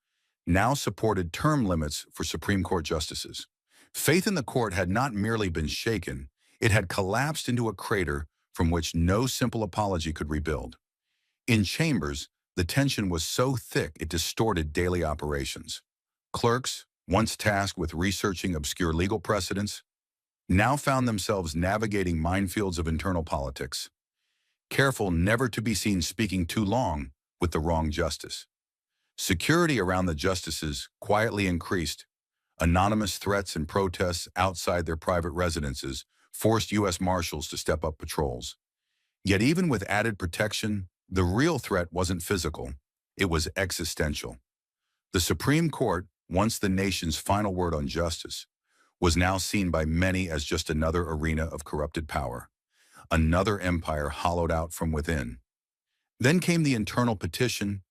now supported term limits for Supreme Court justices. Faith in the court had not merely been shaken, it had collapsed into a crater from which no simple apology could rebuild. In chambers, the tension was so thick it distorted daily operations. Clerks, once tasked with researching obscure legal precedents, now found themselves navigating minefields of internal politics, careful never to be seen speaking too long with the wrong justice. Security around the justices quietly increased. Anonymous threats and protests outside their private residences forced U.S. Marshals to step up patrols. Yet even with added protection, the real threat wasn't physical, it was existential. The Supreme Court, once the nation's final word on justice, was now seen by many as just another arena of corrupted power, another empire hollowed out from within. Then came the internal petition,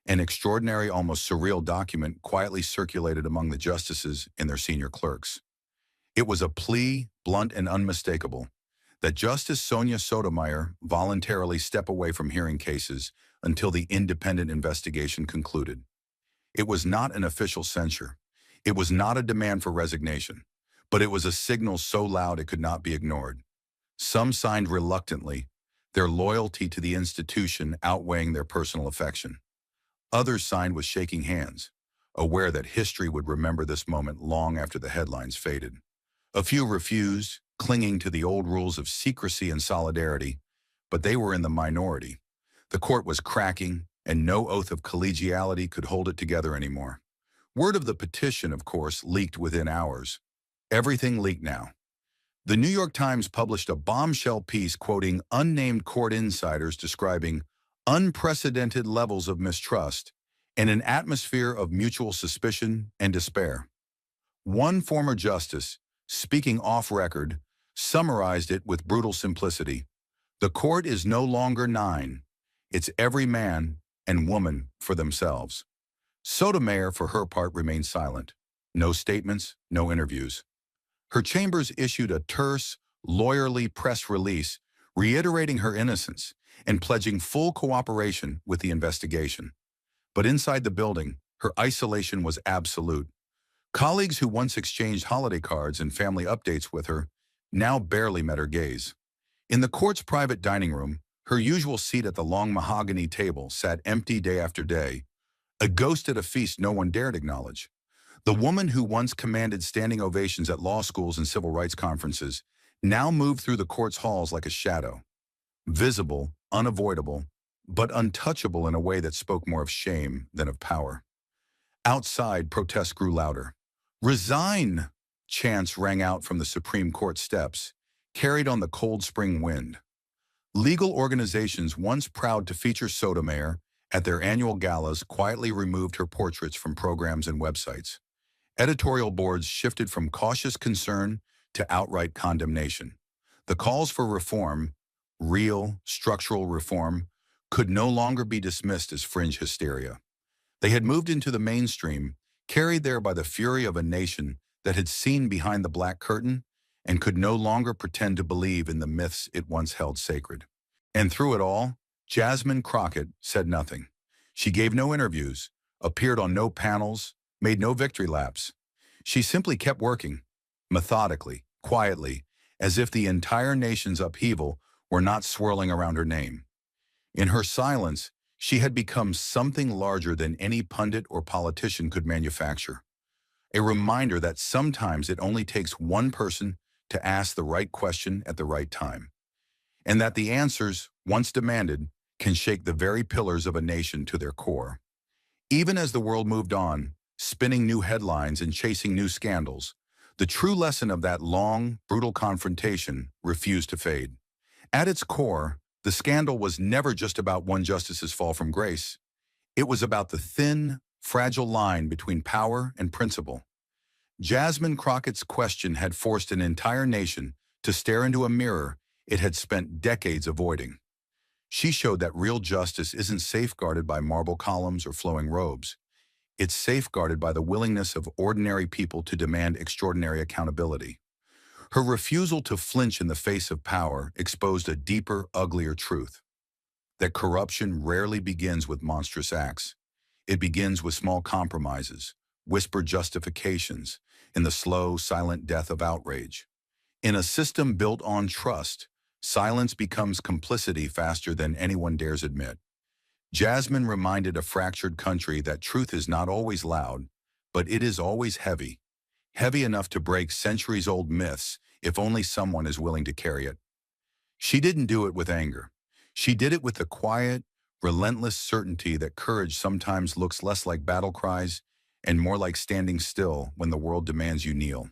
an extraordinary, almost surreal document quietly circulated among the justices and their senior clerks. It was a plea, blunt and unmistakable, that Justice Sonia Sotomayor voluntarily step away from hearing cases until the independent investigation concluded. It was not an official censure. It was not a demand for resignation, but it was a signal so loud it could not be ignored. Some signed reluctantly, their loyalty to the institution outweighing their personal affection. Others signed with shaking hands, aware that history would remember this moment long after the headlines faded. A few refused, clinging to the old rules of secrecy and solidarity, but they were in the minority. The court was cracking, and no oath of collegiality could hold it together anymore. Word of the petition, of course, leaked within hours. Everything leaked now. The New York Times published a bombshell piece quoting unnamed court insiders describing unprecedented levels of mistrust and an atmosphere of mutual suspicion and despair. One former justice, speaking off record, summarized it with brutal simplicity. The court is no longer nine. It's every man and woman for themselves. Sotomayor, for her part, remained silent. No statements, no interviews. Her chambers issued a terse, lawyerly press release reiterating her innocence and pledging full cooperation with the investigation. But inside the building, her isolation was absolute. Colleagues who once exchanged holiday cards and family updates with her now barely met her gaze. In the court's private dining room, her usual seat at the long mahogany table sat empty day after day, a ghost at a feast no one dared acknowledge. The woman who once commanded standing ovations at law schools and civil rights conferences now moved through the court's halls like a shadow. Visible, unavoidable, but untouchable in a way that spoke more of shame than of power. Outside, protests grew louder. "Resign!" chants rang out from the Supreme Court steps, carried on the cold spring wind. Legal organizations once proud to feature Sotomayor at their annual galas quietly removed her portraits from programs and websites. Editorial boards shifted from cautious concern to outright condemnation. The calls for reform, real, structural reform, could no longer be dismissed as fringe hysteria. They had moved into the mainstream, carried there by the fury of a nation that had seen behind the black curtain and could no longer pretend to believe in the myths it once held sacred. And through it all, Jasmine Crockett said nothing. She gave no interviews, appeared on no panels, made no victory laps. She simply kept working, methodically, quietly, as if the entire nation's upheaval were not swirling around her name. In her silence, she had become something larger than any pundit or politician could manufacture. A reminder that sometimes it only takes one person to ask the right question at the right time, and that the answers, once demanded, can shake the very pillars of a nation to their core. Even as the world moved on, spinning new headlines and chasing new scandals, the true lesson of that long, brutal confrontation refused to fade. At its core, the scandal was never just about one justice's fall from grace. It was about the thin, fragile line between power and principle. Jasmine Crockett's question had forced an entire nation to stare into a mirror it had spent decades avoiding. She showed that real justice isn't safeguarded by marble columns or flowing robes. It's safeguarded by the willingness of ordinary people to demand extraordinary accountability. Her refusal to flinch in the face of power exposed a deeper, uglier truth: that corruption rarely begins with monstrous acts. It begins with small compromises, whispered justifications, and the slow, silent death of outrage. In a system built on trust, silence becomes complicity faster than anyone dares admit. Jasmine reminded a fractured country that truth is not always loud, but it is always heavy. Heavy enough to break centuries-old myths if only someone is willing to carry it. She didn't do it with anger. She did it with the quiet, relentless certainty that courage sometimes looks less like battle cries and more like standing still when the world demands you kneel.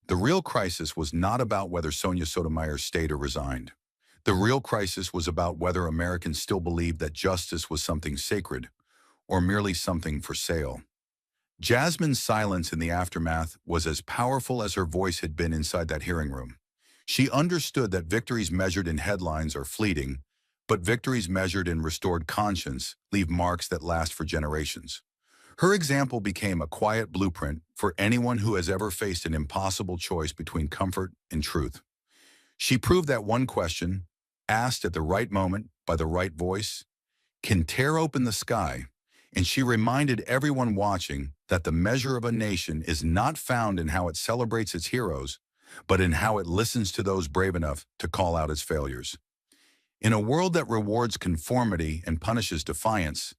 The real crisis was not about whether Sonia Sotomayor stayed or resigned. The real crisis was about whether Americans still believed that justice was something sacred or merely something for sale. Jasmine's silence in the aftermath was as powerful as her voice had been inside that hearing room. She understood that victories measured in headlines are fleeting, but victories measured in restored conscience leave marks that last for generations. Her example became a quiet blueprint for anyone who has ever faced an impossible choice between comfort and truth. She proved that one question, asked at the right moment by the right voice, can tear open the sky, and she reminded everyone watching that the measure of a nation is not found in how it celebrates its heroes, but in how it listens to those brave enough to call out its failures. In a world that rewards conformity and punishes defiance,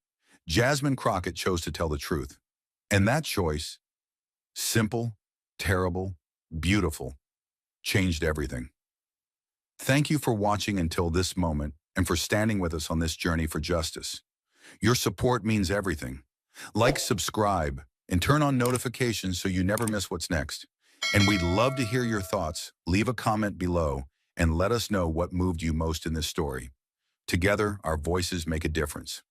Jasmine Crockett chose to tell the truth. And that choice, simple, terrible, beautiful, changed everything. Thank you for watching until this moment and for standing with us on this journey for justice. Your support means everything. Like, subscribe, and turn on notifications so you never miss what's next. And we'd love to hear your thoughts. Leave a comment below and let us know what moved you most in this story. Together, our voices make a difference.